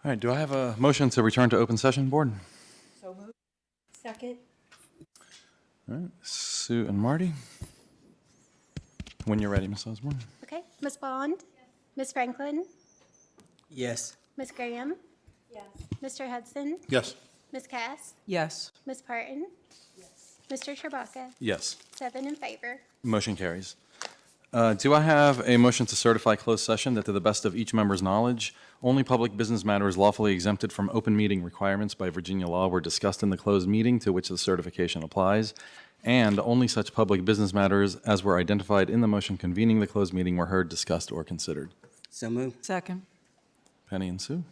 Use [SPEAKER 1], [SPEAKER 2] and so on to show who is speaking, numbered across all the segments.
[SPEAKER 1] All right, do I have a motion to return to open session, board?
[SPEAKER 2] So moved. Second.
[SPEAKER 1] All right, Sue and Marty. When you're ready, Ms. Osborne.
[SPEAKER 3] Okay, Ms. Bond? Ms. Franklin?
[SPEAKER 4] Yes.
[SPEAKER 3] Ms. Graham?
[SPEAKER 2] Yes.
[SPEAKER 3] Mr. Hudson?
[SPEAKER 1] Yes.
[SPEAKER 3] Ms. Cass?
[SPEAKER 2] Yes.
[SPEAKER 3] Ms. Parton?
[SPEAKER 2] Yes.
[SPEAKER 3] Mr. Chewbacca?
[SPEAKER 1] Yes.
[SPEAKER 3] 7 in favor.
[SPEAKER 1] Motion carries. Do I have a motion to certify closed session that to the best of each member's knowledge, only public business matters lawfully exempted from open meeting requirements by Virginia law were discussed in the closed meeting to which the certification applies, and only such public business matters as were identified in the motion convening the closed meeting were heard, discussed, or considered?
[SPEAKER 4] So moved.
[SPEAKER 2] Second.
[SPEAKER 1] Penny and Sue?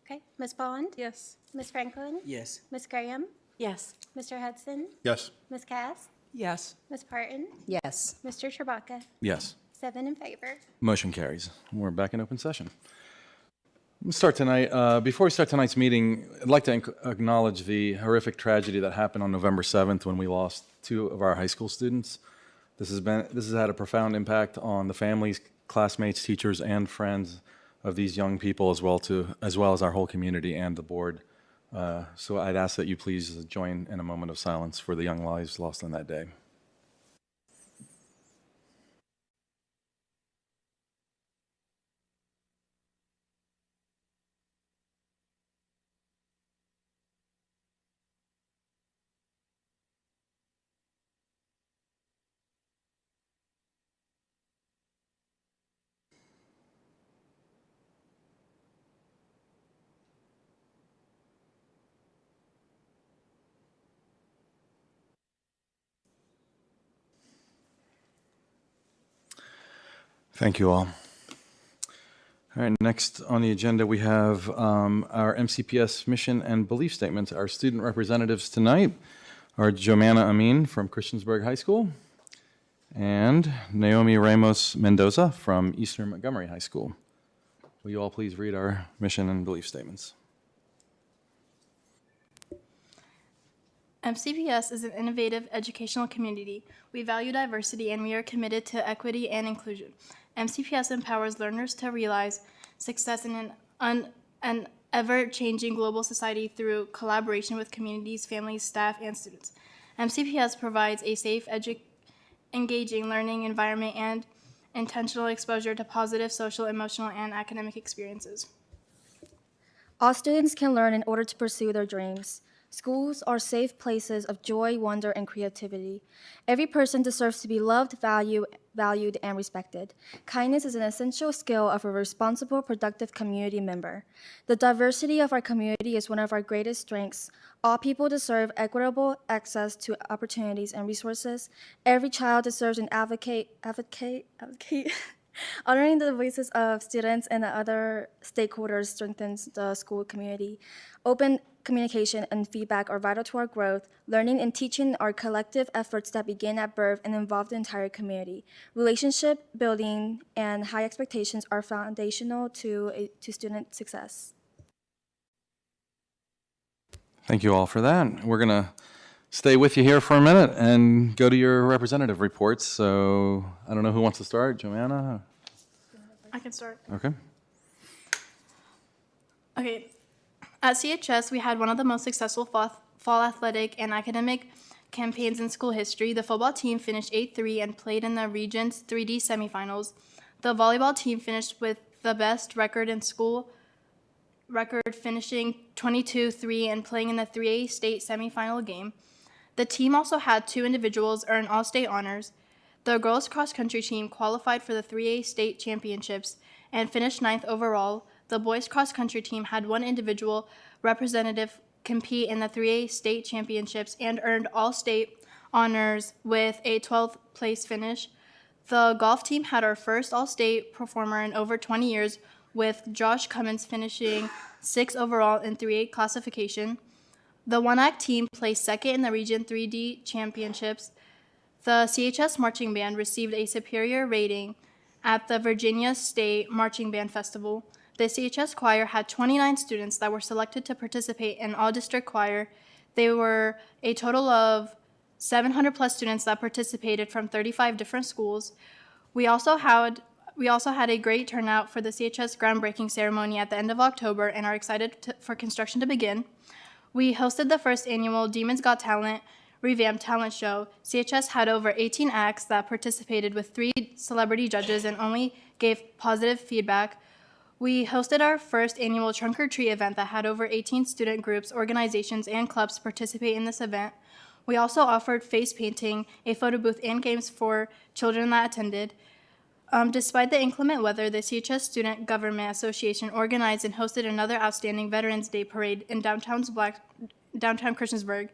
[SPEAKER 3] Okay, Ms. Bond?
[SPEAKER 2] Yes.
[SPEAKER 3] Ms. Franklin?
[SPEAKER 4] Yes.
[SPEAKER 3] Ms. Graham?
[SPEAKER 2] Yes.
[SPEAKER 3] Mr. Hudson?
[SPEAKER 1] Yes.
[SPEAKER 3] Ms. Cass?
[SPEAKER 2] Yes.
[SPEAKER 3] Ms. Parton?
[SPEAKER 2] Yes.
[SPEAKER 3] Mr. Chewbacca?
[SPEAKER 1] Yes.
[SPEAKER 3] 7 in favor.
[SPEAKER 1] Motion carries. We're back in open session. We'll start tonight. Before we start tonight's meeting, I'd like to acknowledge the horrific tragedy that happened on November 7th when we lost 2 of our high school students. This has had a profound impact on the families, classmates, teachers, and friends of these young people, as well as our whole community and the board. So I'd ask that you please join in a moment of silence for the young lives lost on that day. Thank you all. All right, next on the agenda, we have our MCPS mission and belief statements. Our student representatives tonight are Jomana Amin from Christiansburg High School and Naomi Ramos Mendoza from Eastern Montgomery High School. Will you all please read our mission and belief statements?
[SPEAKER 5] MCPS is an innovative educational community. We value diversity and we are committed to equity and inclusion. MCPS empowers learners to realize success in an ever-changing global society through collaboration with communities, families, staff, and students. MCPS provides a safe, engaging learning environment and intentional exposure to positive social, emotional, and academic experiences.
[SPEAKER 3] All students can learn in order to pursue their dreams. Schools are safe places of joy, wonder, and creativity. Every person deserves to be loved, valued, and respected. Kindness is an essential skill of a responsible, productive community member. The diversity of our community is one of our greatest strengths. All people deserve equitable access to opportunities and resources. Every child deserves an advocate. Honoring the voices of students and the other stakeholders strengthens the school community. Open communication and feedback are vital to our growth. Learning and teaching are collective efforts that begin at birth and involve the entire community. Relationship building and high expectations are foundational to student success.
[SPEAKER 1] Thank you all for that. We're going to stay with you here for a minute and go to your representative reports. So I don't know who wants to start. Joanna?
[SPEAKER 5] I can start.
[SPEAKER 1] Okay.
[SPEAKER 5] Okay. At CHS, we had one of the most successful fall athletic and academic campaigns in school history. The football team finished 8-3 and played in the region's 3D semifinals. The volleyball team finished with the best record in school record, finishing 22-3 and playing in the 3A state semifinal game. The team also had 2 individuals earn all-state honors. The girls cross-country team qualified for the 3A state championships and finished 9th overall. The boys cross-country team had 1 individual representative compete in the 3A state championships and earned all-state honors with a 12th place finish. The golf team had our first all-state performer in over 20 years, with Josh Cummins finishing 6th overall in 3A classification. The one-act team placed 2nd in the Region 3D championships. The CHS Marching Band received a superior rating at the Virginia State Marching Band Festival. The CHS choir had 29 students that were selected to participate in all-district choir. There were a total of 700 plus students that participated from 35 different schools. We also had We also had a great turnout for the CHS groundbreaking ceremony at the end of October and are excited for construction to begin. We hosted the first annual Demons Got Talent revamped talent show. CHS had over 18 acts that participated with 3 celebrity judges and only gave positive feedback. We hosted our first annual Trunk or Treat event that had over 18 student groups, organizations, and clubs participate in this event. We also offered face painting, a photo booth, and games for children that attended. Despite the inclement weather, the CHS Student Government Association organized and hosted another outstanding Veterans Day parade in downtown Christiansburg.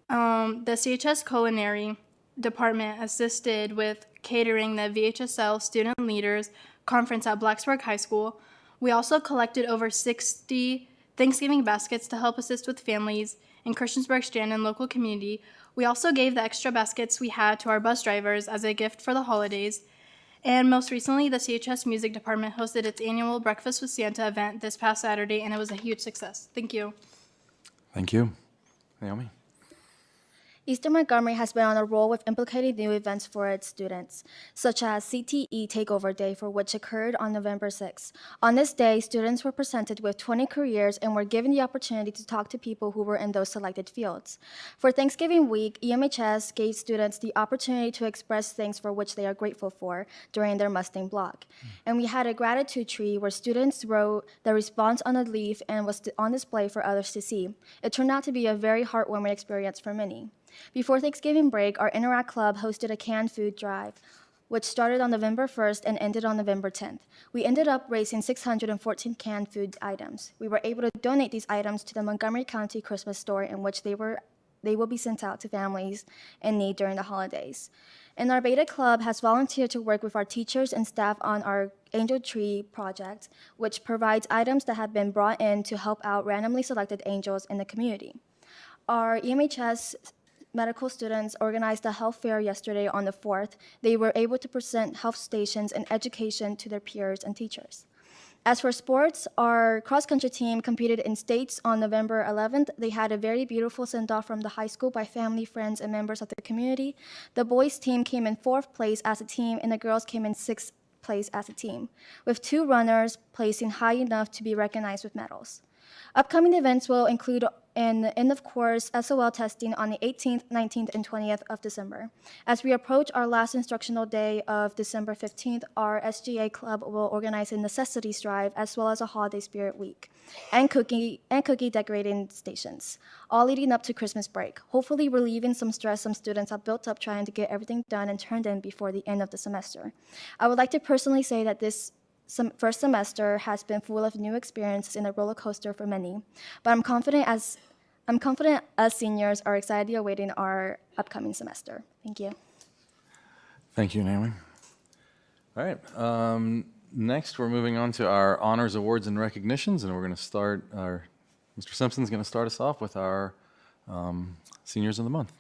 [SPEAKER 5] The CHS Culinary Department assisted with catering the VHSL Student Leaders Conference at Blacksburg High School. We also collected over 60 Thanksgiving baskets to help assist with families in Christiansburg Strand and local community. We also gave the extra baskets we had to our bus drivers as a gift for the holidays. And most recently, the CHS Music Department hosted its annual Breakfast with Santa event this past Saturday, and it was a huge success. Thank you.
[SPEAKER 1] Thank you. Naomi?
[SPEAKER 3] Eastern Montgomery has been on a roll with implicating new events for its students, such as CTE Takeover Day, for which occurred on November 6th. On this day, students were presented with 20 careers and were given the opportunity to talk to people who were in those selected fields. For Thanksgiving week, EMHS gave students the opportunity to express things for which they are grateful for during their Mustang block. And we had a gratitude tree where students wrote their response on a leaf and was on display for others to see. It turned out to be a very heartwarming experience for many. Before Thanksgiving break, our Interact Club hosted a canned food drive, which started on November 1st and ended on November 10th. We ended up raising 614 canned food items. We were able to donate these items to the Montgomery County Christmas store, in which they will be sent out to families in need during the holidays. And our Beta Club has volunteered to work with our teachers and staff on our Angel Tree project, which provides items that have been brought in to help out randomly selected angels in the community. Our EMHS medical students organized a health fair yesterday on the 4th. They were able to present health stations and education to their peers and teachers. As for sports, our cross-country team competed in states on November 11th. They had a very beautiful send-off from the high school by family, friends, and members of the community. The boys' team came in 4th place as a team, and the girls came in 6th place as a team, with 2 runners placing high enough to be recognized with medals. Upcoming events will include an end-of-course SOL testing on the 18th, 19th, and 20th of December. As we approach our last instructional day of December 15th, our SGA club will organize a necessities drive as well as a holiday spirit week and cookie decorating stations, all leading up to Christmas break, hopefully relieving some stress some students have built up trying to get everything done and turned in before the end of the semester. I would like to personally say that this first semester has been full of new experiences and a roller coaster for many, but I'm confident us seniors are excitedly awaiting our upcoming semester. Thank you.
[SPEAKER 1] Thank you, Naomi. All right. Next, we're moving on to our honors, awards, and recognitions, and we're going to start. Mr. Simpson's going to start us off with our seniors of the month.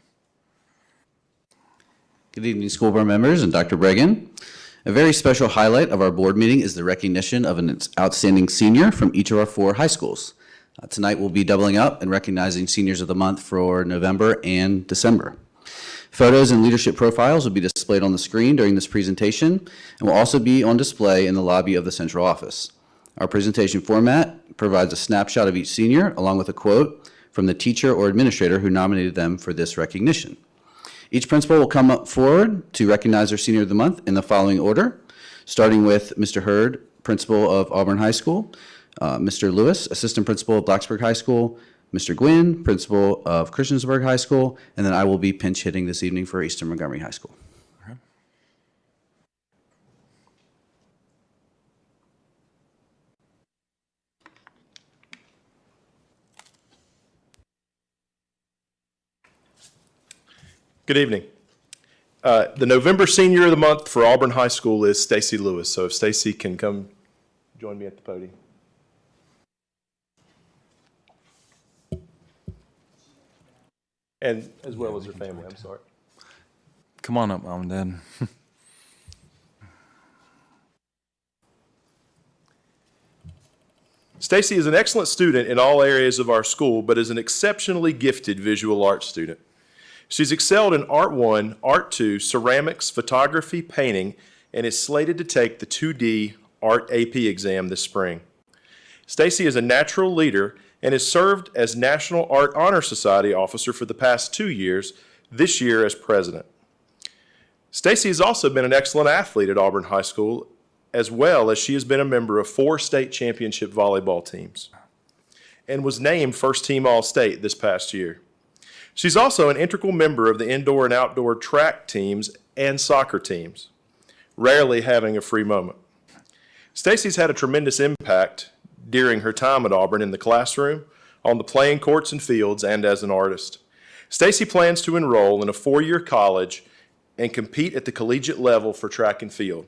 [SPEAKER 6] Good evening, school board members and Dr. Bregan. A very special highlight of our board meeting is the recognition of an outstanding senior from each of our 4 high schools. Tonight we'll be doubling up and recognizing seniors of the month for November and December. Photos and leadership profiles will be displayed on the screen during this presentation and will also be on display in the lobby of the central office. Our presentation format provides a snapshot of each senior along with a quote from the teacher or administrator who nominated them for this recognition. Each principal will come up forward to recognize their senior of the month in the following order, starting with Mr. Hurd, principal of Auburn High School, Mr. Lewis, assistant principal of Blacksburg High School, Mr. Gwynn, principal of Christiansburg High School, and then I will be pinch hitting this evening for Eastern Montgomery High School.
[SPEAKER 1] Okay.
[SPEAKER 7] Good evening. The November Senior of the Month for Auburn High School is Stacy Lewis. So if Stacy can come join me at the podium. And as well as her family, I'm sorry.
[SPEAKER 1] Come on up, Mom and Dad.
[SPEAKER 7] Stacy is an excellent student in all areas of our school, but is an exceptionally gifted visual arts student. She's excelled in Art 1, Art 2, ceramics, photography, painting, and is slated to take the 2D Art AP exam this spring. Stacy is a natural leader and has served as National Art Honor Society officer for the past 2 years, this year as president. Stacy has also been an excellent athlete at Auburn High School, as well as she has been a member of 4 state championship volleyball teams and was named first team All-State this past year. She's also an integral member of the indoor and outdoor track teams and soccer teams, rarely having a free moment. Stacy's had a tremendous impact during her time at Auburn in the classroom, on the playing courts and fields, and as an artist. Stacy plans to enroll in a 4-year college and compete at the collegiate level for track and field.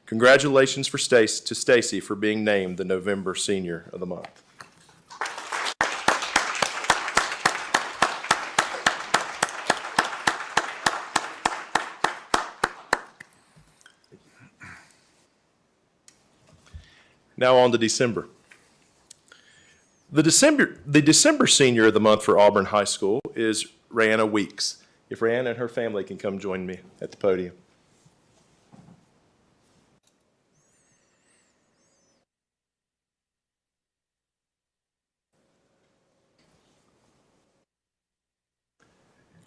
[SPEAKER 7] Congratulations to Stacy for being named the November Senior of the Month. Now on to December. The December Senior of the Month for Auburn High School is Rayanna Weeks. If Rayanna and her family can come join me at the podium.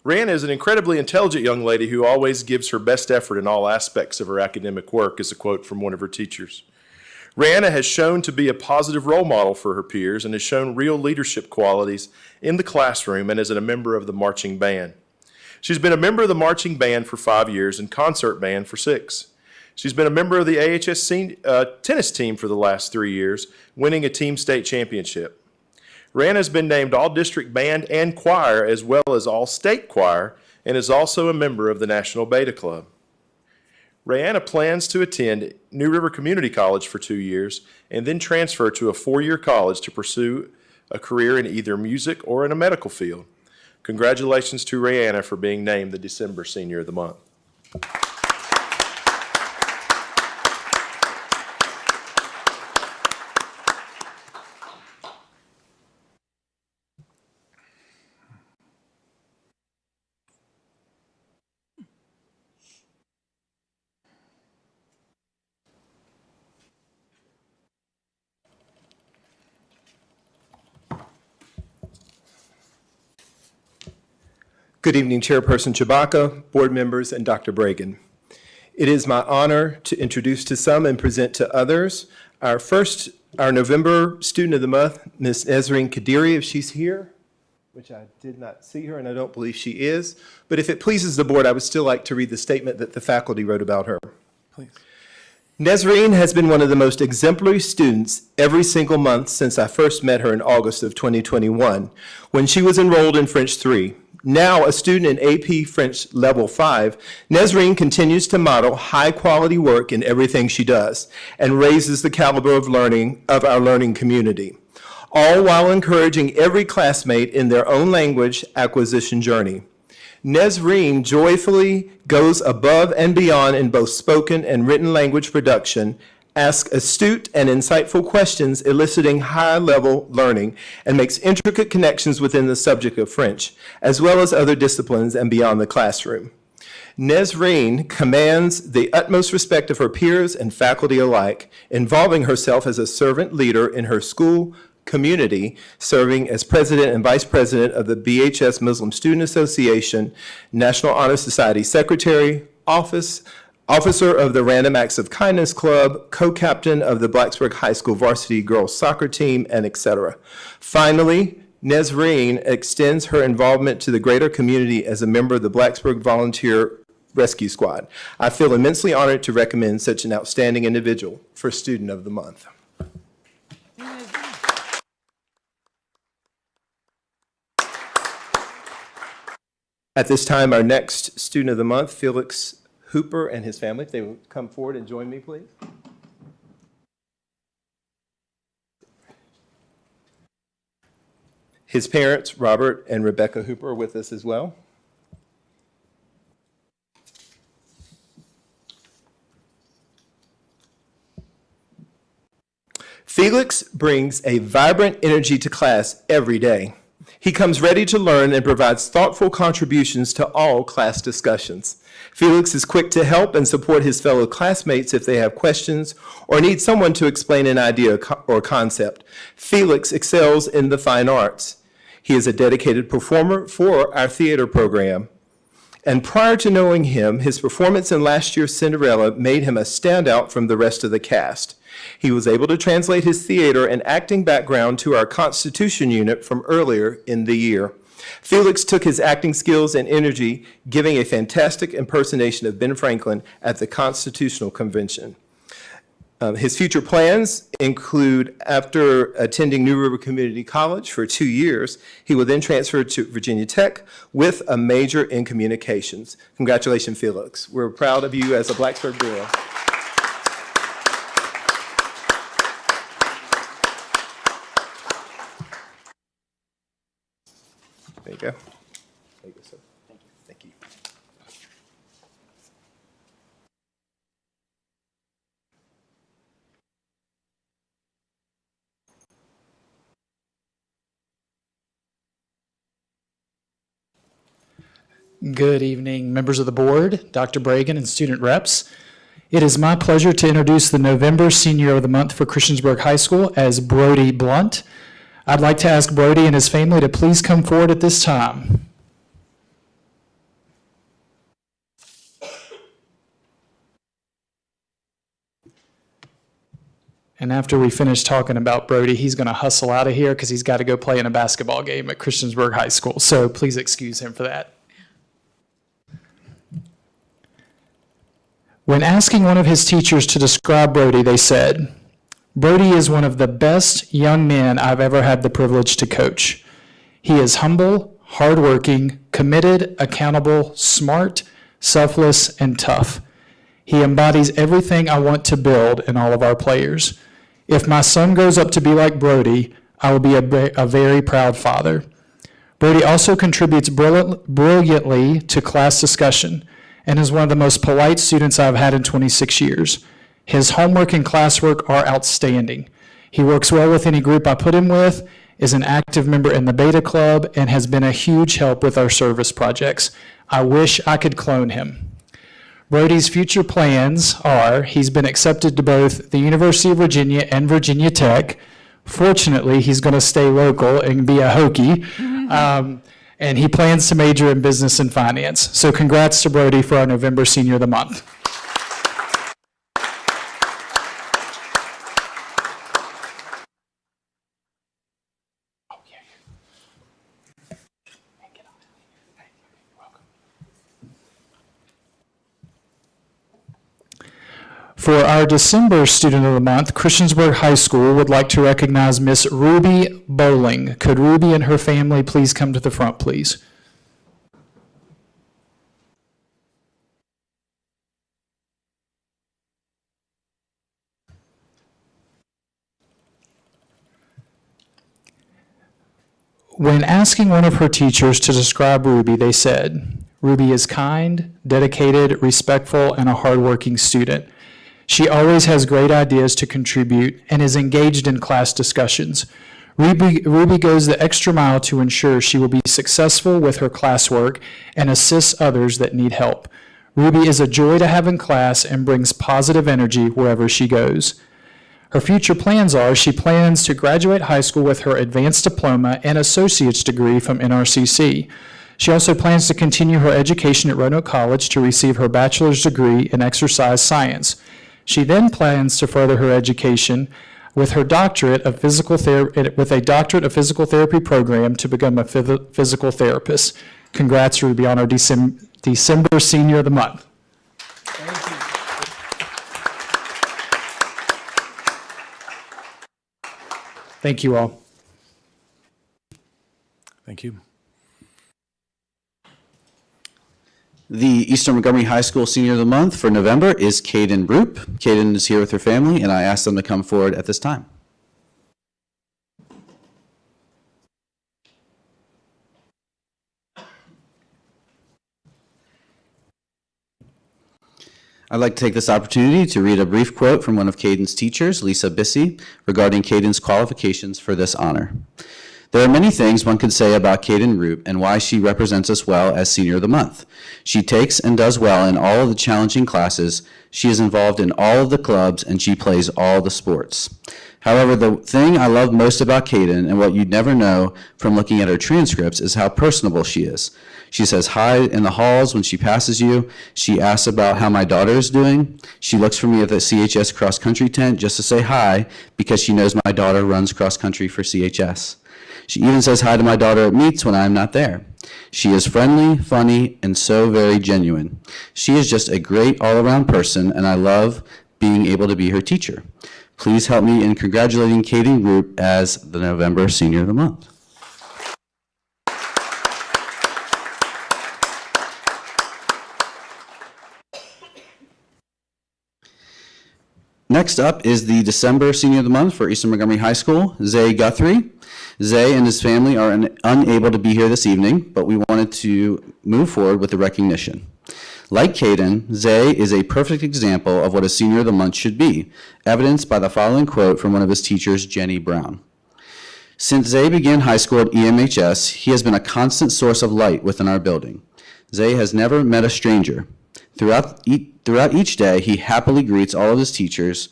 [SPEAKER 7] Rayanna is an incredibly intelligent young lady who always gives her best effort in all aspects of her academic work, is a quote from one of her teachers. Rayanna has shown to be a positive role model for her peers and has shown real leadership qualities in the classroom and as a member of the marching band. She's been a member of the marching band for 5 years and concert band for 6. She's been a member of the AHS tennis team for the last 3 years, winning a team state championship. Rayanna has been named All-District Band and Choir as well as All-State Choir and is also a member of the National Beta Club. Rayanna plans to attend New River Community College for 2 years and then transfer to a 4-year college to pursue a career in either music or in a medical field. Congratulations to Rayanna for being named the December Senior of the Month.
[SPEAKER 8] Good evening, Chairperson Chewbacca, board members, and Dr. Bragan. It is my honor to introduce to some and present to others our November Student of the Month, Ms. Nezreen Kadiri, if she's here, which I did not see her and I don't believe she is. But if it pleases the board, I would still like to read the statement that the faculty wrote about her.
[SPEAKER 1] Please.
[SPEAKER 8] Nezreen has been one of the most exemplary students every single month since I first met her in August of 2021, when she was enrolled in French 3. Now a student in AP French Level 5, Nezreen continues to model high-quality work in everything she does and raises the caliber of learning of our learning community, all while encouraging every classmate in their own language acquisition journey. Nezreen joyfully goes above and beyond in both spoken and written language production, asks astute and insightful questions eliciting high-level learning, and makes intricate connections within the subject of French, as well as other disciplines and beyond the classroom. Nezreen commands the utmost respect of her peers and faculty alike, involving herself as a servant leader in her school community, serving as president and vice president of the BHS Muslim Student Association, National Honor Society secretary, officer of the Random Acts of Kindness Club, co-captain of the Blacksburg High School varsity girls soccer team, and etc. Finally, Nezreen extends her involvement to the greater community as a member of the Blacksburg Volunteer Rescue Squad. I feel immensely honored to recommend such an outstanding individual for Student of the Month. At this time, our next Student of the Month, Felix Hooper and his family, if they would come forward and join me, please. His parents, Robert and Rebecca Hooper, are with us as well. Felix brings a vibrant energy to class every day. He comes ready to learn and provides thoughtful contributions to all class discussions. Felix is quick to help and support his fellow classmates if they have questions or need someone to explain an idea or concept. Felix excels in the fine arts. He is a dedicated performer for our theater program. And prior to knowing him, his performance in last year's Cinderella made him a standout from the rest of the cast. He was able to translate his theater and acting background to our Constitution unit from earlier in the year. Felix took his acting skills and energy, giving a fantastic impersonation of Ben Franklin at the Constitutional Convention. His future plans include, after attending New River Community College for 2 years, he will then transfer to Virginia Tech with a major in communications. Congratulations, Felix. We're proud of you as a Blacksburg girl. There you go. There you go, sir. Thank you.
[SPEAKER 9] Good evening, members of the board, Dr. Bragan, and student reps. It is my pleasure to introduce the November Senior of the Month for Christiansburg High School as Brody Blunt. I'd like to ask Brody and his family to please come forward at this time. And after we finish talking about Brody, he's going to hustle out of here because he's got to go play in a basketball game at Christiansburg High School. So please excuse him for that. When asking one of his teachers to describe Brody, they said, "Brody is one of the best young men I've ever had the privilege to coach. He is humble, hardworking, committed, accountable, smart, selfless, and tough. He embodies everything I want to build in all of our players. If my son grows up to be like Brody, I will be a very proud father." Brody also contributes brilliantly to class discussion and is one of the most polite students I've had in 26 years. His homework and classwork are outstanding. He works well with any group I put him with, is an active member in the Beta Club, and has been a huge help with our service projects. I wish I could clone him. Brody's future plans are he's been accepted to both the University of Virginia and Virginia Tech. Fortunately, he's going to stay local and be a Hokie. And he plans to major in business and finance. So congrats to Brody for our November Senior of the Month. For our December Student of the Month, Christiansburg High School would like to recognize Miss Ruby Bowling. Could Ruby and her family please come to the front, please? When asking one of her teachers to describe Ruby, they said, "Ruby is kind, dedicated, respectful, and a hardworking student. She always has great ideas to contribute and is engaged in class discussions. Ruby goes the extra mile to ensure she will be successful with her classwork and assists others that need help. Ruby is a joy to have in class and brings positive energy wherever she goes." Her future plans are she plans to graduate high school with her advanced diploma and associate's degree from NRCC. She also plans to continue her education at Roanoke College to receive her bachelor's degree in exercise science. She then plans to further her education with her doctorate of physical therapy program to become a physical therapist. Congrats, Ruby, on our December Senior of the Month. Thank you all.
[SPEAKER 1] Thank you.
[SPEAKER 6] The Eastern Montgomery High School Senior of the Month for November is Caden Roop. Caden is here with her family, and I ask them to come forward at this time. I'd like to take this opportunity to read a brief quote from one of Caden's teachers, Lisa Bissey, regarding Caden's qualifications for this honor. There are many things one could say about Kaden Root and why she represents us well as Senior of the Month. She takes and does well in all of the challenging classes, she is involved in all of the clubs, and she plays all the sports. However, the thing I love most about Kaden, and what you'd never know from looking at her transcripts, is how personable she is. She says hi in the halls when she passes you. She asks about how my daughter is doing. She looks for me at the CHS cross-country tent just to say hi because she knows my daughter runs cross-country for CHS. She even says hi to my daughter at meets when I'm not there. She is friendly, funny, and so very genuine. She is just a great all-around person, and I love being able to be her teacher. Please help me in congratulating Kaden Root as the November Senior of the Month. Next up is the December Senior of the Month for Eastern Montgomery High School, Zay Guthrie. Zay and his family are unable to be here this evening, but we wanted to move forward with the recognition. Like Kaden, Zay is a perfect example of what a Senior of the Month should be, evidenced by the following quote from one of his teachers, Jenny Brown. Since Zay began high school at EMHS, he has been a constant source of light within our building. Zay has never met a stranger. Throughout each day, he happily greets all of his teachers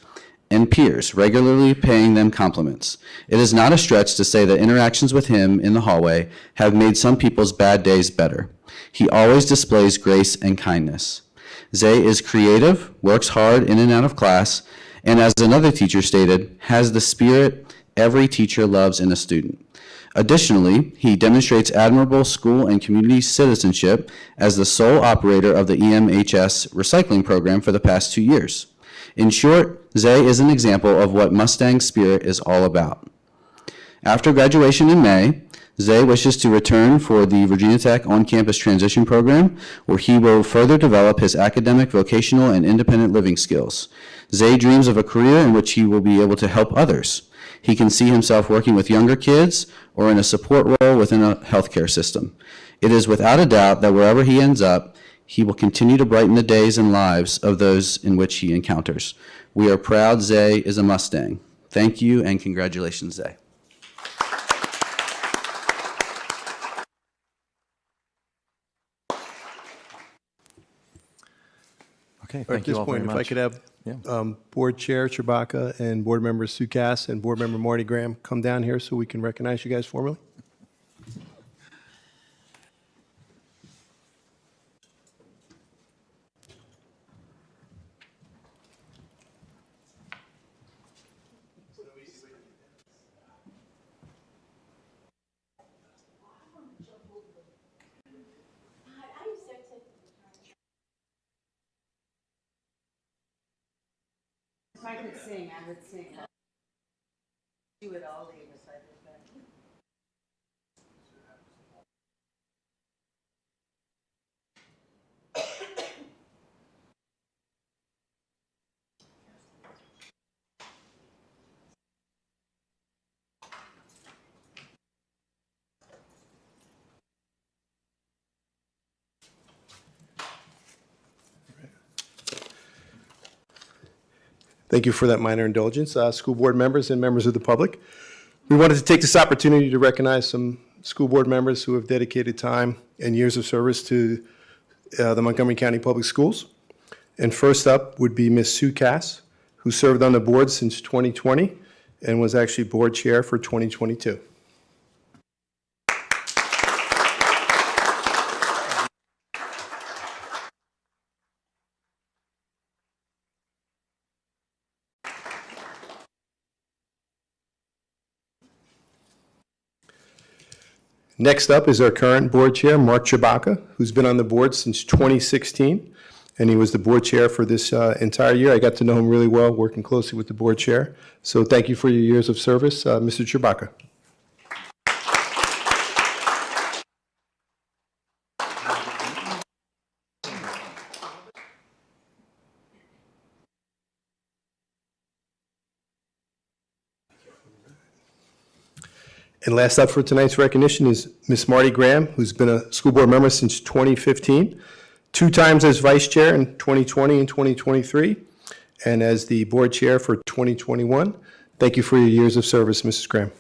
[SPEAKER 6] and peers, regularly paying them compliments. It is not a stretch to say that interactions with him in the hallway have made some people's bad days better. He always displays grace and kindness. Zay is creative, works hard in and out of class, and as another teacher stated, has the spirit every teacher loves in a student. Additionally, he demonstrates admirable school and community citizenship as the sole operator of the EMHS recycling program for the past 2 years. In short, Zay is an example of what Mustang spirit is all about. After graduation in May, Zay wishes to return for the Virginia Tech on-campus transition program, where he will further develop his academic, vocational, and independent living skills. Zay dreams of a career in which he will be able to help others. He can see himself working with younger kids or in a support role within a healthcare system. It is without a doubt that wherever he ends up, he will continue to brighten the days and lives of those in which he encounters. We are proud Zay is a Mustang. Thank you and congratulations, Zay.
[SPEAKER 1] Okay,
[SPEAKER 8] At
[SPEAKER 1] thank you
[SPEAKER 8] this
[SPEAKER 1] all very
[SPEAKER 8] point, if
[SPEAKER 1] much.
[SPEAKER 8] I could have
[SPEAKER 1] Yeah.
[SPEAKER 8] Board Chair Chewbacca and Board Member Sue Cass and Board Member Marty Graham come down here so we can recognize you guys formally.
[SPEAKER 2] If I could sing, I would sing. Do it all, leave us, I did that.
[SPEAKER 8] Thank you for that minor indulgence. School board members and members of the public, we wanted to take this opportunity to recognize some school board members who have dedicated time and years of service to the Montgomery County Public Schools. And first up would be Ms. Sue Cass, who served on the board since 2020 and was actually board chair for 2022. Next up is our current board chair, Mark Chewbacca, who's been on the board since 2016, and he was the board chair for this entire year. I got to know him really well, working closely with the board chair. So thank you for your years of service, Mr. Chewbacca. And last up for tonight's recognition is Miss Marty Graham, who's been a school board member since 2015, 2 times as vice chair in 2020 and 2023, and as the board chair for 2021. Thank you for your years of service, Mrs. Graham.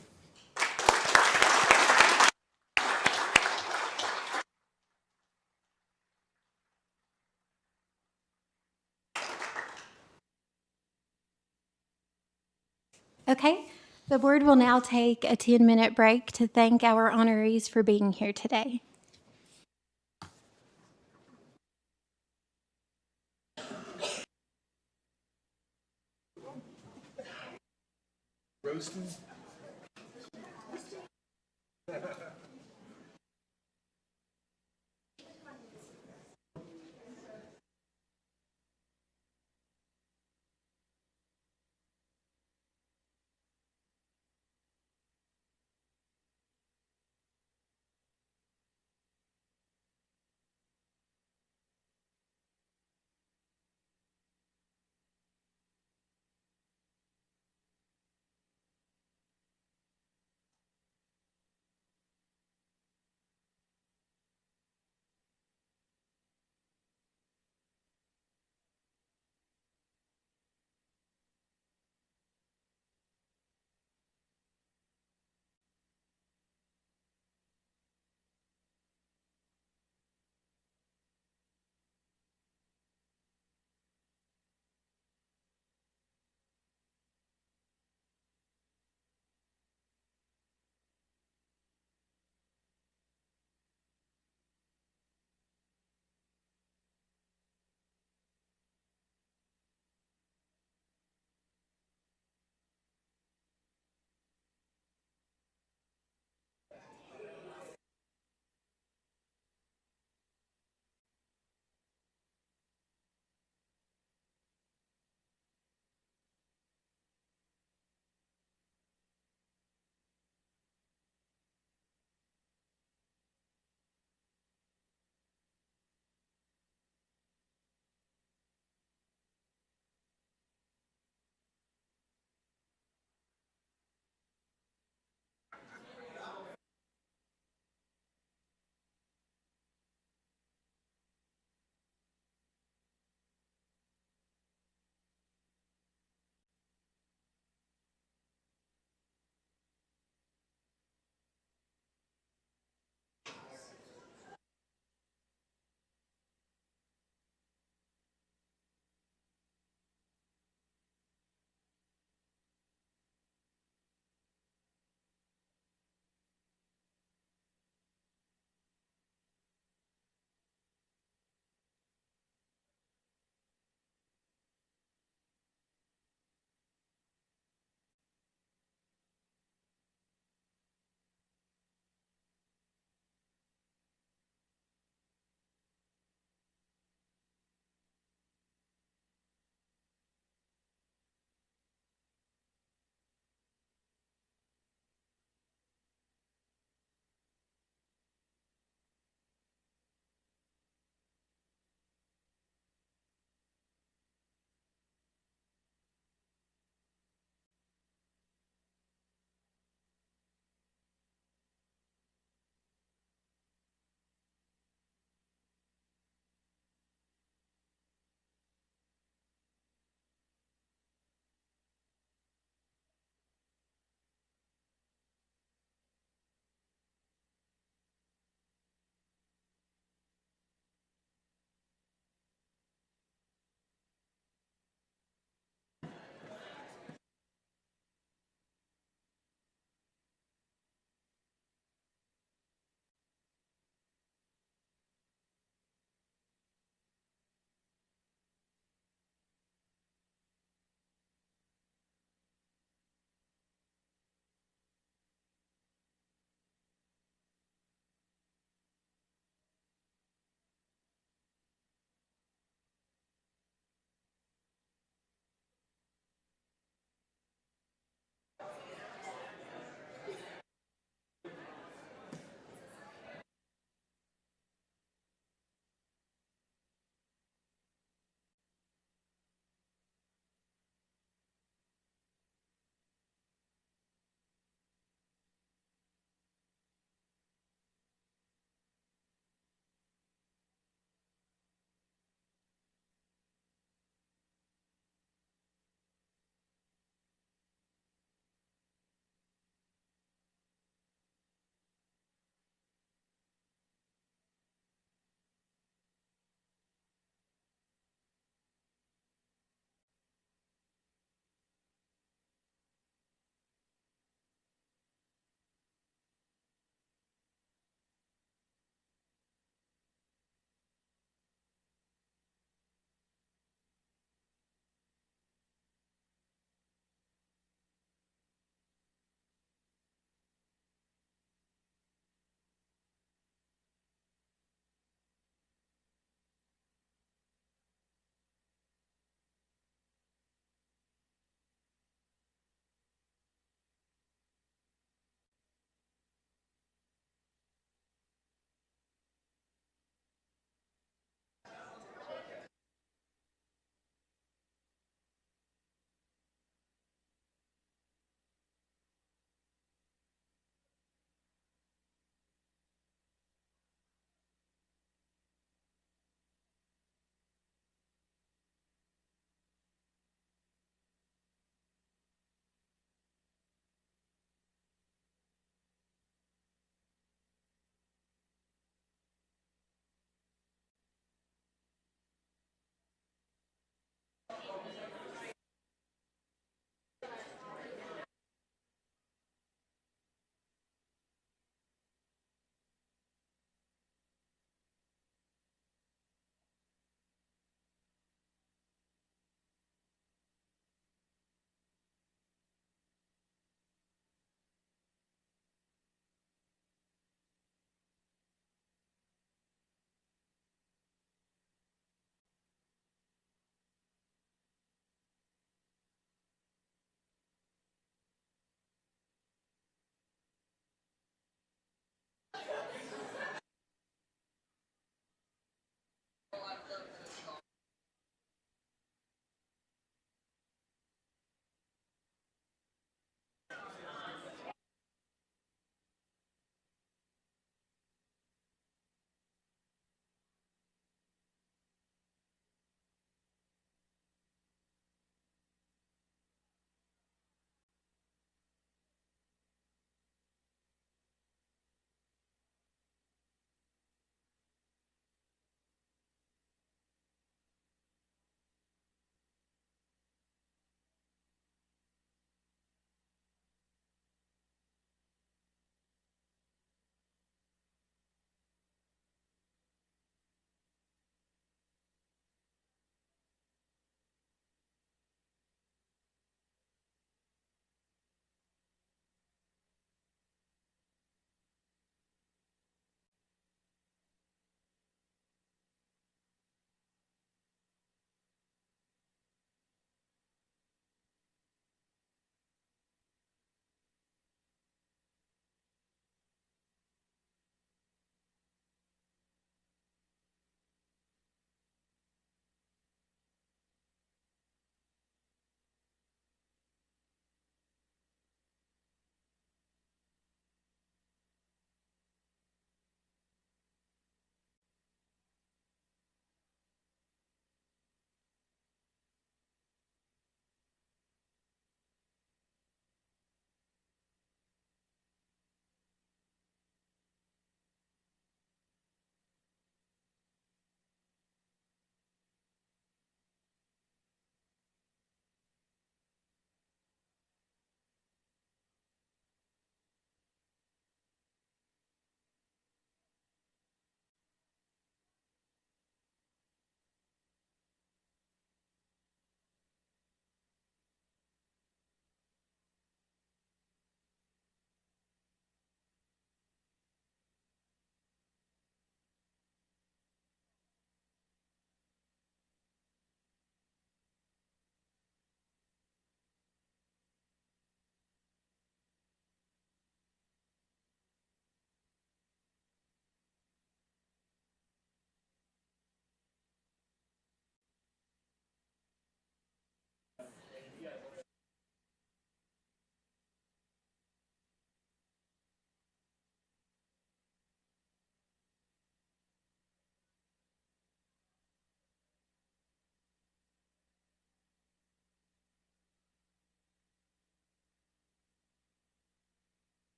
[SPEAKER 10] The board will now take a 10-minute break to thank our honorees for being here today.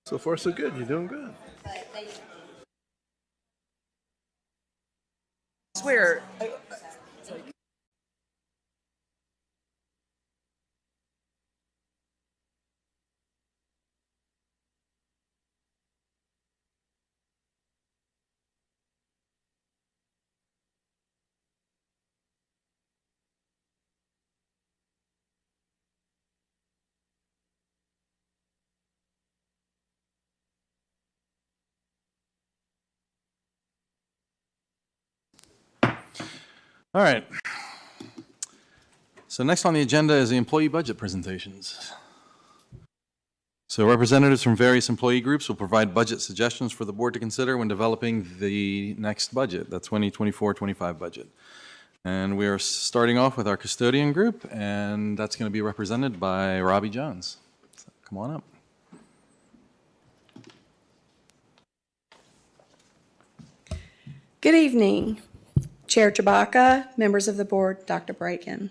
[SPEAKER 7] So far, so good. You're doing good.
[SPEAKER 11] Swear.
[SPEAKER 1] All right. So next on the agenda is the employee budget presentations. So representatives from various employee groups will provide budget suggestions for the board to consider when developing the next budget, the 2024-25 budget. And we are starting off with our custodian group, and that's going to be represented by Robbie Jones. So come on up.
[SPEAKER 2] Good evening, Chair Tabaka, members of the board, Dr. Braken.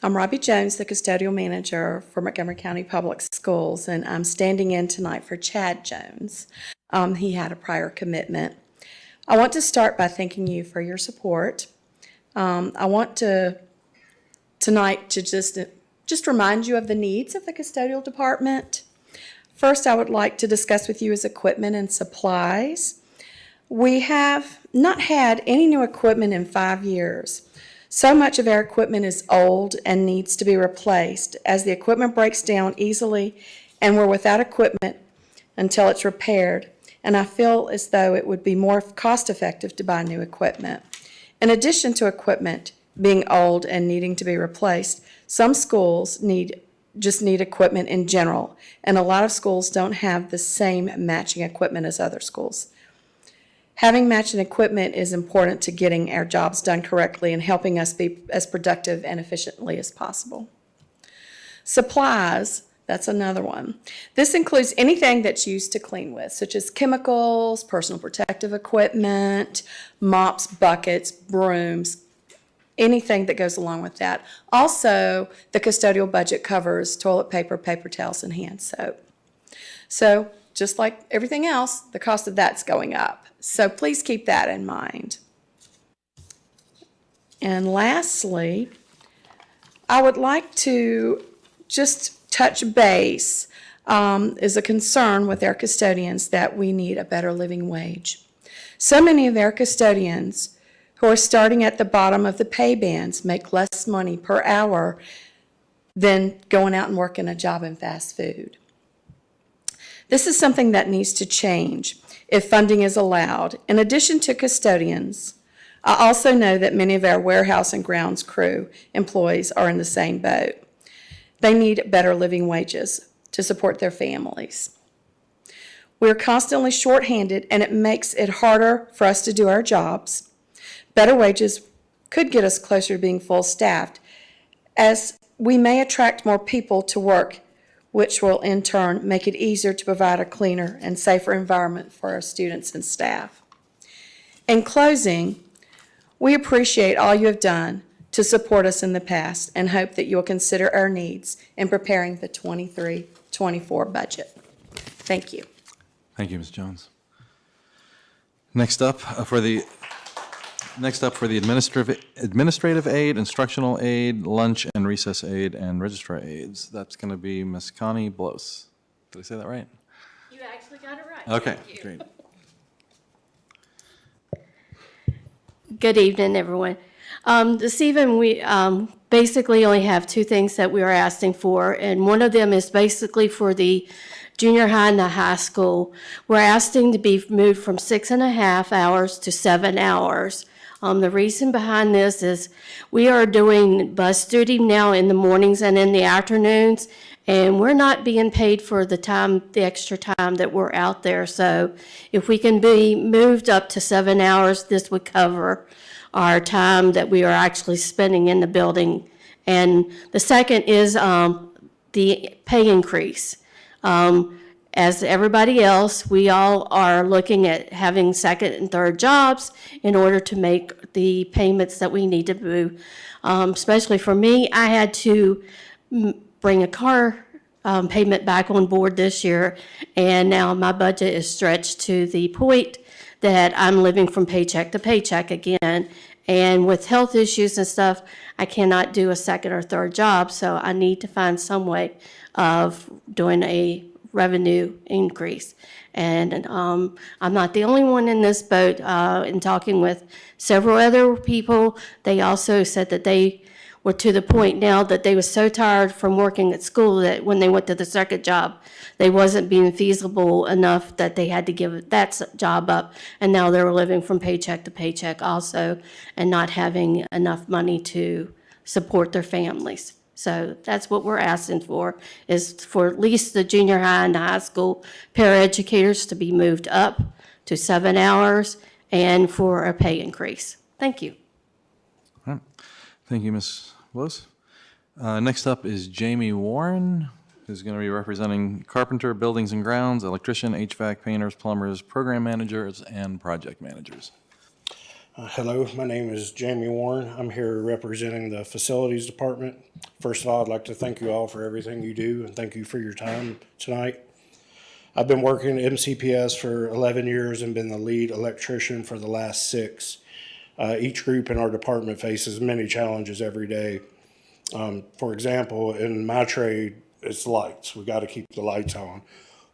[SPEAKER 2] I'm Robbie Jones, the custodial manager for Montgomery County Public Schools, and I'm standing in tonight for Chad Jones. He had a prior commitment. I want to start by thanking you for your support. I want to tonight to just remind you of the needs of the custodial department. First, I would like to discuss with you is equipment and supplies. We have not had any new equipment in 5 years. So much of our equipment is old and needs to be replaced as the equipment breaks down easily and we're without equipment until it's repaired. And I feel as though it would be more cost-effective to buy new equipment. In addition to equipment being old and needing to be replaced, some schools just need equipment in general, and a lot of schools don't have the same matching equipment as other schools. Having matching equipment is important to getting our jobs done correctly and helping us be as productive and efficiently as possible. Supplies, that's another one. This includes anything that's used to clean with, such as chemicals, personal protective equipment, mops, buckets, brooms, anything that goes along with that. Also, the custodial budget covers toilet paper, paper towels, and hand soap. So, just like everything else, the cost of that's going up. So please keep that in mind. And lastly, I would like to just touch base is a concern with our custodians that we need a better living wage. So many of our custodians who are starting at the bottom of the pay bands make less money per hour than going out and working a job in fast food. This is something that needs to change if funding is allowed. In addition to custodians, I also know that many of our warehouse and grounds crew employees are in the same boat. They need better living wages to support their families. We're constantly shorthanded, and it makes it harder for us to do our jobs. Better wages could get us closer to being full-staffed, as we may attract more people to work, which will in turn make it easier to provide a cleaner and safer environment for our students and staff. In closing, we appreciate all you have done to support us in the past and hope that you will consider our needs in preparing the 23-24 budget. Thank you.
[SPEAKER 1] Thank you, Ms. Jones. Next up for the administrative aid, instructional aid, lunch and recess aid, and registrar aids. That's going to be Ms. Connie Blos. Did I say that right?
[SPEAKER 12] You actually got it right.
[SPEAKER 1] Okay, great.
[SPEAKER 12] Good evening, everyone. This evening, we basically only have two things that we are asking for, and one of them is basically for the junior high and the high school. We're asking to be moved from 6.5 hours to 7 hours. The reason behind this is we are doing bus duty now in the mornings and in the afternoons, and we're not being paid for the extra time that we're out there. So if we can be moved up to 7 hours, this would cover our time that we are actually spending in the building. And the second is the pay increase. As everybody else, we all are looking at having second and third jobs in order to make the payments that we need to do. Especially for me, I had to bring a car payment back on board this year, and now my budget is stretched to the point that I'm living from paycheck to paycheck again. And with health issues and stuff, I cannot do a second or third job, so I need to find some way of doing a revenue increase. And I'm not the only one in this boat. In talking with several other people, they also said that they were to the point now that they were so tired from working at school that when they went to the second job, they wasn't being feasible enough that they had to give that job up. And now they're living from paycheck to paycheck also and not having enough money to support their families. So that's what we're asking for, is for at least the junior high and the high school paraeducators to be moved up to 7 hours and for a pay increase. Thank you.
[SPEAKER 1] All right. Thank you, Ms. Willis. Next up is Jamie Warren, who's going to be representing carpenter, buildings and grounds, electrician, HVAC, painters, plumbers, program managers, and project managers.
[SPEAKER 11] Hello, my name is Jamie Warren. I'm here representing the facilities department. First of all, I'd like to thank you all for everything you do and thank you for your time tonight. I've been working at MCPS for 11 years and been the lead electrician for the last 6. Each group in our department faces many challenges every day. For example, in my trade, it's lights. We got to keep the lights on.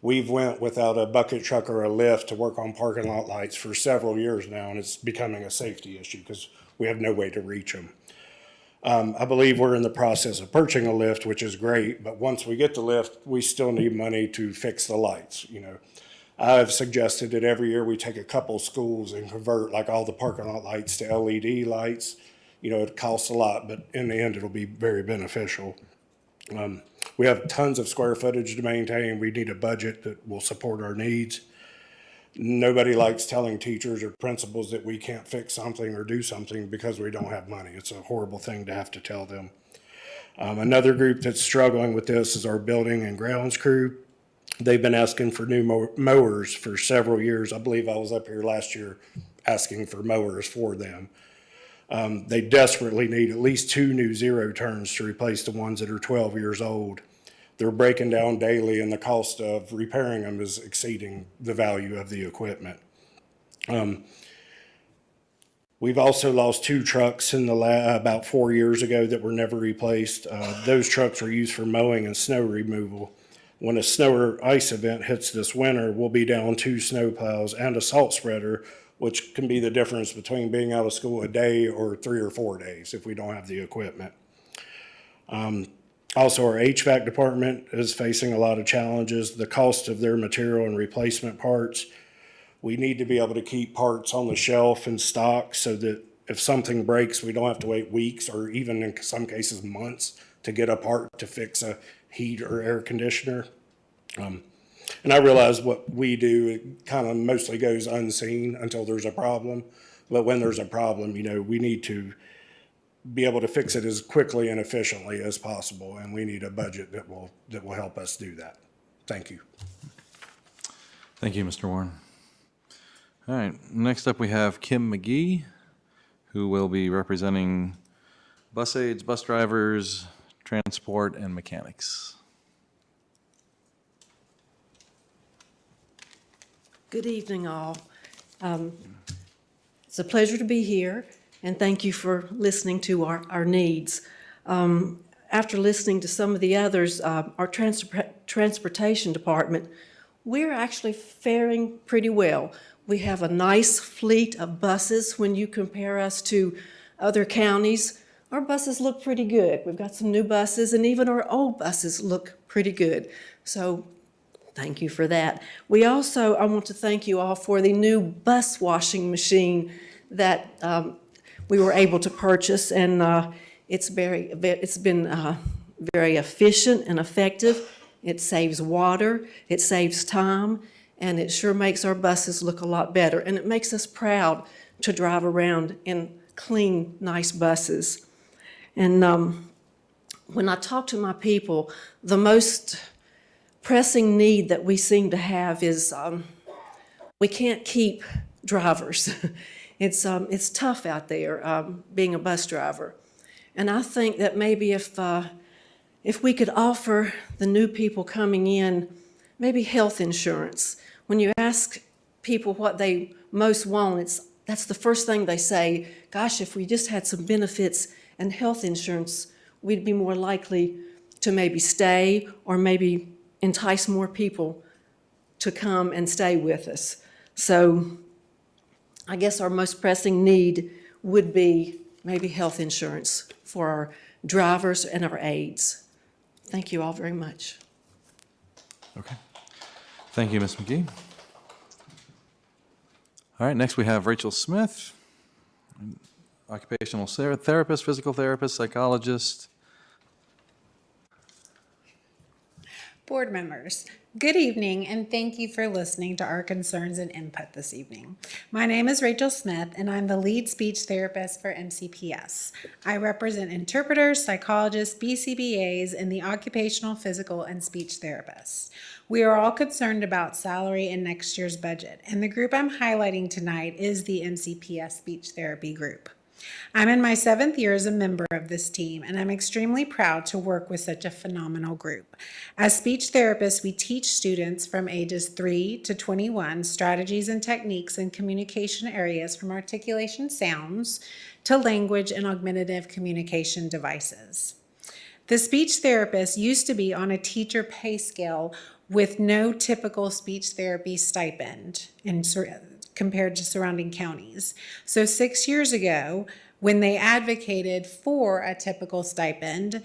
[SPEAKER 11] We've went without a bucket truck or a lift to work on parking lot lights for several years now, and it's becoming a safety issue because we have no way to reach them. I believe we're in the process of purchasing a lift, which is great, but once we get the lift, we still need money to fix the lights. I've suggested that every year we take a couple schools and convert like all the parking lot lights to LED lights. It costs a lot, but in the end, it'll be very beneficial. We have tons of square footage to maintain. We need a budget that will support our needs. Nobody likes telling teachers or principals that we can't fix something or do something because we don't have money. It's a horrible thing to have to tell them. Another group that's struggling with this is our building and grounds crew. They've been asking for new mowers for several years. I believe I was up here last year asking for mowers for them. They desperately need at least 2 new zero turns to replace the ones that are 12 years old. They're breaking down daily and the cost of repairing them is exceeding the value of the equipment. We've also lost 2 trucks in about 4 years ago that were never replaced. Those trucks were used for mowing and snow removal. When a snow or ice event hits this winter, we'll be down 2 snow plows and a salt spreader, which can be the difference between being out of school a day or 3 or 4 days if we don't have the equipment. Also, our HVAC department is facing a lot of challenges. The cost of their material and replacement parts. We need to be able to keep parts on the shelf in stock so that if something breaks, we don't have to wait weeks or even in some cases months to get a part to fix a heat or air conditioner. And I realize what we do, it kind of mostly goes unseen until there's a problem. But when there's a problem, we need to be able to fix it as quickly and efficiently as possible. And we need a budget that will help us do that. Thank you.
[SPEAKER 1] Thank you, Mr. Warren. All right, next up we have Kim McGee, who will be representing bus aides, bus drivers, transport, and mechanics.
[SPEAKER 13] Good evening, all. It's a pleasure to be here, and thank you for listening to our needs. After listening to some of the others, our transportation department, we're actually faring pretty well. We have a nice fleet of buses. When you compare us to other counties, our buses look pretty good. We've got some new buses, and even our old buses look pretty good. So thank you for that. I want to thank you all for the new bus washing machine that we were able to purchase, and it's been very efficient and effective. It saves water, it saves time, and it sure makes our buses look a lot better. And it makes us proud to drive around in clean, nice buses. And when I talk to my people, the most pressing need that we seem to have is we can't keep drivers. It's tough out there being a bus driver. And I think that maybe if we could offer the new people coming in maybe health insurance. When you ask people what they most want, that's the first thing they say. Gosh, if we just had some benefits and health insurance, we'd be more likely to maybe stay or maybe entice more people to come and stay with us. So I guess our most pressing need would be maybe health insurance for our drivers and our aides. Thank you all very much.
[SPEAKER 1] Okay. Thank you, Ms. McGee. All right, next we have Rachel Smith, occupational therapist, physical therapist, psychologist.
[SPEAKER 14] Board members, good evening, and thank you for listening to our concerns and input this evening. My name is Rachel Smith, and I'm the lead speech therapist for MCPS. I represent interpreters, psychologists, BCBAs, and the occupational, physical, and speech therapists. We are all concerned about salary in next year's budget, and the group I'm highlighting tonight is the MCPS speech therapy group. I'm in my 7th year as a member of this team, and I'm extremely proud to work with such a phenomenal group. As speech therapists, we teach students from ages 3 to 21 strategies and techniques in communication areas from articulation sounds to language and augmentative communication devices. The speech therapist used to be on a teacher pay scale with no typical speech therapy stipend compared to surrounding counties. So 6 years ago, when they advocated for a typical stipend,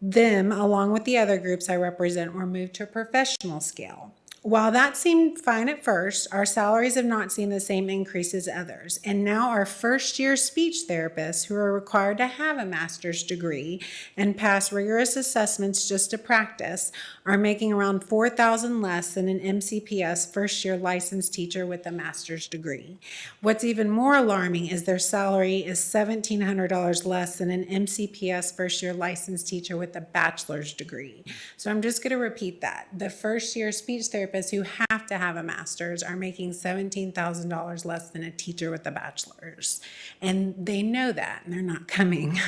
[SPEAKER 14] them, along with the other groups I represent, were moved to a professional scale. While that seemed fine at first, our salaries have not seen the same increase as others. And now our first-year speech therapists, who are required to have a master's degree and pass rigorous assessments just to practice, are making around $4,000 less than an MCPS first-year licensed teacher with a master's degree. What's even more alarming is their salary is $1,700 less than an MCPS first-year licensed teacher with a bachelor's degree. So I'm just going to repeat that. The first-year speech therapists who have to have a master's are making $17,000 less than a teacher with a bachelor's. And they know that, and they're not coming.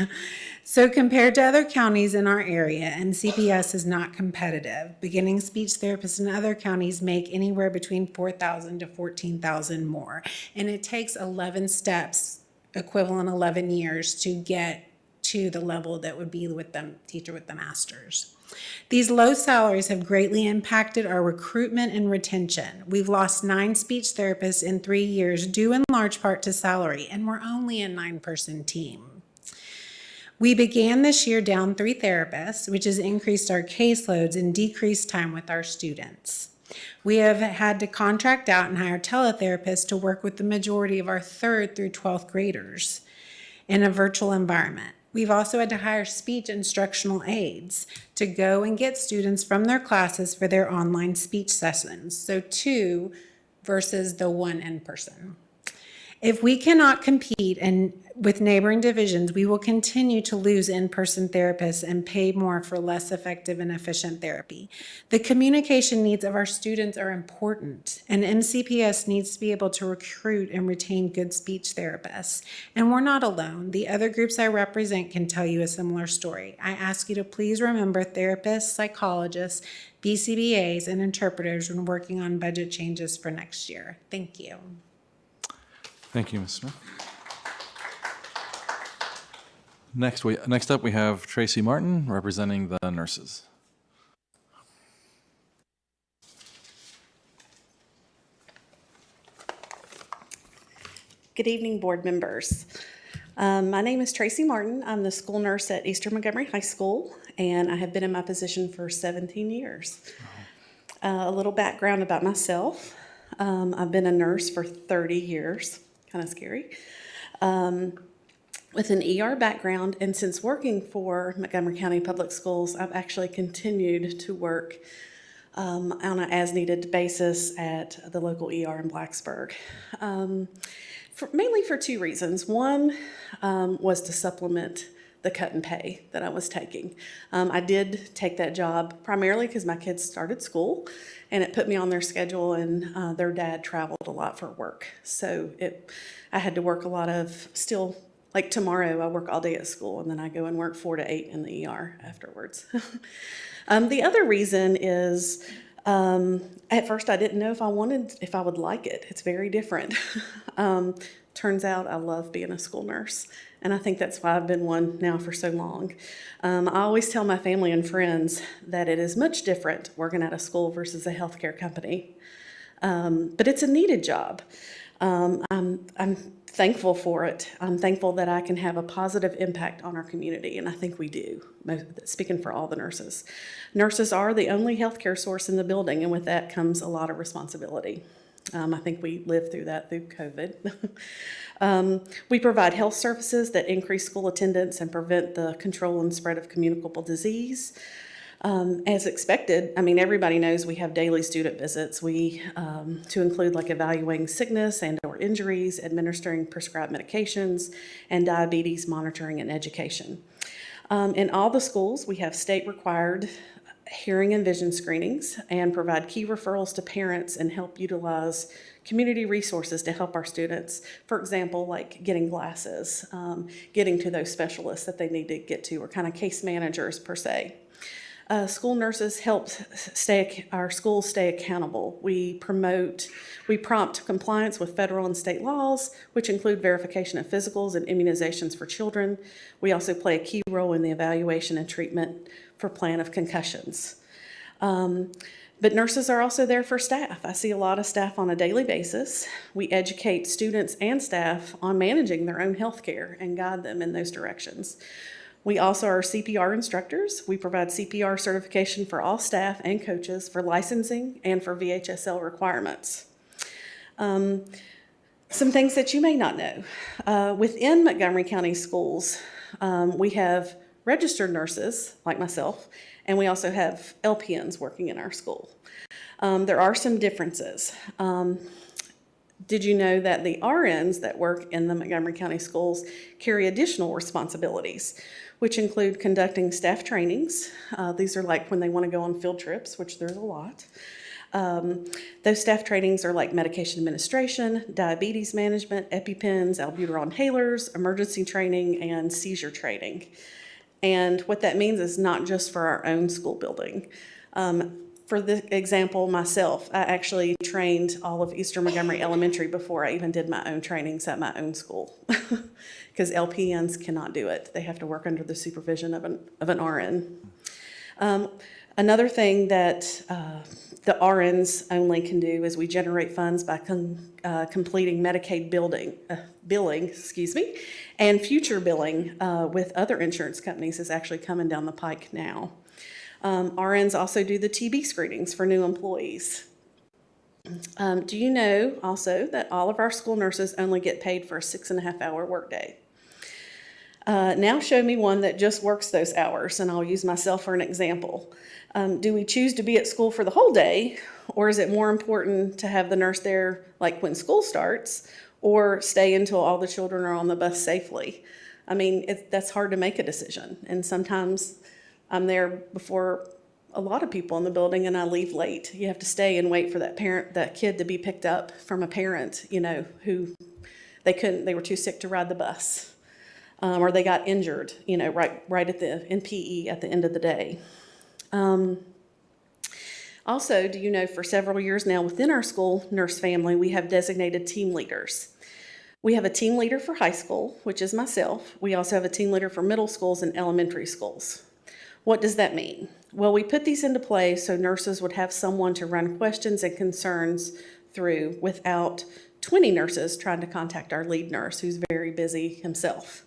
[SPEAKER 14] So compared to other counties in our area, MCPS is not competitive. Beginning speech therapists in other counties make anywhere between $4,000 to $14,000 more. And it takes 11 steps, equivalent 11 years, to get to the level that would be with the teacher with the master's. These low salaries have greatly impacted our recruitment and retention. We've lost 9 speech therapists in 3 years, due in large part to salary, and we're only a 9-person team. We began this year down 3 therapists, which has increased our caseloads and decreased time with our students. We have had to contract out and hire teletherapists to work with the majority of our 3rd through 12th graders in a virtual environment. We've also had to hire speech instructional aides to go and get students from their classes for their online speech sessions. So 2 versus the 1 in person. If we cannot compete with neighboring divisions, we will continue to lose in-person therapists and pay more for less effective and efficient therapy. The communication needs of our students are important, and MCPS needs to be able to recruit and retain good speech therapists. And we're not alone. The other groups I represent can tell you a similar story. I ask you to please remember therapists, psychologists, BCBAs, and interpreters when working on budget changes for next year. Thank you.
[SPEAKER 1] Thank you, Ms. Smith. Next up, we have Tracy Martin representing the nurses.
[SPEAKER 15] Good evening, board members. My name is Tracy Martin. I'm the school nurse at Eastern Montgomery High School, and I have been in my position for 17 years. A little background about myself. I've been a nurse for 30 years. Kind of scary, with an ER background, and since working for Montgomery County Public Schools, I've actually continued to work on an as-needed basis at the local ER in Blacksburg, mainly for 2 reasons. One was to supplement the cut in pay that I was taking. I did take that job primarily because my kids started school, and it put me on their schedule, and their dad traveled a lot for work. So I had to work a lot of still, like tomorrow I work all day at school, and then I go and work 4 to 8 in the ER afterwards. The other reason is, at first I didn't know if I would like it. It's very different. Turns out I love being a school nurse, and I think that's why I've been one now for so long. I always tell my family and friends that it is much different working at a school versus a healthcare company, but it's a needed job. I'm thankful for it. I'm thankful that I can have a positive impact on our community, and I think we do, speaking for all the nurses. Nurses are the only healthcare source in the building, and with that comes a lot of responsibility. I think we lived through that through COVID. We provide health services that increase school attendance and prevent the control and spread of communicable disease. As expected, I mean, everybody knows we have daily student visits. To include like evaluating sickness and or injuries, administering prescribed medications, and diabetes monitoring and education. In all the schools, we have state-required hearing and vision screenings and provide key referrals to parents and help utilize community resources to help our students. For example, like getting glasses, getting to those specialists that they need to get to, or kind of case managers per se. School nurses help our schools stay accountable. We prompt compliance with federal and state laws, which include verification of physicals and immunizations for children. We also play a key role in the evaluation and treatment for plan of concussions. But nurses are also there for staff. I see a lot of staff on a daily basis. We educate students and staff on managing their own health care and guide them in those directions. We also are CPR instructors. We provide CPR certification for all staff and coaches for licensing and for VHSL requirements. Some things that you may not know. Within Montgomery County Schools, we have registered nurses like myself, and we also have LPNs working in our school. There are some differences. Did you know that the RNs that work in the Montgomery County Schools carry additional responsibilities, which include conducting staff trainings? These are like when they want to go on field trips, which there's a lot. Those staff trainings are like medication administration, diabetes management, EpiPens, albuterol inhalers, emergency training, and seizure training. And what that means is not just for our own school building. For the example, myself, I actually trained all of Eastern Montgomery Elementary before I even did my own trainings at my own school, because LPNs cannot do it. They have to work under the supervision of an RN. Another thing that the RNs only can do is we generate funds by completing Medicaid billing, and future billing with other insurance companies is actually coming down the pike now. RNs also do the TB screenings for new employees. Do you know also that all of our school nurses only get paid for a 6.5-hour workday? Now show me one that just works those hours, and I'll use myself for an example. Do we choose to be at school for the whole day, or is it more important to have the nurse there like when school starts, or stay until all the children are on the bus safely? I mean, that's hard to make a decision, and sometimes I'm there before a lot of people in the building and I leave late. You have to stay and wait for that kid to be picked up from a parent, who they were too sick to ride the bus. Or they got injured, right in PE at the end of the day. Also, do you know, for several years now within our school nurse family, we have designated team leaders. We have a team leader for high school, which is myself. We also have a team leader for middle schools and elementary schools. What does that mean? Well, we put these into play so nurses would have someone to run questions and concerns through without 20 nurses trying to contact our lead nurse, who's very busy himself.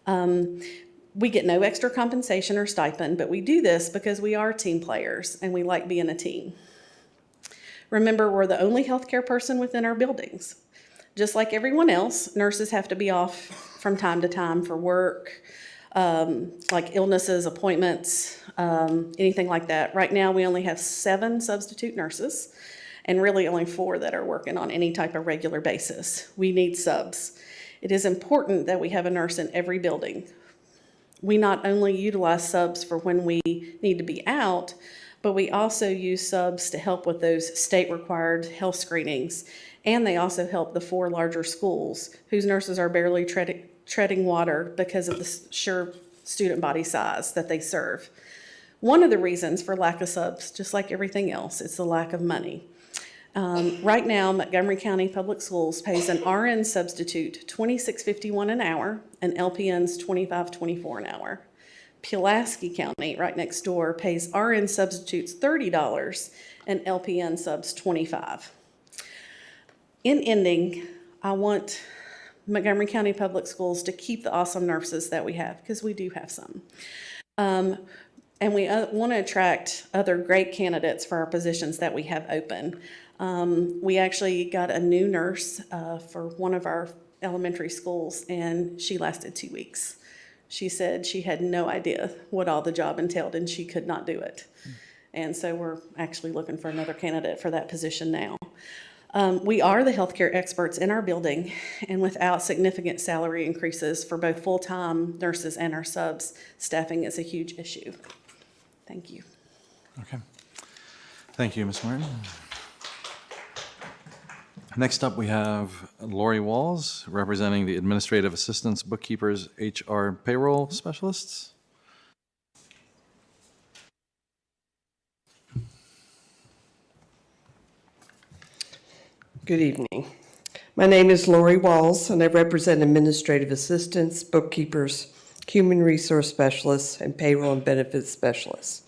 [SPEAKER 15] We get no extra compensation or stipend, but we do this because we are team players and we like being a team. Remember, we're the only healthcare person within our buildings. Just like everyone else, nurses have to be off from time to time for work, like illnesses, appointments, anything like that. Right now, we only have 7 substitute nurses and really only 4 that are working on any type of regular basis. We need subs. It is important that we have a nurse in every building. we not only utilize subs for when we need to be out, but we also use subs to help with those state-required health screenings. And they also help the 4 larger schools whose nurses are barely treading water because of the sheer student body size that they serve. One of the reasons for lack of subs, just like everything else, is the lack of money. Right now, Montgomery County Public Schools pays an RN substitute $26.51 an hour and LPNs $25.24 an hour. Pulaski County, right next door, pays RN substitutes $30 and LPN subs $25. In ending, I want Montgomery County Public Schools to keep the awesome nurses that we have, because we do have some. And we want to attract other great candidates for our positions that we have open. We actually got a new nurse for one of our elementary schools, and she lasted 2 weeks. She said she had no idea what all the job entailed, and she could not do it. And so we're actually looking for another candidate for that position now. We are the healthcare experts in our building, and without significant salary increases for both full-time nurses and our subs, staffing is a huge issue. Thank you.
[SPEAKER 1] Okay. Thank you, Ms. Martin. Next up, we have Lori Walls, representing the administrative assistants, bookkeepers, HR, payroll specialists.
[SPEAKER 16] Good evening. My name is Lori Walls, and I represent administrative assistants, bookkeepers, human resource specialists, and payroll and benefits specialists.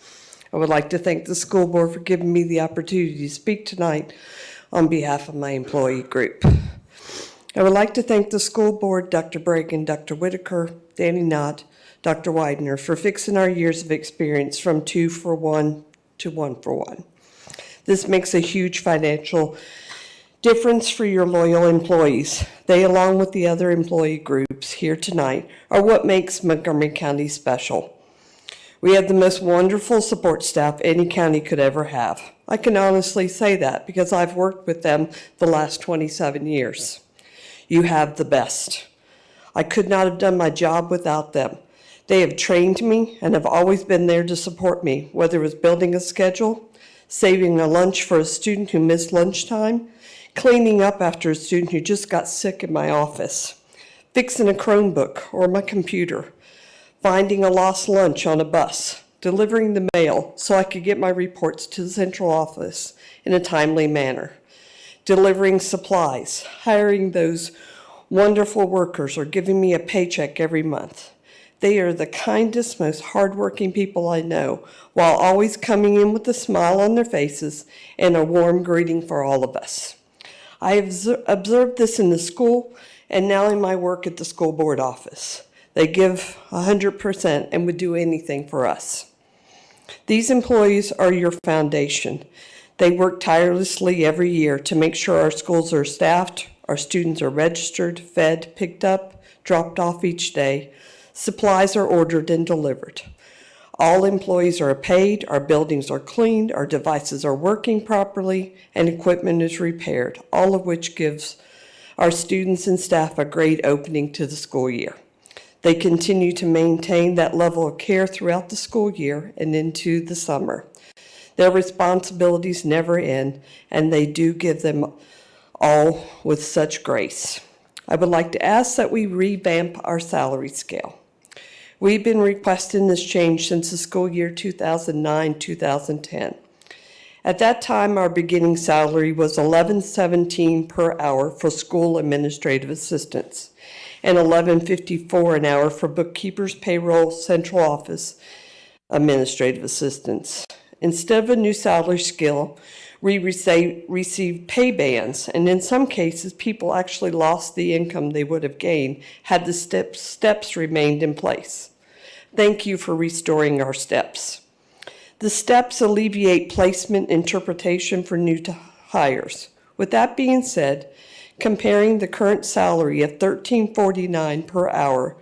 [SPEAKER 16] I would like to thank the school board for giving me the opportunity to speak tonight on behalf of my employee group. I would like to thank the school board, Dr. Bregan, Dr. Whitaker, Danny Knott, Dr. Widener, for fixing our years of experience from 2 for 1 to 1 for 1. This makes a huge financial difference for your loyal employees. They, along with the other employee groups here tonight, are what makes Montgomery County special. We have the most wonderful support staff any county could ever have. I can honestly say that because I've worked with them the last 27 years. You have the best. I could not have done my job without them. They have trained me and have always been there to support me, whether it was building a schedule, saving a lunch for a student who missed lunchtime, cleaning up after a student who just got sick in my office, fixing a Chromebook or my computer, finding a lost lunch on a bus, delivering the mail so I could get my reports to the central office in a timely manner, delivering supplies, hiring those wonderful workers, or giving me a paycheck every month. They are the kindest, most hardworking people I know, while always coming in with a smile on their faces and a warm greeting for all of us. I have observed this in the school and now in my work at the school board office. They give 100% and would do anything for us. These employees are your foundation. They work tirelessly every year to make sure our schools are staffed, our students are registered, fed, picked up, dropped off each day, supplies are ordered and delivered. All employees are paid, our buildings are cleaned, our devices are working properly, and equipment is repaired, all of which gives our students and staff a great opening to the school year. They continue to maintain that level of care throughout the school year and into the summer. Their responsibilities never end, and they do give them all with such grace. I would like to ask that we revamp our salary scale. We've been requesting this change since the school year 2009-2010. At that time, our beginning salary was $11.17 per hour for school administrative assistants and $11.54 an hour for bookkeepers, payroll, central office administrative assistants. Instead of a new salary scale, we received pay bands, and in some cases, people actually lost the income they would have gained had the steps remained in place. Thank you for restoring our steps. The steps alleviate placement interpretation for new hires. With that being said, comparing the current salary of $13.49 per hour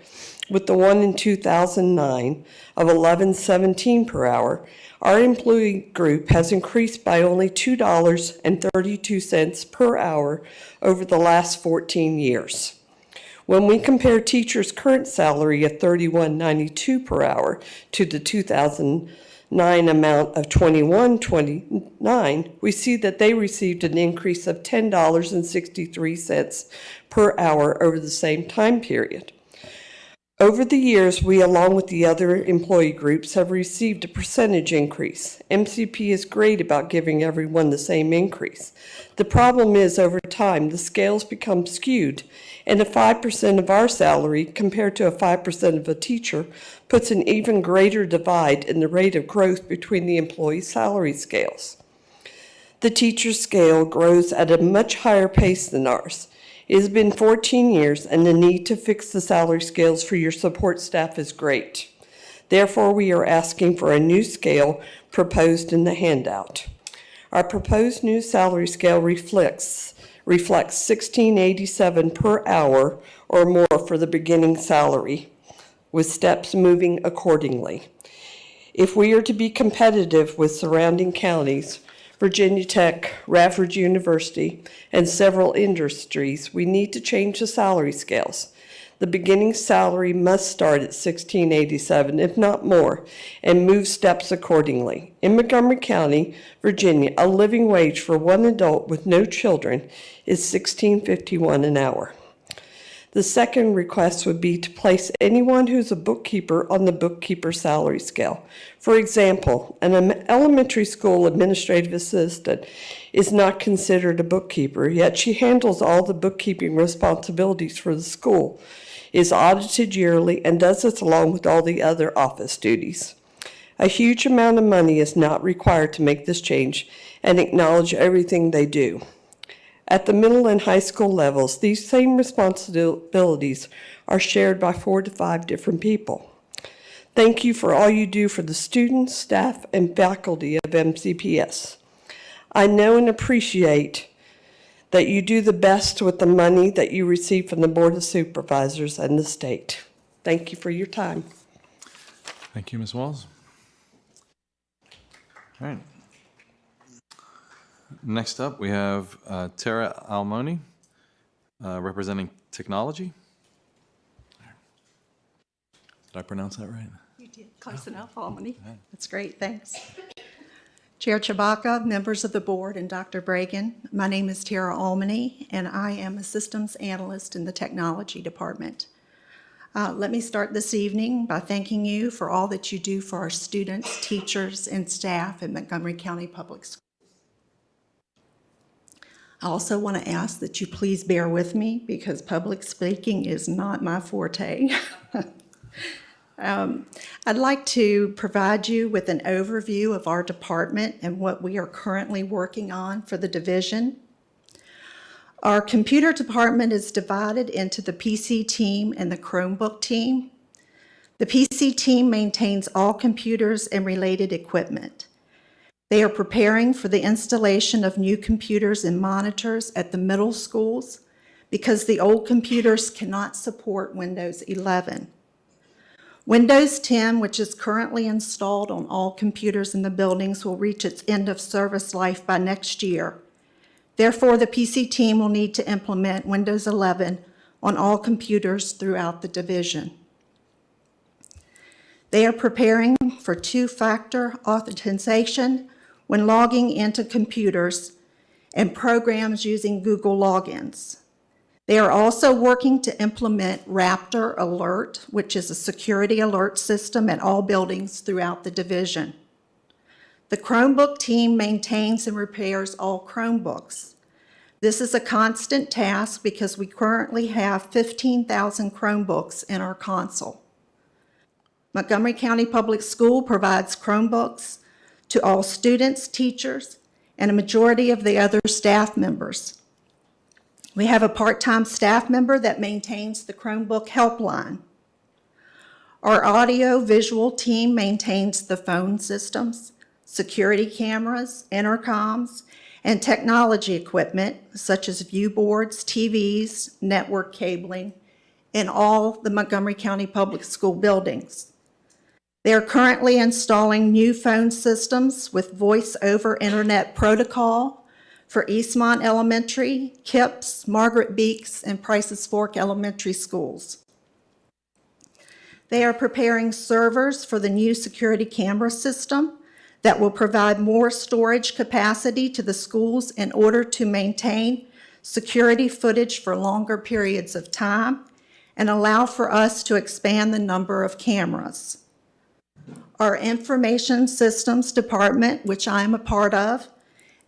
[SPEAKER 16] with the one in 2009 of $11.17 per hour, our employee group has increased by only $2.32 per hour over the last 14 years. When we compare teachers' current salary of $31.92 per hour to the 2009 amount of $21.29, we see that they received an increase of $10.63 per hour over the same time period. Over the years, we, along with the other employee groups, have received a percentage increase. MCP is great about giving everyone the same increase. The problem is, over time, the scales become skewed, and a 5% of our salary compared to a 5% of a teacher puts an even greater divide in the rate of growth between the employee salary scales. The teacher scale grows at a much higher pace than ours. It has been 14 years, and the need to fix the salary scales for your support staff is great. Therefore, we are asking for a new scale proposed in the handout. Our proposed new salary scale reflects $16.87 per hour or more for the beginning salary, with steps moving accordingly. If we are to be competitive with surrounding counties, Virginia Tech, Radford University, and several industries, we need to change the salary scales. The beginning salary must start at $16.87, if not more, and move steps accordingly. In Montgomery County, Virginia, a living wage for one adult with no children is $16.51 an hour. The second request would be to place anyone who's a bookkeeper on the bookkeeper salary scale. For example, an elementary school administrative assistant is not considered a bookkeeper, yet she handles all the bookkeeping responsibilities for the school, is audited yearly, and does this along with all the other office duties. A huge amount of money is not required to make this change and acknowledge everything they do. At the middle and high school levels, these same responsibilities are shared by 4 to 5 different people. Thank you for all you do for the students, staff, and faculty of MCPS. I know and appreciate that you do the best with the money that you receive from the Board of Supervisors and the state. Thank you for your time.
[SPEAKER 1] Thank you, Ms. Walls. All right. Next up, we have Tara Almoni, representing technology. Did I pronounce that right?
[SPEAKER 17] You did. Close enough, Almoni. That's great. Thanks. Chair Chewbacca, members of the board, and Dr. Bragan, my name is Tara Almoni, and I am a systems analyst in the technology department. Let me start this evening by thanking you for all that you do for our students, teachers, and staff in Montgomery County Public Schools. I also want to ask that you please bear with me because public speaking is not my forte. I'd like to provide you with an overview of our department and what we are currently working on for the division. Our computer department is divided into the PC team and the Chromebook team. The PC team maintains all computers and related equipment. They are preparing for the installation of new computers and monitors at the middle schools because the old computers cannot support Windows 11. Windows 10, which is currently installed on all computers in the buildings, will reach its end of service life by next year. Therefore, the PC team will need to implement Windows 11 on all computers throughout the division. They are preparing for two-factor authentication when logging into computers and programs using Google logins. They are also working to implement Raptor Alert, which is a security alert system at all buildings throughout the division. The Chromebook team maintains and repairs all Chromebooks. This is a constant task because we currently have 15,000 Chromebooks in our console. Montgomery County Public School provides Chromebooks to all students, teachers, and a majority of the other staff members. We have a part-time staff member that maintains the Chromebook helpline. Our audio-visual team maintains the phone systems, security cameras, intercoms, and technology equipment such as view boards, TVs, network cabling, in all the Montgomery County Public School buildings. They are currently installing new phone systems with voice over internet protocol for Eastmont Elementary, Kipps, Margaret Beeks, and Price's Fork Elementary schools. They are preparing servers for the new security camera system that will provide more storage capacity to the schools in order to maintain security footage for longer periods of time and allow for us to expand the number of cameras. Our Information Systems Department, which I am a part of,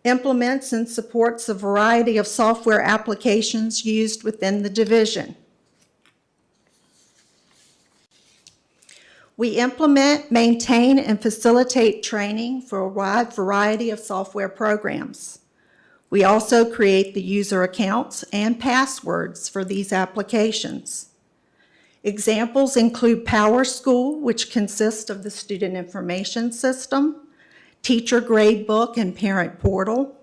[SPEAKER 17] implements and supports a variety of software applications used within the division. We implement, maintain, and facilitate training for a wide variety of software programs. We also create the user accounts and passwords for these applications. Examples include PowerSchool, which consists of the Student Information System, Teacher Gradebook and Parent Portal,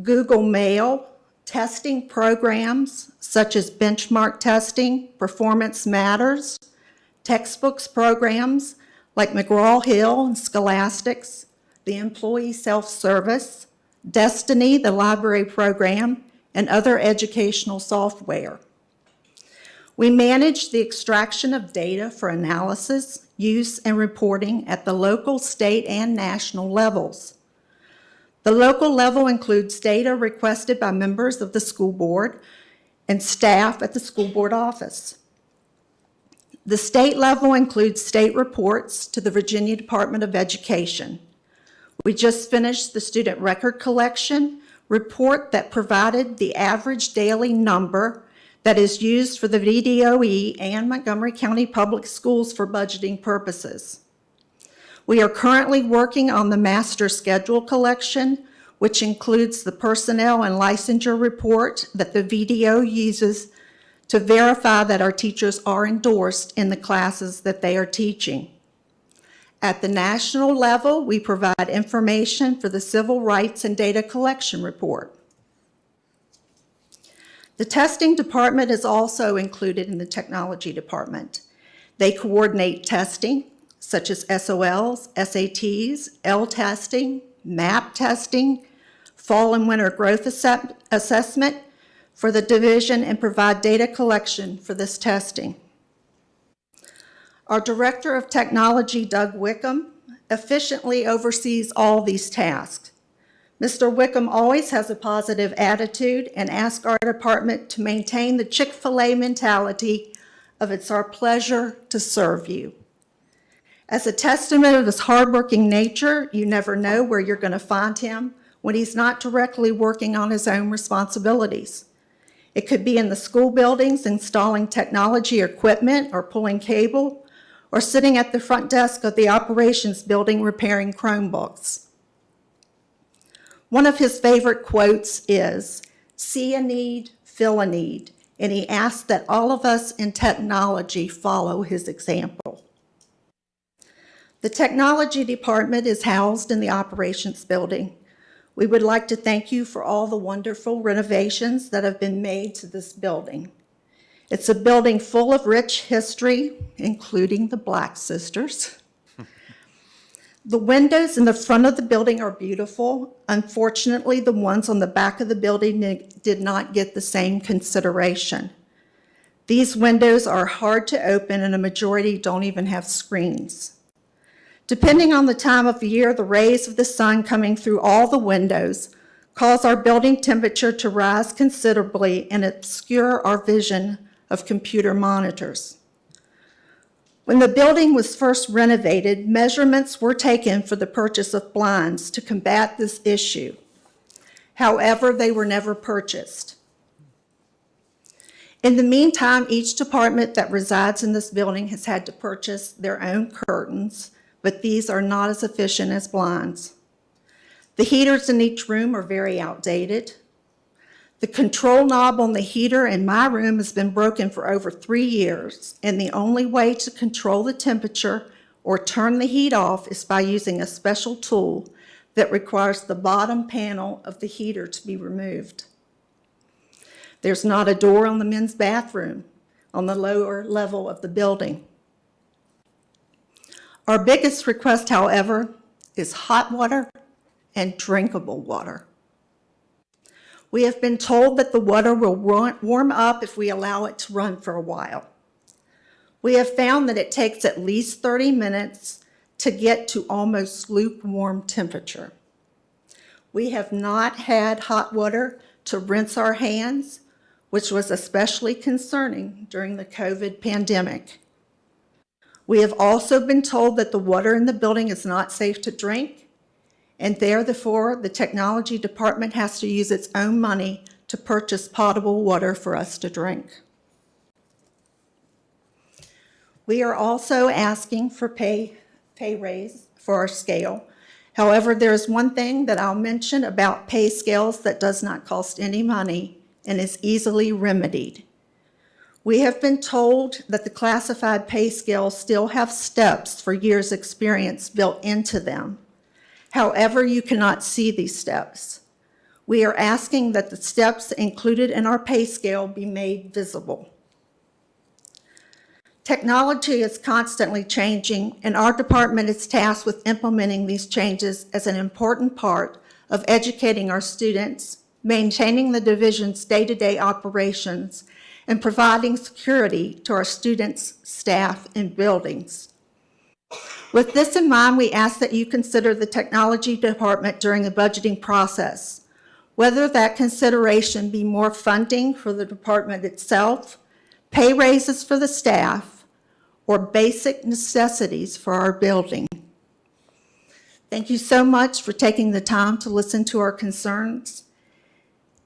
[SPEAKER 17] Google Mail, testing programs such as benchmark testing, Performance Matters, textbooks programs like McGraw-Hill and Scholastics, the Employee Self-Service, Destiny, the library program, and other educational software. We manage the extraction of data for analysis, use, and reporting at the local, state, and national levels. The local level includes data requested by members of the school board and staff at the school board office. The state level includes state reports to the Virginia Department of Education. We just finished the student record collection report that provided the average daily number that is used for the VDOE and Montgomery County Public Schools for budgeting purposes. We are currently working on the master schedule collection, which includes the personnel and licensure report that the VDO uses to verify that our teachers are endorsed in the classes that they are teaching. At the national level, we provide information for the Civil Rights and Data Collection Report. The testing department is also included in the technology department. They coordinate testing, such as SOLs, SATs, L testing, MAP testing, fall and winter growth assessment for the division, and provide data collection for this testing. Our Director of Technology, Doug Wickham, efficiently oversees all these tasks. Mr. Wickham always has a positive attitude and asks our department to maintain the Chick-fil-A mentality of "it's our pleasure to serve you." As a testament of his hardworking nature, you never know where you're going to find him when he's not directly working on his own responsibilities. It could be in the school buildings installing technology equipment or pulling cable, or sitting at the front desk of the operations building repairing Chromebooks. One of his favorite quotes is, "See a need, fill a need," and he asks that all of us in technology follow his example. The technology department is housed in the operations building. We would like to thank you for all the wonderful renovations that have been made to this building. It's a building full of rich history, including the Black Sisters. The windows in the front of the building are beautiful. Unfortunately, the ones on the back of the building did not get the same consideration. These windows are hard to open, and a majority don't even have screens. Depending on the time of year, the rays of the sun coming through all the windows cause our building temperature to rise considerably and obscure our vision of computer monitors. When the building was first renovated, measurements were taken for the purchase of blinds to combat this issue. However, they were never purchased. In the meantime, each department that resides in this building has had to purchase their own curtains, but these are not as efficient as blinds. The heaters in each room are very outdated. The control knob on the heater in my room has been broken for over 3 years, and the only way to control the temperature or turn the heat off is by using a special tool that requires the bottom panel of the heater to be removed. There's not a door on the men's bathroom on the lower level of the building. Our biggest request, however, is hot water and drinkable water. We have been told that the water will warm up if we allow it to run for a while. We have found that it takes at least 30 minutes to get to almost lukewarm temperature. We have not had hot water to rinse our hands, which was especially concerning during the COVID pandemic. We have also been told that the water in the building is not safe to drink, and therefore the technology department has to use its own money to purchase potable water for us to drink. We are also asking for pay raise for our scale. However, there is one thing that I'll mention about pay scales that does not cost any money and is easily remedied. We have been told that the classified pay scales still have steps for years' experience built into them. However, you cannot see these steps. We are asking that the steps included in our pay scale be made visible. Technology is constantly changing, and our department is tasked with implementing these changes as an important part of educating our students, maintaining the division's day-to-day operations, and providing security to our students, staff, and buildings. With this in mind, we ask that you consider the technology department during the budgeting process, whether that consideration be more funding for the department itself, pay raises for the staff, or basic necessities for our building. Thank you so much for taking the time to listen to our concerns.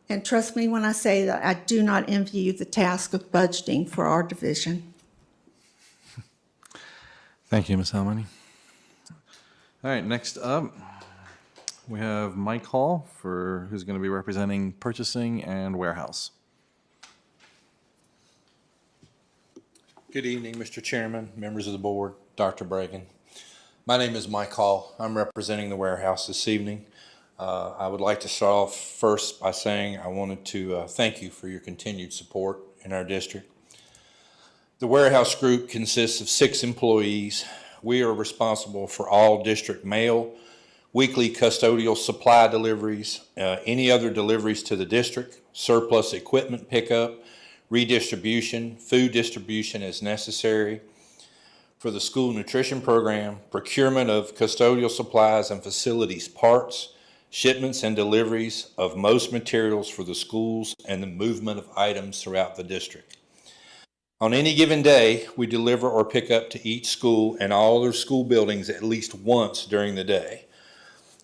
[SPEAKER 17] And trust me when I say that I do not envy you the task of budgeting for our division.
[SPEAKER 1] Thank you, Ms. Halmani. All right, next up, we have Mike Hall, who's going to be representing purchasing and warehouse.
[SPEAKER 18] Good evening, Mr. Chairman, members of the board, Dr. Bragan. My name is Mike Hall. I'm representing the warehouse this evening. I would like to start off first by saying I wanted to thank you for your continued support in our district. The warehouse group consists of 6 employees. We are responsible for all district mail, weekly custodial supply deliveries, any other deliveries to the district, surplus equipment pickup, redistribution, food distribution as necessary for the school nutrition program, procurement of custodial supplies and facilities parts, shipments and deliveries of most materials for the schools, and the movement of items throughout the district. On any given day, we deliver or pick up to each school and all their school buildings at least once during the day.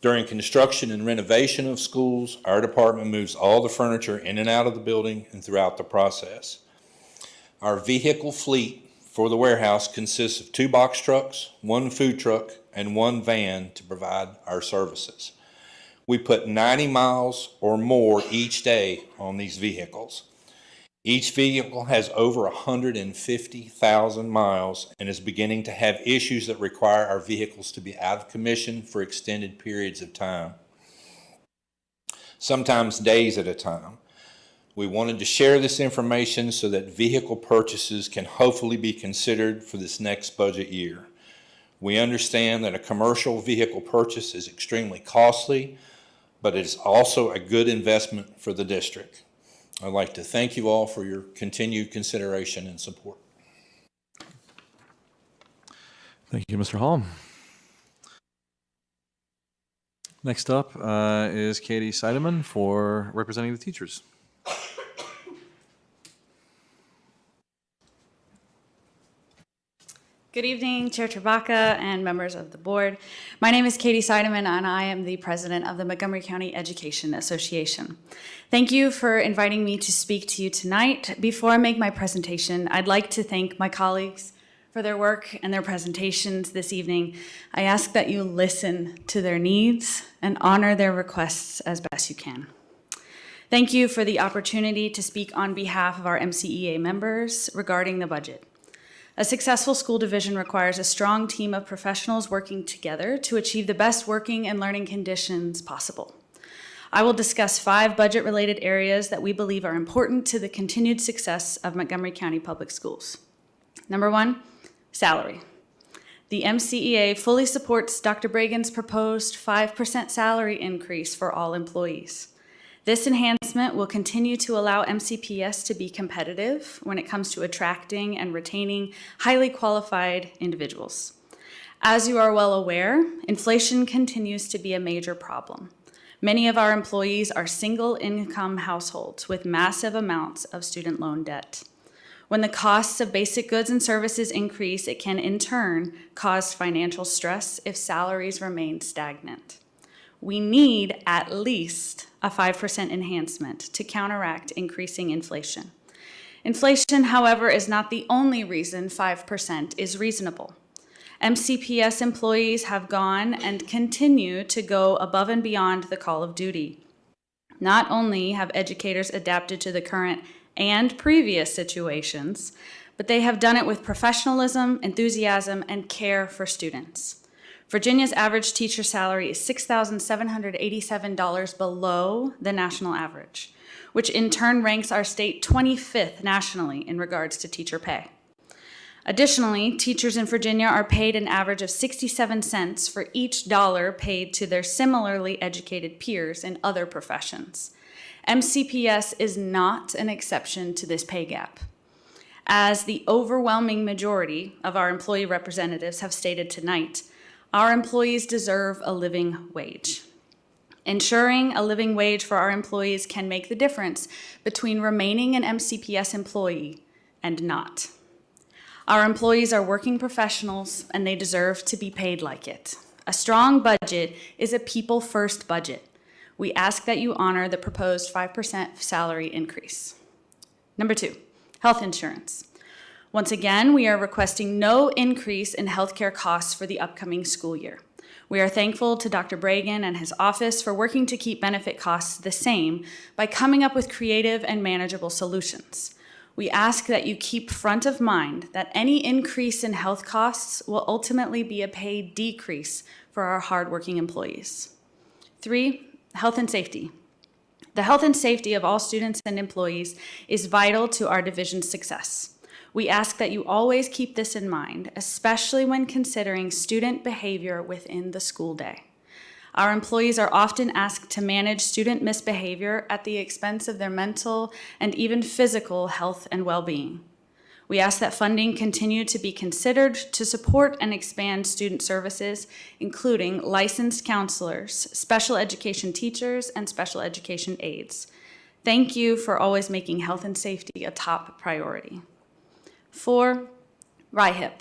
[SPEAKER 18] During construction and renovation of schools, our department moves all the furniture in and out of the building and throughout the process. Our vehicle fleet for the warehouse consists of 2 box trucks, 1 food truck, and 1 van to provide our services. We put 90 miles or more each day on these vehicles. Each vehicle has over 150,000 miles and is beginning to have issues that require our vehicles to be out of commission for extended periods of time, sometimes days at a time. We wanted to share this information so that vehicle purchases can hopefully be considered for this next budget year. We understand that a commercial vehicle purchase is extremely costly, but it is also a good investment for the district. I'd like to thank you all for your continued consideration and support.
[SPEAKER 1] Thank you, Mr. Hall. Next up is Katie Seidemann for representing the teachers.
[SPEAKER 19] Good evening, Chair Trabaka and members of the board. My name is Katie Seidemann, and I am the president of the Montgomery County Education Association. Thank you for inviting me to speak to you tonight. Before I make my presentation, I'd like to thank my colleagues for their work and their presentations this evening. I ask that you listen to their needs and honor their requests as best you can. Thank you for the opportunity to speak on behalf of our MCEA members regarding the budget. A successful school division requires a strong team of professionals working together to achieve the best working and learning conditions possible. I will discuss 5 budget-related areas that we believe are important to the continued success of Montgomery County Public Schools. Number 1, salary. The MCEA fully supports Dr. Bragan's proposed 5% salary increase for all employees. This enhancement will continue to allow MCPS to be competitive when it comes to attracting and retaining highly qualified individuals. As you are well aware, inflation continues to be a major problem. Many of our employees are single-income households with massive amounts of student loan debt. When the costs of basic goods and services increase, it can in turn cause financial stress if salaries remain stagnant. We need at least a 5% enhancement to counteract increasing inflation. Inflation, however, is not the only reason 5% is reasonable. MCPS employees have gone and continue to go above and beyond the call of duty. Not only have educators adapted to the current and previous situations, but they have done it with professionalism, enthusiasm, and care for students. Virginia's average teacher salary is $6,787 below the national average, which in turn ranks our state 25th nationally in regards to teacher pay. Additionally, teachers in Virginia are paid an average of 67 cents for each dollar paid to their similarly educated peers in other professions. MCPS is not an exception to this pay gap. As the overwhelming majority of our employee representatives have stated tonight, our employees deserve a living wage. Ensuring a living wage for our employees can make the difference between remaining an MCPS employee and not. Our employees are working professionals and they deserve to be paid like it. A strong budget is a people-first budget. We ask that you honor the proposed 5% salary increase. Number 2, health insurance. Once again, we are requesting no increase in healthcare costs for the upcoming school year. We are thankful to Dr. Bragan and his office for working to keep benefit costs the same by coming up with creative and manageable solutions. We ask that you keep front of mind that any increase in health costs will ultimately be a paid decrease for our hardworking employees. 3, health and safety. The health and safety of all students and employees is vital to our division's success. We ask that you always keep this in mind, especially when considering student behavior within the school day. Our employees are often asked to manage student misbehavior at the expense of their mental and even physical health and well-being. We ask that funding continue to be considered to support and expand student services, including licensed counselors, special education teachers, and special education aides. Thank you for always making health and safety a top priority. 4, RIHIP.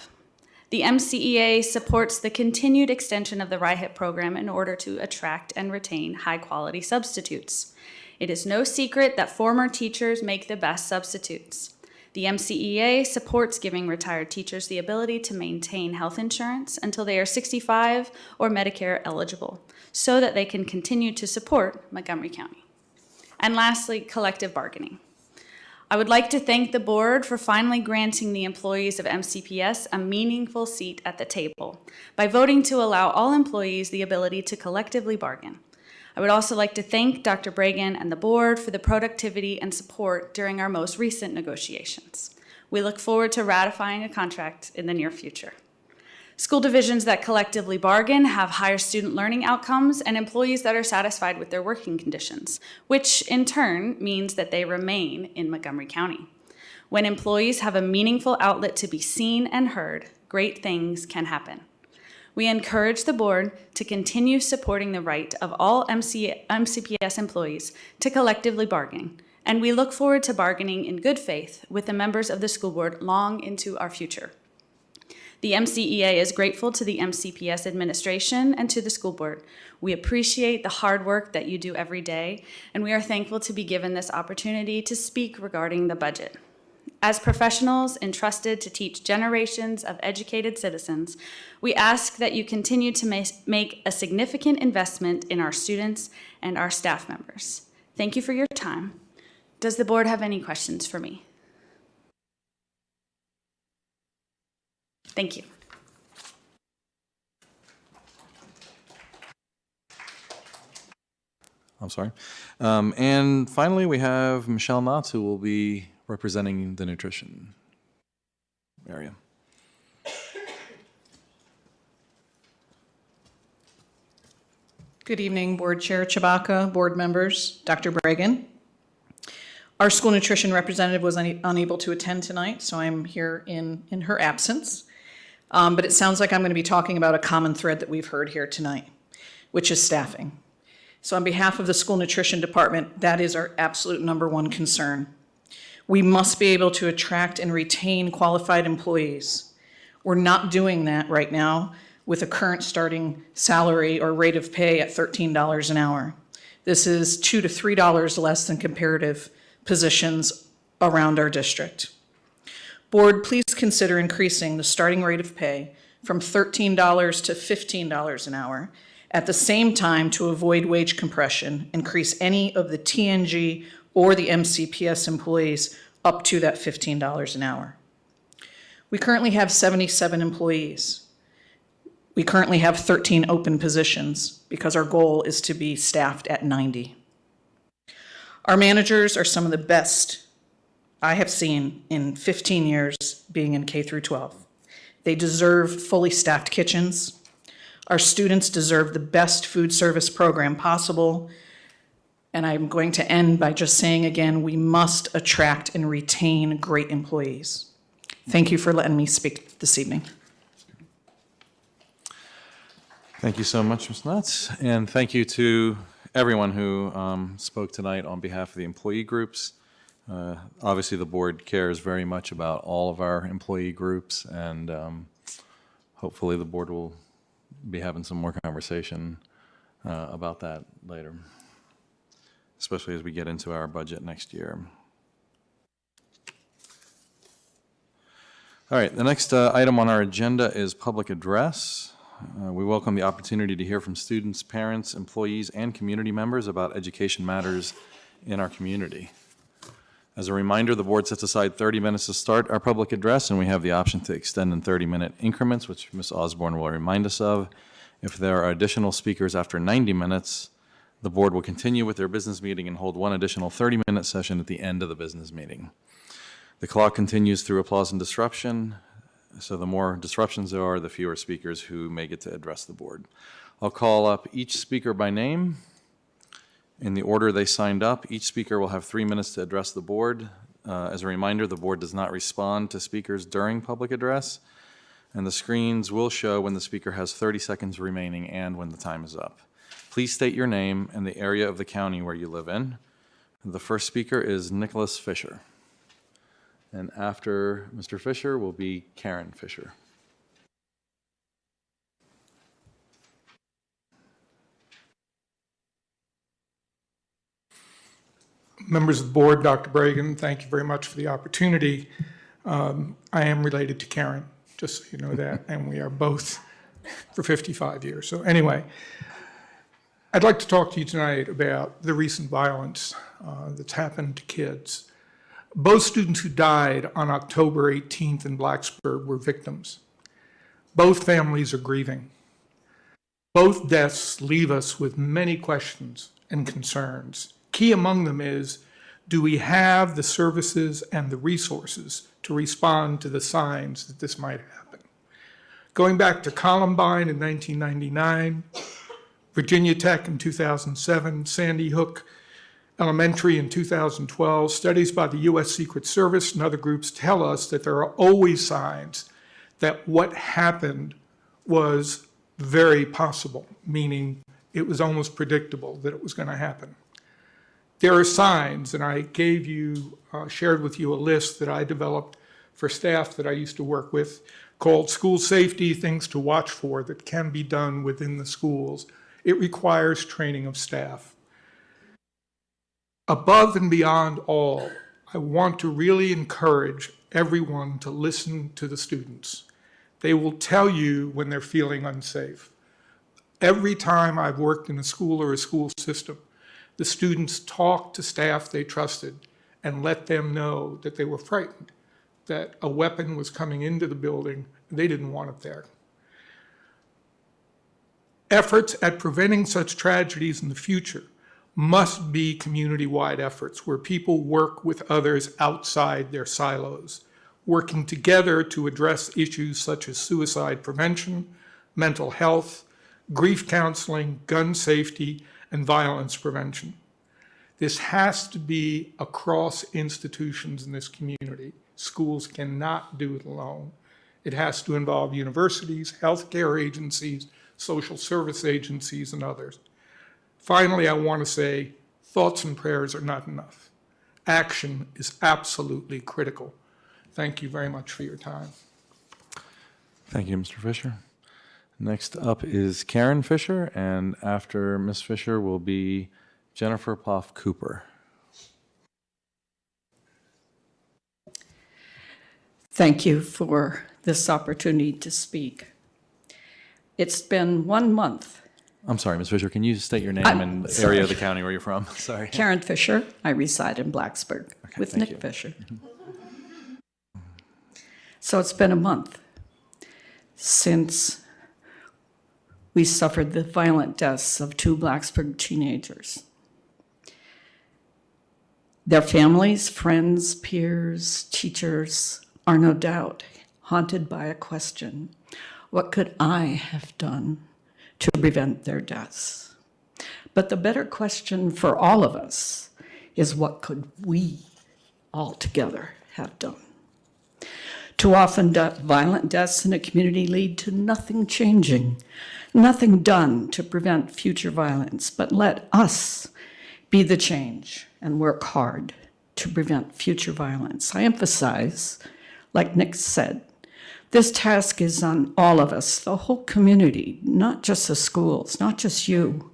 [SPEAKER 19] The MCEA supports the continued extension of the RIHIP program in order to attract and retain high-quality substitutes. It is no secret that former teachers make the best substitutes. The MCEA supports giving retired teachers the ability to maintain health insurance until they are 65 or Medicare eligible, so that they can continue to support Montgomery County. And lastly, collective bargaining. I would like to thank the board for finally granting the employees of MCPS a meaningful seat at the table by voting to allow all employees the ability to collectively bargain. I would also like to thank Dr. Bragan and the board for the productivity and support during our most recent negotiations. We look forward to ratifying a contract in the near future. School divisions that collectively bargain have higher student learning outcomes and employees that are satisfied with their working conditions, which in turn means that they remain in Montgomery County. When employees have a meaningful outlet to be seen and heard, great things can happen. We encourage the board to continue supporting the right of all MCPS employees to collectively bargain, and we look forward to bargaining in good faith with the members of the school board long into our future. The MCEA is grateful to the MCPS administration and to the school board. We appreciate the hard work that you do every day, and we are thankful to be given this opportunity to speak regarding the budget. As professionals entrusted to teach generations of educated citizens, we ask that you continue to make a significant investment in our students and our staff members. Thank you for your time. Does the board have any questions for me? Thank you.
[SPEAKER 1] I'm sorry. And finally, we have Michelle Knotts, who will be representing the nutrition area.
[SPEAKER 20] Good evening, Board Chair Chabaka, board members, Dr. Bregan. Our school nutrition representative was unable to attend tonight, so I'm here in her absence. But it sounds like I'm going to be talking about a common thread that we've heard here tonight, which is staffing. So on behalf of the school nutrition department, that is our absolute number one concern. We must be able to attract and retain qualified employees. We're not doing that right now with a current starting salary or rate of pay at $13 an hour. This is $2 to $3 less than comparative positions around our district. Board, please consider increasing the starting rate of pay from $13 to $15 an hour. At the same time, to avoid wage compression, increase any of the TNG or the MCPS employees up to that $15 an hour. We currently have 77 employees. We currently have 13 open positions because our goal is to be staffed at 90. Our managers are some of the best I have seen in 15 years being in K through 12. They deserve fully staffed kitchens. Our students deserve the best food service program possible. And I'm going to end by just saying again, we must attract and retain great employees. Thank you for letting me speak this evening.
[SPEAKER 1] Thank you so much, Ms. Nuts, and thank you to everyone who spoke tonight on behalf of the employee groups. Obviously, the board cares very much about all of our employee groups, and hopefully the board will be having some more conversation about that later, especially as we get into our budget next year. All right, the next item on our agenda is public address. We welcome the opportunity to hear from students, parents, employees, and community members about education matters in our community. As a reminder, the board sets aside 30 minutes to start our public address, and we have the option to extend in 30-minute increments, which Ms. Osborne will remind us of. If there are additional speakers after 90 minutes, the board will continue with their business meeting and hold one additional 30-minute session at the end of the business meeting. The clock continues through applause and disruption. So the more disruptions there are, the fewer speakers who may get to address the board. I'll call up each speaker by name in the order they signed up. Each speaker will have 3 minutes to address the board. As a reminder, the board does not respond to speakers during public address, and the screens will show when the speaker has 30 seconds remaining and when the time is up. Please state your name and the area of the county where you live in. The first speaker is Nicholas Fisher. And after Mr. Fisher will be Karen Fisher.
[SPEAKER 21] Members of the board, Dr. Bregan, thank you very much for the opportunity. I am related to Karen, just so you know that, and we are both for 55 years. So anyway, I'd like to talk to you tonight about the recent violence that's happened to kids. Both students who died on October 18th in Blacksburg were victims. Both families are grieving. Both deaths leave us with many questions and concerns. Key among them is, do we have the services and the resources to respond to the signs that this might happen? Going back to Columbine in 1999, Virginia Tech in 2007, Sandy Hook Elementary in 2012, studies by the U.S. Secret Service and other groups tell us that there are always signs that what happened was very possible, meaning it was almost predictable that it was going to happen. There are signs, and I gave you, shared with you a list that I developed for staff that I used to work with called School Safety, Things to Watch For that can be done within the schools. It requires training of staff. Above and beyond all, I want to really encourage everyone to listen to the students. They will tell you when they're feeling unsafe. Every time I've worked in a school or a school system, the students talked to staff they trusted and let them know that they were frightened, that a weapon was coming into the building and they didn't want it there. Efforts at preventing such tragedies in the future must be community-wide efforts where people work with others outside their silos, working together to address issues such as suicide prevention, mental health, grief counseling, gun safety, and violence prevention. This has to be across institutions in this community. Schools cannot do it alone. It has to involve universities, healthcare agencies, social service agencies, and others. Finally, I want to say thoughts and prayers are not enough. Action is absolutely critical. Thank you very much for your time.
[SPEAKER 1] Thank you, Mr. Fisher. Next up is Karen Fisher, and after Ms. Fisher will be Jennifer Poff Cooper.
[SPEAKER 4] Thank you for this opportunity to speak. It's been 1 month.
[SPEAKER 1] I'm sorry, Ms. Fisher, can you state your name and area of the county where you're from? Sorry.
[SPEAKER 4] Karen Fisher. I reside in Blacksburg with Nick Fisher. So it's been a month since we suffered the violent deaths of 2 Blacksburg teenagers. Their families, friends, peers, teachers are no doubt haunted by a question: what could I have done to prevent their deaths? But the better question for all of us is, what could we all together have done? Too often, violent deaths in a community lead to nothing changing, nothing done to prevent future violence. But let us be the change and work hard to prevent future violence. I emphasize, like Nick said, this task is on all of us, the whole community, not just the schools, not just you.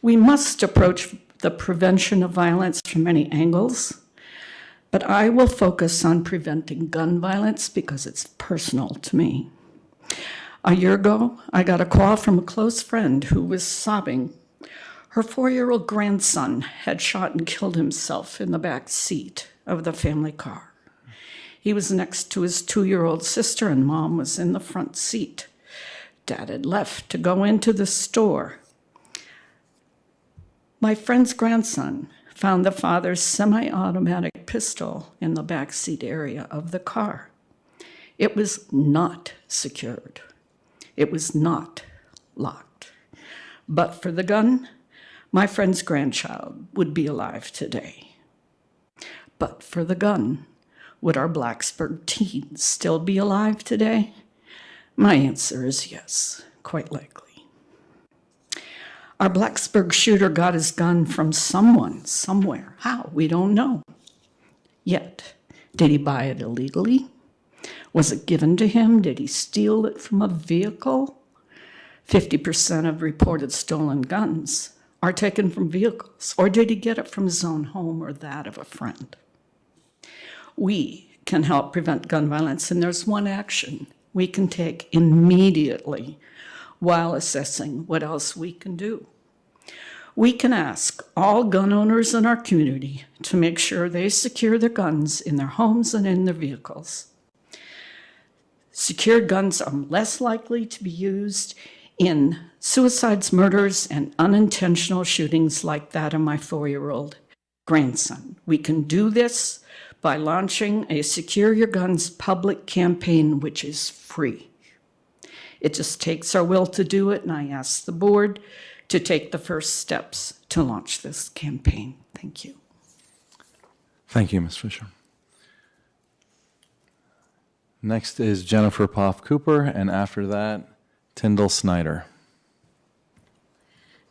[SPEAKER 4] We must approach the prevention of violence from many angles, but I will focus on preventing gun violence because it's personal to me. A year ago, I got a call from a close friend who was sobbing. Her 4-year-old grandson had shot and killed himself in the back seat of the family car. He was next to his 2-year-old sister, and Mom was in the front seat. Dad had left to go into the store. My friend's grandson found the father's semi-automatic pistol in the backseat area of the car. It was not secured. It was not locked. But for the gun, my friend's grandchild would be alive today. But for the gun, would our Blacksburg teens still be alive today? My answer is yes, quite likely. Our Blacksburg shooter got his gun from someone, somewhere. How? We don't know. Yet, did he buy it illegally? Was it given to him? Did he steal it from a vehicle? 50% of reported stolen guns are taken from vehicles. Or did he get it from his own home or that of a friend? We can help prevent gun violence, and there's one action we can take immediately while assessing what else we can do. We can ask all gun owners in our community to make sure they secure their guns in their homes and in their vehicles. Secured guns are less likely to be used in suicides, murders, and unintentional shootings like that of my 4-year-old grandson. We can do this by launching a Secure Your Guns public campaign, which is free. It just takes our will to do it, and I ask the board to take the first steps to launch this campaign. Thank you.
[SPEAKER 1] Thank you, Ms. Fisher. Next is Jennifer Poff Cooper, and after that, Tyndall Snyder.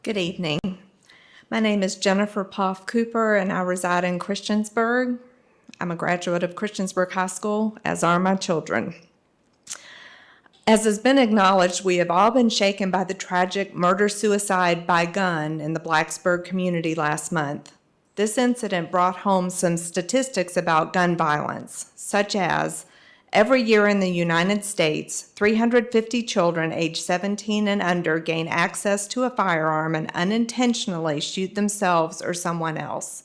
[SPEAKER 22] Good evening. My name is Jennifer Poff Cooper, and I reside in Christiansburg. I'm a graduate of Christiansburg High School, as are my children. As has been acknowledged, we have all been shaken by the tragic murder-suicide by gun in the Blacksburg community last month. This incident brought home some statistics about gun violence, such as every year in the United States, 350 children aged 17 and under gain access to a firearm and unintentionally shoot themselves or someone else.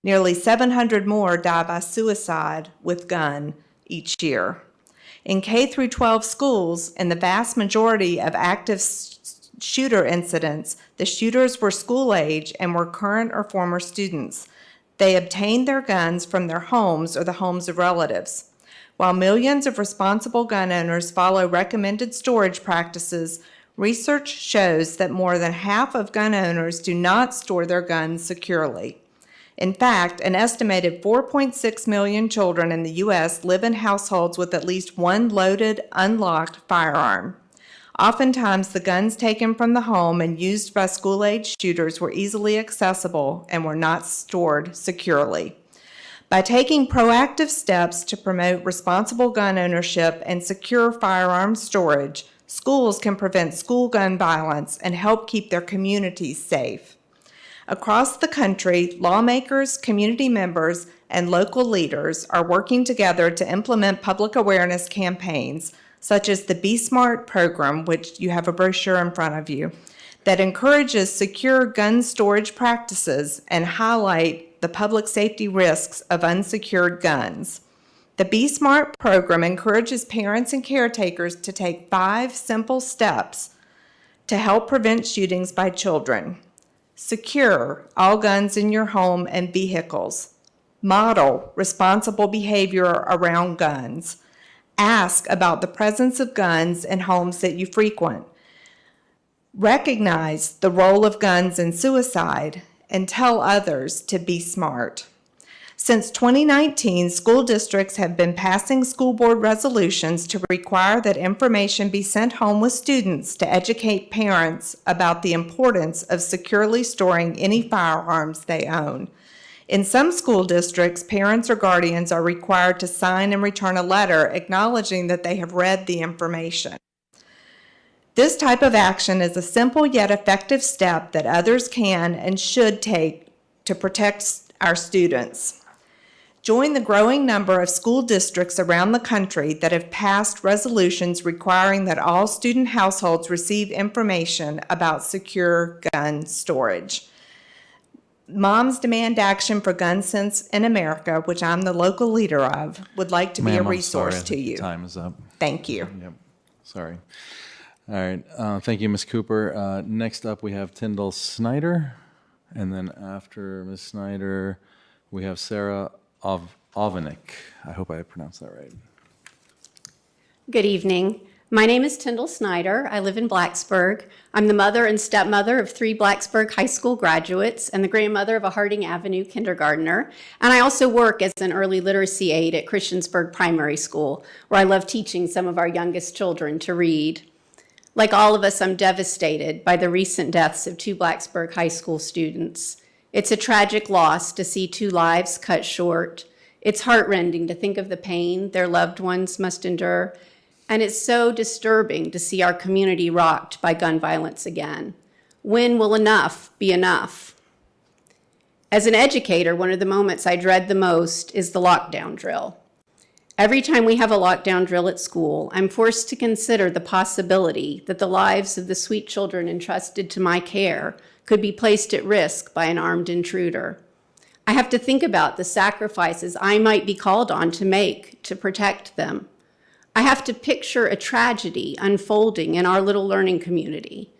[SPEAKER 22] Nearly 700 more die by suicide with gun each year. In K through 12 schools, in the vast majority of active shooter incidents, the shooters were school age and were current or former students. They obtained their guns from their homes or the homes of relatives. While millions of responsible gun owners follow recommended storage practices, Research shows that more than half of gun owners do not store their guns securely. In fact, an estimated 4.6 million children in the U.S. live in households with at least one loaded, unlocked firearm. Oftentimes, the guns taken from the home and used by school-age shooters were easily accessible and were not stored securely. By taking proactive steps to promote responsible gun ownership and secure firearm storage, schools can prevent school gun violence and help keep their communities safe. Across the country, lawmakers, community members, and local leaders are working together to implement public awareness campaigns, such as the Be Smart program, which you have a brochure in front of you, that encourages secure gun storage practices and highlight the public safety risks of unsecured guns. The Be Smart program encourages parents and caretakers to take 5 simple steps to help prevent shootings by children. Secure all guns in your home and vehicles. Model responsible behavior around guns. Ask about the presence of guns in homes that you frequent. Recognize the role of guns in suicide and tell others to be smart. Since 2019, school districts have been passing school board resolutions to require that information be sent home with students to educate parents about the importance of securely storing any firearms they own. In some school districts, parents or guardians are required to sign and return a letter acknowledging that they have read the information. This type of action is a simple yet effective step that others can and should take to protect our students. Join the growing number of school districts around the country that have passed resolutions requiring that all student households receive information about secure gun storage. Moms Demand Action for Gun Sense in America, which I'm the local leader of, would like to be a
[SPEAKER 1] Ma'am, I'm
[SPEAKER 22] resource
[SPEAKER 1] sorry, I
[SPEAKER 22] to
[SPEAKER 1] think
[SPEAKER 22] you.
[SPEAKER 1] Time is up.
[SPEAKER 22] Thank you.
[SPEAKER 1] Yep, sorry. All right, thank you, Ms. Cooper. Next up, we have Tyndall Snyder, and then after Ms. Snyder, we have Sarah Ovanik. I hope I pronounced that right.
[SPEAKER 3] Good evening. My name is Tyndall Snyder. I live in Blacksburg. I'm the mother and stepmother of 3 Blacksburg High School graduates and the grandmother of a Harding Avenue kindergartner. And I also work as an early literacy aide at Christiansburg Primary School, where I love teaching some of our youngest children to read. Like all of us, I'm devastated by the recent deaths of 2 Blacksburg High School students. It's a tragic loss to see 2 lives cut short. It's heartrending to think of the pain their loved ones must endure. And it's so disturbing to see our community rocked by gun violence again. When will enough be enough? As an educator, one of the moments I dread the most is the lockdown drill. Every time we have a lockdown drill at school, I'm forced to consider the possibility that the lives of the sweet children entrusted to my care could be placed at risk by an armed intruder. I have to think about the sacrifices I might be called on to make to protect them. I have to picture a tragedy unfolding in our little learning community.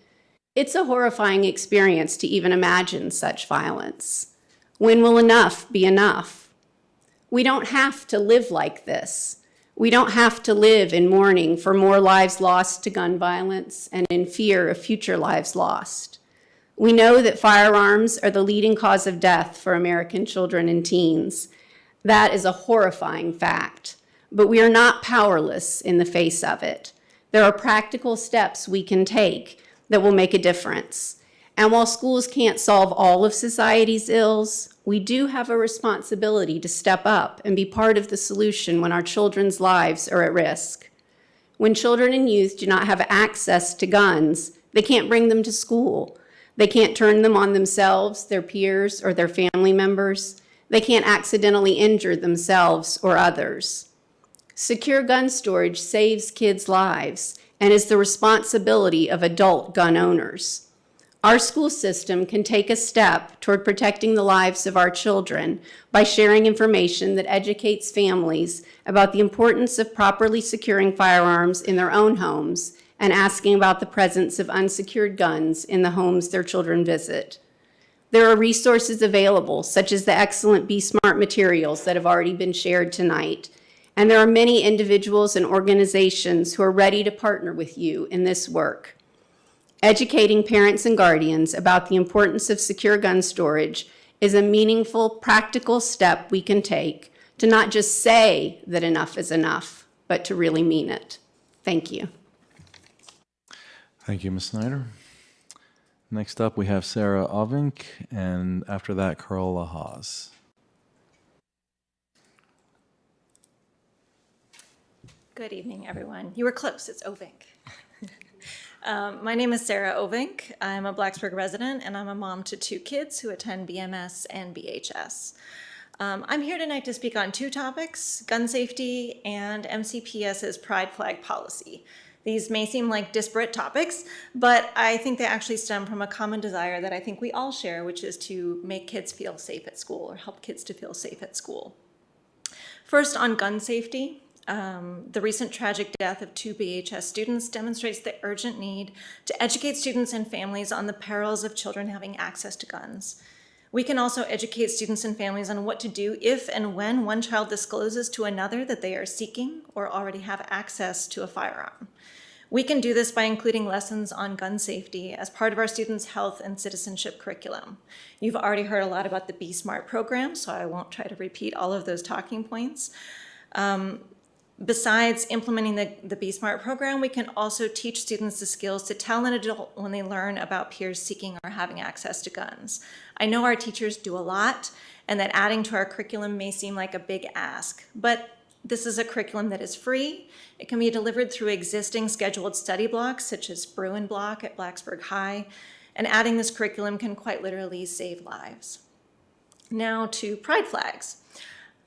[SPEAKER 3] It's a horrifying experience to even imagine such violence. When will enough be enough? We don't have to live like this. We don't have to live in mourning for more lives lost to gun violence and in fear of future lives lost. We know that firearms are the leading cause of death for American children and teens. That is a horrifying fact, but we are not powerless in the face of it. There are practical steps we can take that will make a difference. And while schools can't solve all of society's ills, we do have a responsibility to step up and be part of the solution when our children's lives are at risk. When children and youth do not have access to guns, they can't bring them to school. They can't turn them on themselves, their peers, or their family members. They can't accidentally injure themselves or others. Secure gun storage saves kids' lives and is the responsibility of adult gun owners. Our school system can take a step toward protecting the lives of our children by sharing information that educates families about the importance of properly securing firearms in their own homes and asking about the presence of unsecured guns in the homes their children visit. There are resources available, such as the excellent Be Smart materials that have already been shared tonight. And there are many individuals and organizations who are ready to partner with you in this work. Educating parents and guardians about the importance of secure gun storage is a meaningful, practical step we can take to not just say that enough is enough, but to really mean it. Thank you.
[SPEAKER 1] Thank you, Ms. Snyder. Next up, we have Sarah Ovink, and after that, Carola Haas.
[SPEAKER 5] Good evening, everyone. You were close, it's Ovink. My name is Sarah Ovink. I'm a Blacksburg resident, and I'm a mom to 2 kids who attend BMS and BHS. I'm here tonight to speak on 2 topics, gun safety and MCPS's pride flag policy. These may seem like disparate topics, but I think they actually stem from a common desire that I think we all share, which is to make kids feel safe at school or help kids to feel safe at school. First, on gun safety. The recent tragic death of 2 BHS students demonstrates the urgent need to educate students and families on the perils of children having access to guns. We can also educate students and families on what to do if and when one child discloses to another that they are seeking or already have access to a firearm. We can do this by including lessons on gun safety as part of our students' health and citizenship curriculum. You've already heard a lot about the Be Smart program, so I won't try to repeat all of those talking points. Besides implementing the Be Smart program, we can also teach students the skills to tell an adult when they learn about peers seeking or having access to guns. I know our teachers do a lot, and that adding to our curriculum may seem like a big ask, but this is a curriculum that is free. It can be delivered through existing scheduled study blocks, such as Bruin Block at Blacksburg High, and adding this curriculum can quite literally save lives. Now to pride flags.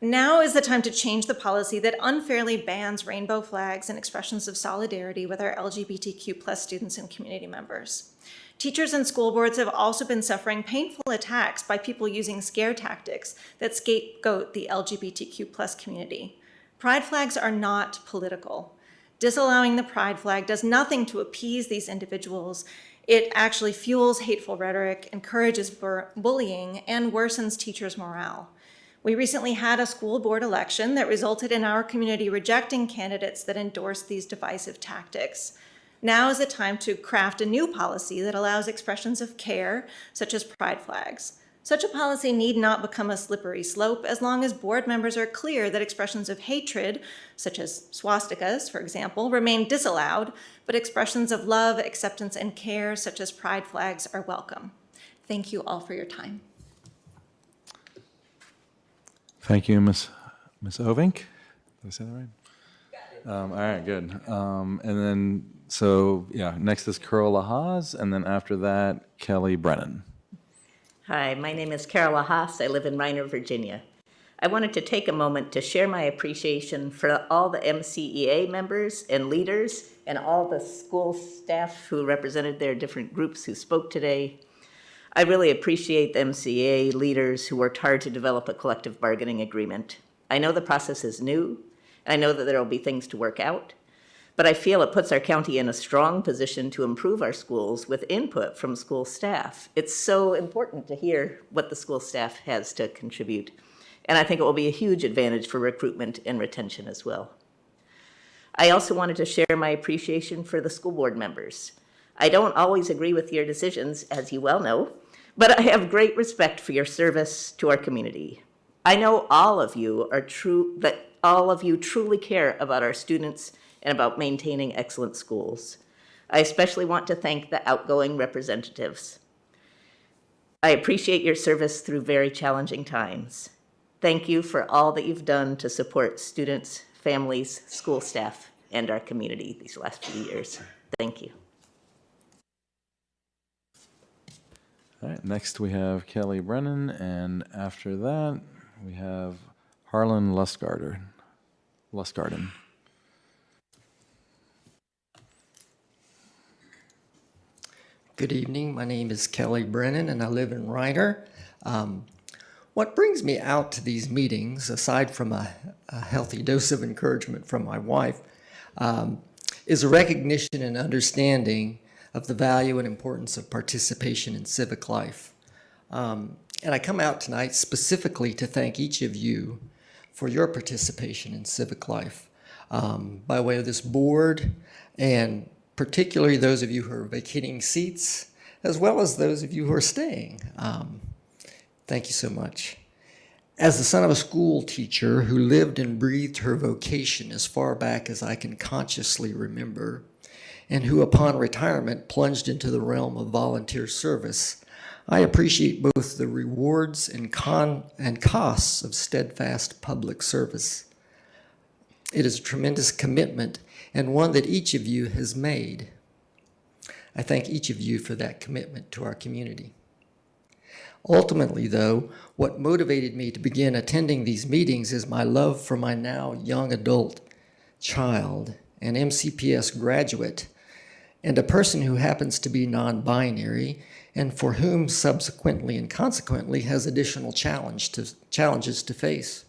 [SPEAKER 5] Now is the time to change the policy that unfairly bans rainbow flags and expressions of solidarity with our LGBTQ+ students and community members. Teachers and school boards have also been suffering painful attacks by people using scare tactics that scapegoat the LGBTQ+ community. Pride flags are not political. Disallowing the pride flag does nothing to appease these individuals. It actually fuels hateful rhetoric, encourages bullying, and worsens teachers' morale. We recently had a school board election that resulted in our community rejecting candidates that endorsed these divisive tactics. Now is the time to craft a new policy that allows expressions of care, such as pride flags. Such a policy need not become a slippery slope as long as board members are clear that expressions of hatred, such as swastikas, for example, remain disallowed, but expressions of love, acceptance, and care, such as pride flags, are welcome. Thank you all for your time.
[SPEAKER 1] Thank you, Ms. Ovink. Did I say that right? All right, good. And then, next is Carola Haas, and then after that, Kelly Brennan.
[SPEAKER 9] Hi, my name is Carola Haas. I live in Minor, Virginia. I wanted to take a moment to share my appreciation for all the MCEA members and leaders and all the school staff who represented their different groups who spoke today. I really appreciate the MCEA leaders who worked hard to develop a collective bargaining agreement. I know the process is new, and I know that there will be things to work out, but I feel it puts our county in a strong position to improve our schools with input from school staff. It's so important to hear what the school staff has to contribute, and I think it will be a huge advantage for recruitment and retention as well. I also wanted to share my appreciation for the school board members. I don't always agree with your decisions, as you well know, but I have great respect for your service to our community. I know all of you truly care about our students and about maintaining excellent schools. I especially want to thank the outgoing representatives. I appreciate your service through very challenging times. Thank you for all that you've done to support students, families, school staff, and our community these last few years. Thank you.
[SPEAKER 1] All right, next we have Kelly Brennan, and after that, we have Harlan Lustgarten.
[SPEAKER 23] Good evening. My name is Kelly Brennan, and I live in Reiner. What brings me out to these meetings, aside from a healthy dose of encouragement from my wife, is a recognition and understanding of the value and importance of participation in civic life. And I come out tonight specifically to thank each of you for your participation in civic life by way of this board and particularly those of you who are vacating seats, as well as those of you who are staying. Thank you so much. As the son of a school teacher who lived and breathed her vocation as far back as I can consciously remember, and who upon retirement plunged into the realm of volunteer service, I appreciate both the rewards and costs of steadfast public service. It is a tremendous commitment and one that each of you has made. I thank each of you for that commitment to our community. Ultimately, though, what motivated me to begin attending these meetings is my love for my now young adult child, an MCPS graduate, and a person who happens to be non-binary and for whom subsequently and consequently has additional challenges to face.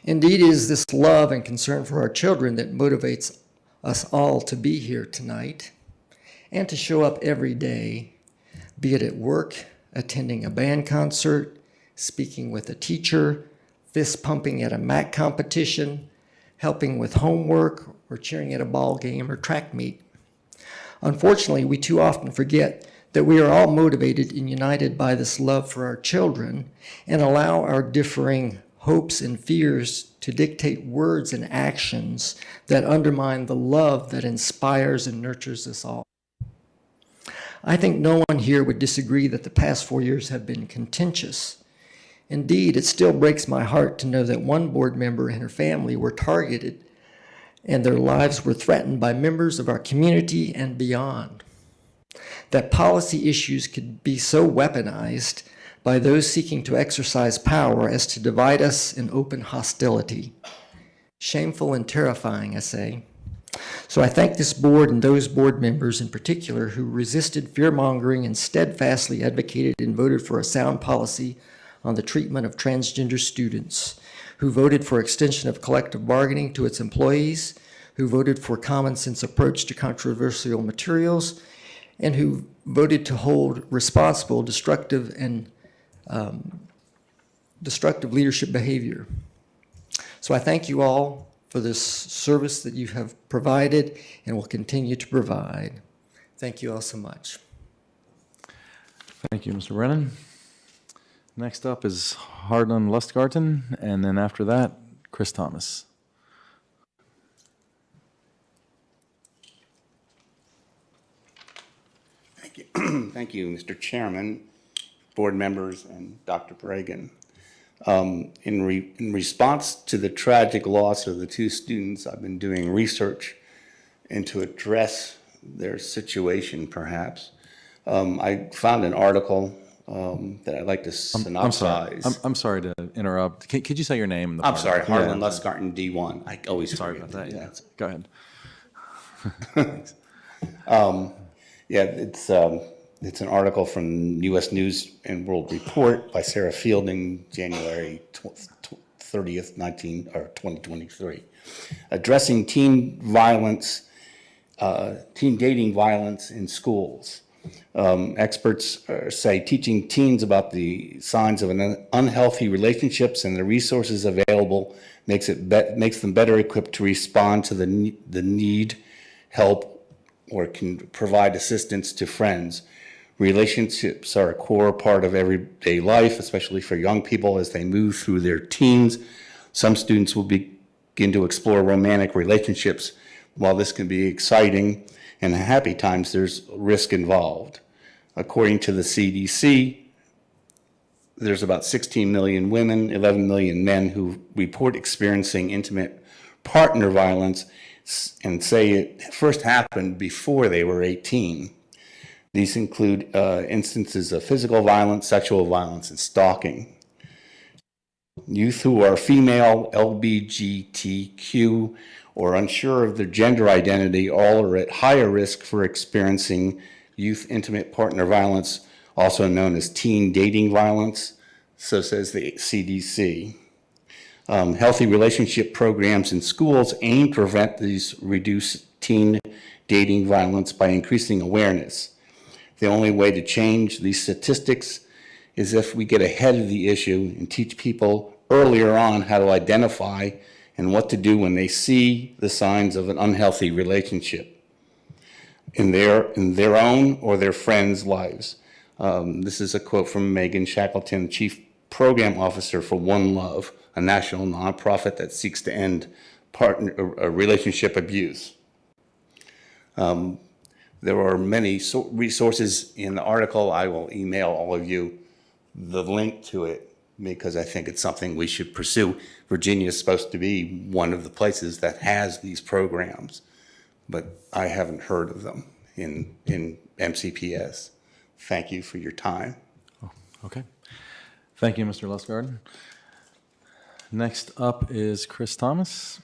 [SPEAKER 23] Indeed, it is this love and concern for our children that motivates us all to be here tonight and to show up every day, be it at work, attending a band concert, speaking with a teacher, fist pumping at a MAC competition, helping with homework, or cheering at a ball game or track meet. Unfortunately, we too often forget that we are all motivated and united by this love for our children and allow our differing hopes and fears to dictate words and actions that undermine the love that inspires and nurtures us all. I think no one here would disagree that the past 4 years have been contentious. Indeed, it still breaks my heart to know that one board member and her family were targeted and their lives were threatened by members of our community and beyond. That policy issues could be so weaponized by those seeking to exercise power as to divide us in open hostility. Shameful and terrifying, I say. So I thank this board and those board members in particular who resisted fear-mongering and steadfastly advocated and voted for a sound policy on the treatment of transgender students, who voted for extension of collective bargaining to its employees, who voted for common sense approach to controversial materials, and who voted to hold responsible destructive leadership behavior. So I thank you all for this service that you have provided and will continue to provide. Thank you all so much.
[SPEAKER 1] Thank you, Mr. Brennan. Next up is Harlan Lustgarten, and then after that, Chris Thomas.
[SPEAKER 6] Thank you. Thank you, Mr. Chairman, board members, and Dr. Bragan. In response to the tragic loss of the two students, I've been doing research and to address their situation, perhaps. I found an article that I'd like to synopsize.
[SPEAKER 1] I'm sorry to interrupt. Could you say your name?
[SPEAKER 6] I'm sorry, Harlan Lustgarten, D1. I always
[SPEAKER 1] sorry about that. Yeah. Go ahead.
[SPEAKER 6] Thanks. Yeah, it's an article from U.S. News and World Report by Sarah Fielding, January 30th, 2023, addressing teen dating violence in schools. Experts say teaching teens about the signs of unhealthy relationships and the resources available makes them better equipped to respond to the need, help, or can provide assistance to friends. Relationships are a core part of everyday life, especially for young people as they move through their teens. Some students will begin to explore romantic relationships. While this can be exciting and happy times, there's risk involved. According to the CDC, there's about 16 million women, 11 million men who report experiencing intimate partner violence and say it first happened before they were 18. These include instances of physical violence, sexual violence, and stalking. Youth who are female, LGBTQ, or unsure of their gender identity all are at higher risk for experiencing youth intimate partner violence, also known as teen dating violence, so says the CDC. Healthy relationship programs in schools aim to prevent these reduced teen dating violence by increasing awareness. The only way to change these statistics is if we get ahead of the issue and teach people earlier on how to identify and what to do when they see the signs of an unhealthy relationship. in their own or their friends' lives. This is a quote from Megan Shackleton, Chief Program Officer for One Love, a national nonprofit that seeks to end relationship abuse. There are many resources in the article. I will email all of you the link to it because I think it's something we should pursue. Virginia is supposed to be one of the places that has these programs, but I haven't heard of them in MCPS. Thank you for your time.
[SPEAKER 1] Oh, okay. Thank you, Mr. Lustgarten. Next up is Chris Thomas.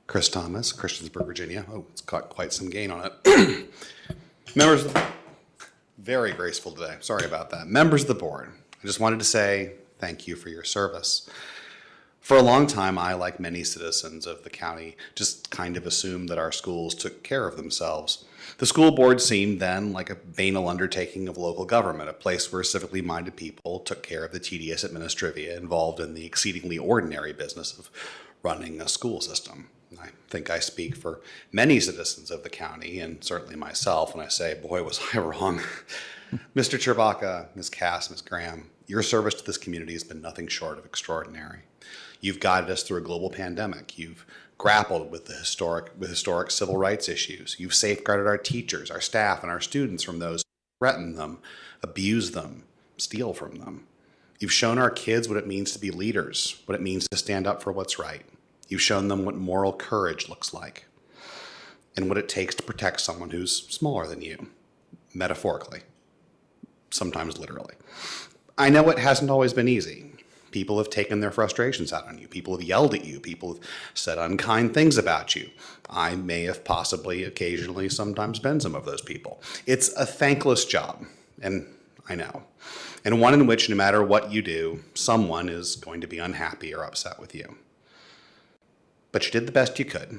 [SPEAKER 7] Chris Thomas, Christiansburg, Virginia. Oh, it's got quite some gain on it. Members of the, very graceful today. Sorry about that. Members of the board, I just wanted to say thank you for your service. For a long time, I, like many citizens of the county, just kind of assumed that our schools took care of themselves. The school board seemed then like a banal undertaking of local government, a place where civically minded people took care of the tedious administrivia involved in the exceedingly ordinary business of running a school system. I think I speak for many citizens of the county, and certainly myself, when I say, boy, was I wrong. Mr. Chewbacca, Ms. Cass, Ms. Graham, your service to this community has been nothing short of extraordinary. You've guided us through a global pandemic. You've grappled with historic civil rights issues. You've safeguarded our teachers, our staff, and our students from those who threaten them, abuse them, steal from them. You've shown our kids what it means to be leaders, what it means to stand up for what's right. You've shown them what moral courage looks like and what it takes to protect someone who's smaller than you, metaphorically, sometimes literally. I know it hasn't always been easy. People have taken their frustrations out on you. People have yelled at you. People have said unkind things about you. I may have possibly, occasionally, sometimes been some of those people. It's a thankless job, and I know, and one in which no matter what you do, someone is going to be unhappy or upset with you. But you did the best you could.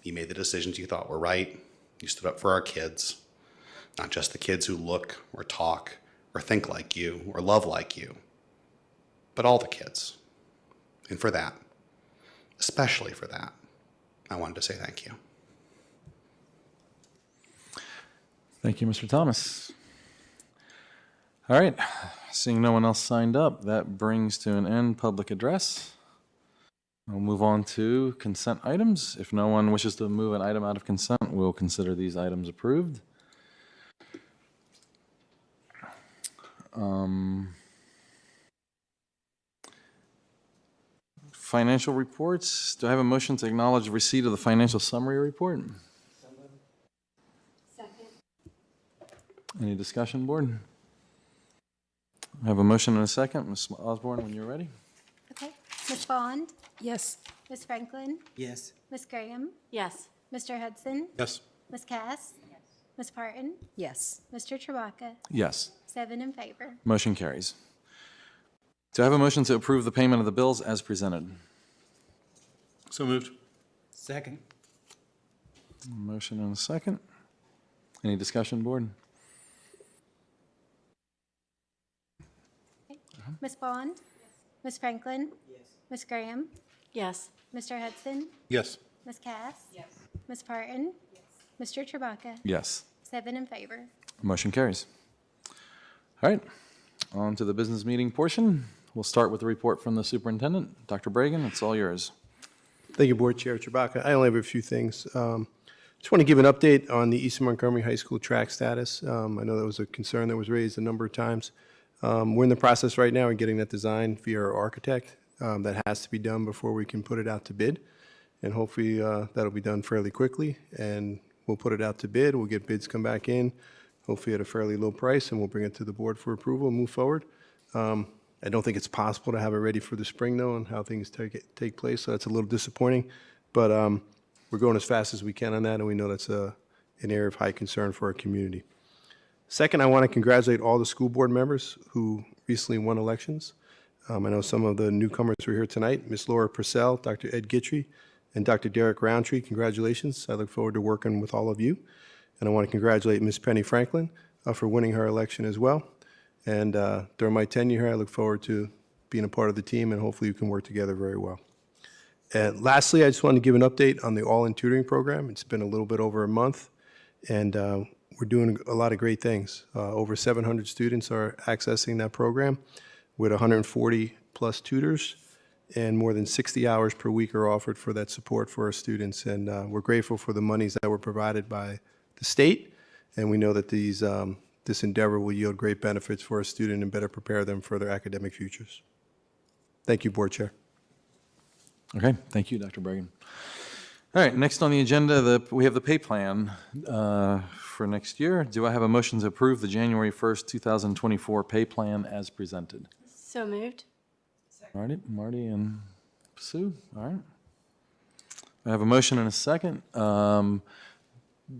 [SPEAKER 7] You made the decisions you thought were right. You stood up for our kids, not just the kids who look or talk or think like you or love like you, but all the kids. And for that, especially for that, I wanted to say thank you.
[SPEAKER 1] Thank you, Mr. Thomas. All right, seeing no one else signed up, that brings to an end public address. We'll move on to consent items. If no one wishes to move an item out of consent, we'll consider these items approved. Financial reports. Do I have a motion to acknowledge receipt of the financial summary report?
[SPEAKER 3] Second.
[SPEAKER 1] Any discussion, board? I have a motion and a second. Ms. Osborne, when you're ready.
[SPEAKER 8] Okay. Ms. Bond?
[SPEAKER 14] Yes.
[SPEAKER 8] Ms. Franklin?
[SPEAKER 10] Yes.
[SPEAKER 8] Ms. Graham?
[SPEAKER 3] Yes.
[SPEAKER 8] Mr. Hudson?
[SPEAKER 7] Yes.
[SPEAKER 8] Ms. Cass? Yes. Ms. Parton?
[SPEAKER 14] Yes.
[SPEAKER 8] Mr. Chewbacca?
[SPEAKER 1] Yes.
[SPEAKER 8] 7 in favor.
[SPEAKER 1] Motion carries. Do I have a motion to approve the payment of the bills as presented?
[SPEAKER 7] So moved.
[SPEAKER 10] Second.
[SPEAKER 1] Motion and a second. Any discussion, board?
[SPEAKER 8] Ms. Bond? Ms. Franklin? Yes. Ms. Graham?
[SPEAKER 3] Yes.
[SPEAKER 8] Mr. Hudson?
[SPEAKER 7] Yes.
[SPEAKER 8] Ms. Cass? Yes. Ms. Parton? Yes. Mr. Chewbacca?
[SPEAKER 1] Yes.
[SPEAKER 8] 7 in favor.
[SPEAKER 1] Motion carries. All right, on to the business meeting portion. We'll start with the report from the superintendent. Dr. Bragan, it's all yours.
[SPEAKER 24] Thank you, Board Chair Chewbacca. I only have a few things. Just want to give an update on the Eastern Montgomery High School track status. I know that was a concern that was raised a number of times. We're in the process right now of getting that design via our architect. That has to be done before we can put it out to bid. And hopefully that'll be done fairly quickly. And we'll put it out to bid. We'll get bids come back in, hopefully at a fairly low price, and we'll bring it to the board for approval and move forward. I don't think it's possible to have it ready for the spring, though, and how things take place, so that's a little disappointing. But we're going as fast as we can on that, and we know that's an area of high concern for our community. Second, I want to congratulate all the school board members who recently won elections. I know some of the newcomers who are here tonight, Ms. Laura Purcell, Dr. Ed Gittrey, and Dr. Derek Roundtree. Congratulations. I look forward to working with all of you. And I want to congratulate Ms. Penny Franklin for winning her election as well. And during my tenure here, I look forward to being a part of the team, and hopefully we can work together very well. And lastly, I just wanted to give an update on the All-In Tutoring Program. It's been a little bit over a month, and we're doing a lot of great things. Over 700 students are accessing that program with 140 plus tutors, and more than 60 hours per week are offered for that support for our students. And we're grateful for the monies that were provided by the state, and we know that this endeavor will yield great benefits for our student and better prepare them for their academic futures. Thank you, Board Chair.
[SPEAKER 1] Okay, thank you, Dr. Bregan. All right, next on the agenda, we have the pay plan for next year. Do I have a motion to approve the January 1st, 2024 pay plan as presented?
[SPEAKER 8] So moved.
[SPEAKER 1] All right, Marty and Sue, all right. I have a motion and a second.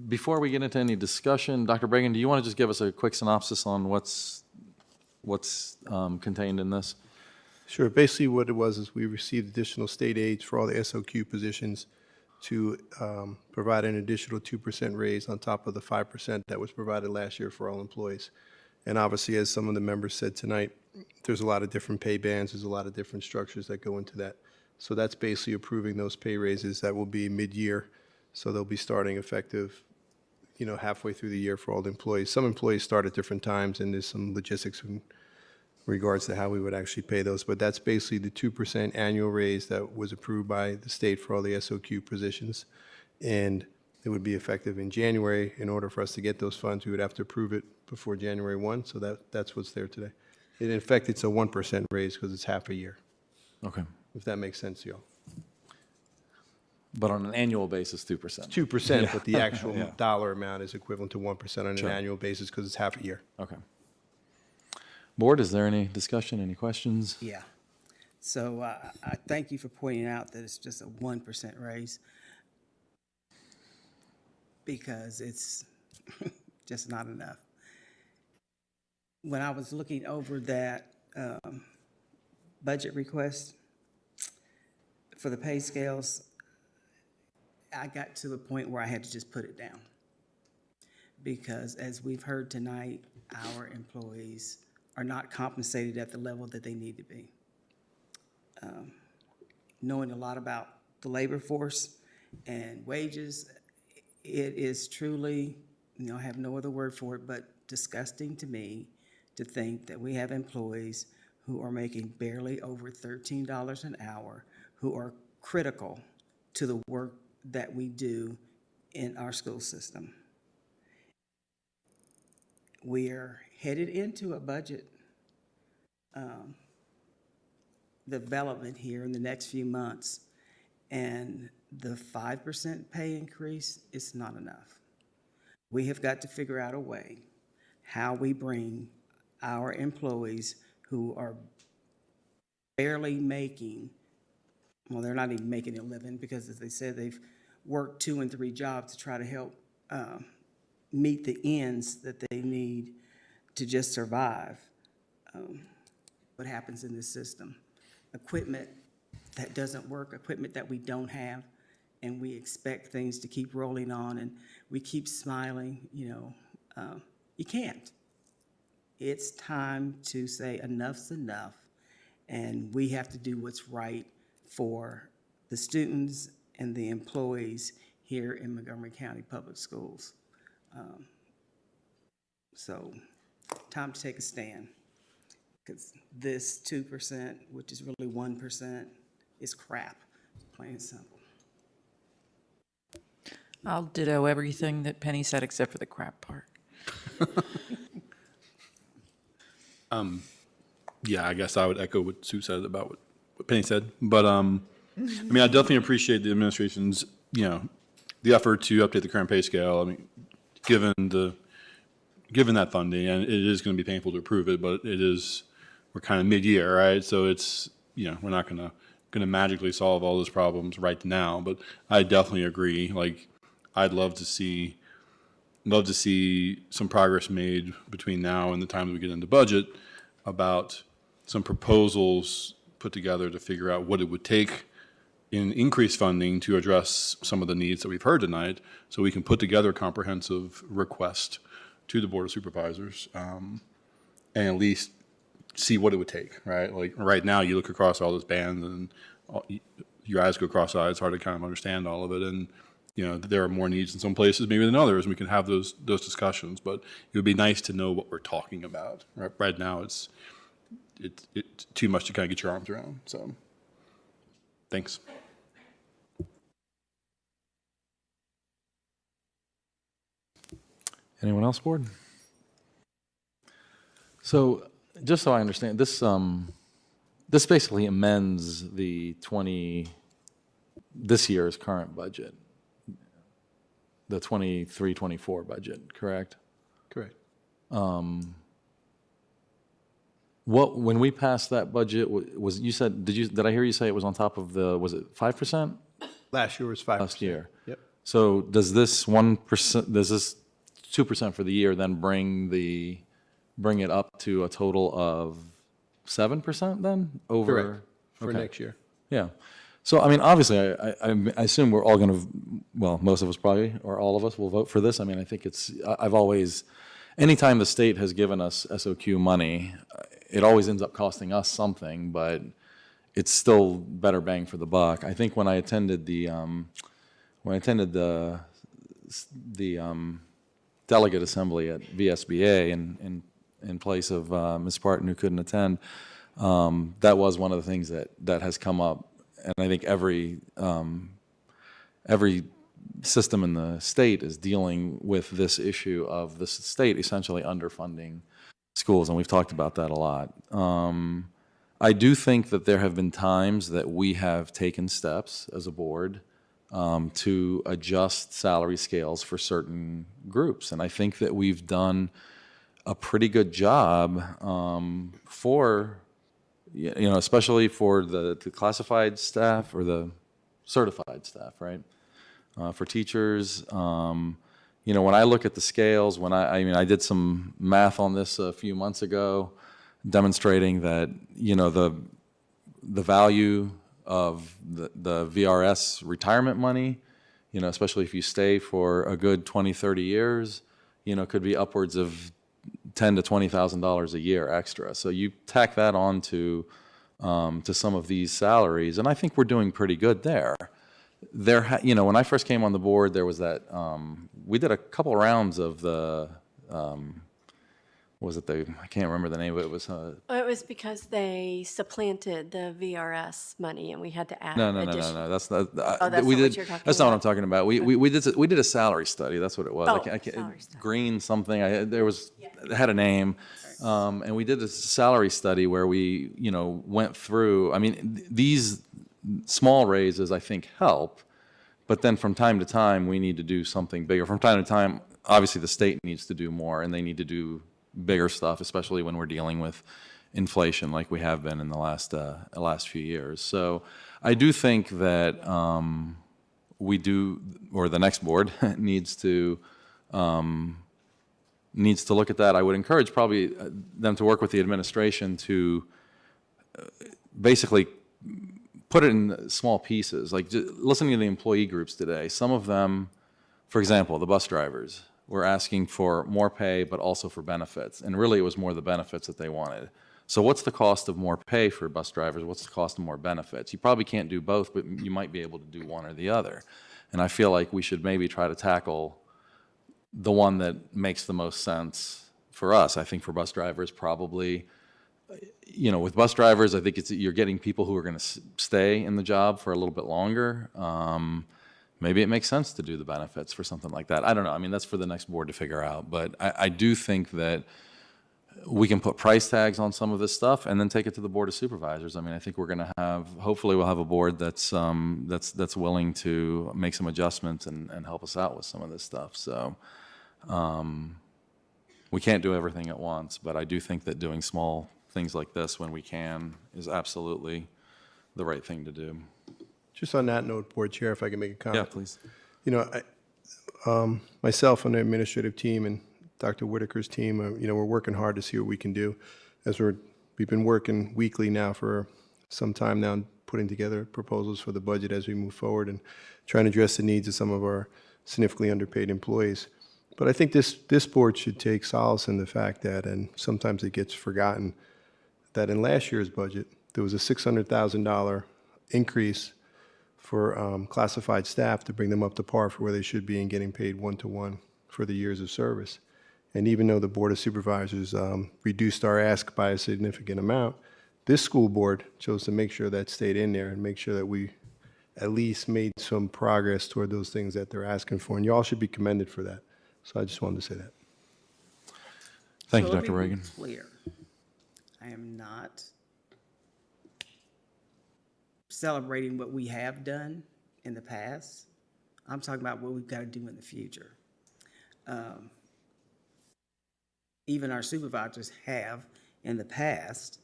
[SPEAKER 1] Before we get into any discussion, Dr. Bregan, do you want to just give us a quick synopsis on what's contained in this?
[SPEAKER 24] Sure. Basically, what it was is we received additional state aids for all the SOQ positions to provide an additional 2% raise on top of the 5% that was provided last year for all employees. And obviously, as some of the members said tonight, there's a lot of different pay bands. There's a lot of different structures that go into that. So that's basically approving those pay raises that will be mid-year. So they'll be starting effective, halfway through the year for all the employees. Some employees start at different times, and there's some logistics in regards to how we would actually pay those. But that's basically the 2% annual raise that was approved by the state for all the SOQ positions. And it would be effective in January. In order for us to get those funds, we would have to approve it before January 1. So that's what's there today. In effect, it's a 1% raise because it's half a year.
[SPEAKER 1] Okay.
[SPEAKER 24] If that makes sense to y'all.
[SPEAKER 1] But on an annual basis, 2%.
[SPEAKER 24] 2%,
[SPEAKER 1] Yeah.
[SPEAKER 24] but the actual
[SPEAKER 1] Yeah.
[SPEAKER 24] dollar amount is equivalent to 1% on
[SPEAKER 1] Sure.
[SPEAKER 24] an annual basis because it's half a year.
[SPEAKER 1] Okay. Board, is there any discussion, any questions?
[SPEAKER 2] Yeah. So I thank you for pointing out that it's just a 1% raise because it's just not enough. When I was looking over that budget request for the pay scales, I got to the point where I had to just put it down. Because as we've heard tonight, our employees are not compensated at the level that they need to be. Knowing a lot about the labor force and wages, it is truly, I have no other word for it, but disgusting to me to think that we have employees who are making barely over $13 an hour, who are critical to the work that we do in our school system. We are headed into a budget development here in the next few months, and the 5% pay increase is not enough. We have got to figure out a way how we bring our employees who are barely making, well, they're not even making a living because, as they said, they've worked 2 and 3 jobs to try to help meet the ends that they need to just survive. What happens in this system? Equipment that doesn't work, equipment that we don't have, and we expect things to keep rolling on, and we keep smiling, you can't. It's time to say enough's enough, and we have to do what's right for the students and the employees here in Montgomery County Public Schools. So, time to take a stand, because this 2%, which is really 1%, is crap, plain and simple.
[SPEAKER 10] I'll ditto everything that Penny said except for the crap part.
[SPEAKER 11] Yeah, I guess I would echo what Sue said about what Penny said. But I definitely appreciate the administration's, the effort to update the current pay scale. Given that funding, and it is going to be painful to approve it, but we're kind of mid-year, right? So it's, we're not going to magically solve all those problems right now. But I definitely agree. I'd love to see some progress made between now and the time that we get into budget about some proposals put together to figure out what it would take in increased funding to address some of the needs that we've heard tonight, so we can put together a comprehensive request to the Board of Supervisors, and at least see what it would take, right? Like, right now, you look across all those bands and your eyes go cross-eyed. It's hard to kind of understand all of it. And, you know, there are more needs in some places maybe than others, and we can have those discussions. But it would be nice to know what we're talking about. Right now, it's too much to kind of get your arms around. So, thanks.
[SPEAKER 1] Anyone else, board? So, just so I understand, this basically amends this year's current budget, the 23-24 budget, correct?
[SPEAKER 24] Correct.
[SPEAKER 1] When we passed that budget, did I hear you say it was on top of was it 5%?
[SPEAKER 24] Last year was 5%.
[SPEAKER 1] Last year.
[SPEAKER 24] Yep.
[SPEAKER 1] So does this 1%, does this 2% for the year then bring it up to a total of 7% then?
[SPEAKER 24] Correct. For
[SPEAKER 1] Okay.
[SPEAKER 24] next year.
[SPEAKER 1] Yeah. So, I mean, obviously, I assume we're all going to, well, most of us probably, or all of us will vote for this. I mean, I think I've always, anytime the state has given us SOQ money, it always ends up costing us something, but it's still better bang for the buck. I think when I attended the delegate assembly at VSBA in place of Ms. Parton, who couldn't attend, that was one of the things that has come up. And I think every system in the state is dealing with this issue of the state essentially underfunding schools, and we've talked about that a lot. I do think that there have been times that we have taken steps as a board to adjust salary scales for certain groups, and I think that we've done a pretty good job for, you know, especially for the classified staff or the certified staff, right? For teachers, you know, when I look at the scales, I did some math on this a few months ago, demonstrating that, you know, the value of the VRS retirement money, you know, especially if you stay for a good 20, 30 years, you know, could be upwards of $10,000 to $20,000 a year extra. So you tack that on to some of these salaries, and I think we're doing pretty good there. You know, when I first came on the board, there was that, we did a couple rounds of the, I can't remember the name of it. It was,
[SPEAKER 12] Well, it was because they supplanted the VRS money and we had to add
[SPEAKER 1] no, that's not, that's not what I'm talking about. We did a salary study, that's what it was.
[SPEAKER 12] Oh,
[SPEAKER 1] I can't,
[SPEAKER 12] salary study.
[SPEAKER 1] Green something, it had a name. And we did a salary study where we, you know, went through, I mean, these small raises I think help, but then from time to time we need to do something bigger. From time to time, obviously the state needs to do more and they need to do bigger stuff, especially when we're dealing with inflation like we have been in the last few years. So I do think that we do, or the next board needs to look at that. I would encourage probably them to work with the administration to basically put it in small pieces. Like listening to the employee groups today, some of them, for example, the bus drivers, were asking for more pay but also for benefits. And really it was more the benefits that they wanted. So what's the cost of more pay for bus drivers? What's the cost of more benefits? You probably can't do both, but you might be able to do one or the other. And I feel like we should maybe try to tackle the one that makes the most sense for us. I think for bus drivers, probably, you know, with bus drivers, I think you're getting people who are going to stay in the job for a little bit longer. Maybe it makes sense to do the benefits for something like that. I don't know. I mean, that's for the next board to figure out. But I do think that we can put price tags on some of this stuff and then take it to the Board of Supervisors. I mean, I think we're going to hopefully we'll have a board that's willing to make some adjustments and help us out with some of this stuff. So we can't do everything at once, but I do think that doing small things like this when we can is absolutely the right thing to do.
[SPEAKER 24] Just on that note, Board Chair, if I can make a comment.
[SPEAKER 1] Yeah, please.
[SPEAKER 24] You know, myself and the administrative team and Dr. Whitaker's team, you know, we're working hard to see what we can do. We've been working weekly now for some time now, and putting together proposals for the budget as we move forward and trying to address the needs of some of our significantly underpaid employees. But I think this board should take solace in the fact that, and sometimes it gets forgotten, that in last year's budget, there was a $600,000 increase for classified staff to bring them up to par for where they should be and getting paid one-to-one for the years of service. And even though the Board of Supervisors reduced our ask by a significant amount, this school board chose to make sure that stayed in there and make sure that we at least made some progress toward those things that they're asking for. And you all should be commended for that. So I just wanted to say that.
[SPEAKER 1] Thank you,
[SPEAKER 2] So
[SPEAKER 1] Dr.
[SPEAKER 2] let me be
[SPEAKER 1] Reagan.
[SPEAKER 2] clear. I am not celebrating what we have done in the past. I'm talking about what we've got to do in the future. Even our supervisors have, in the past,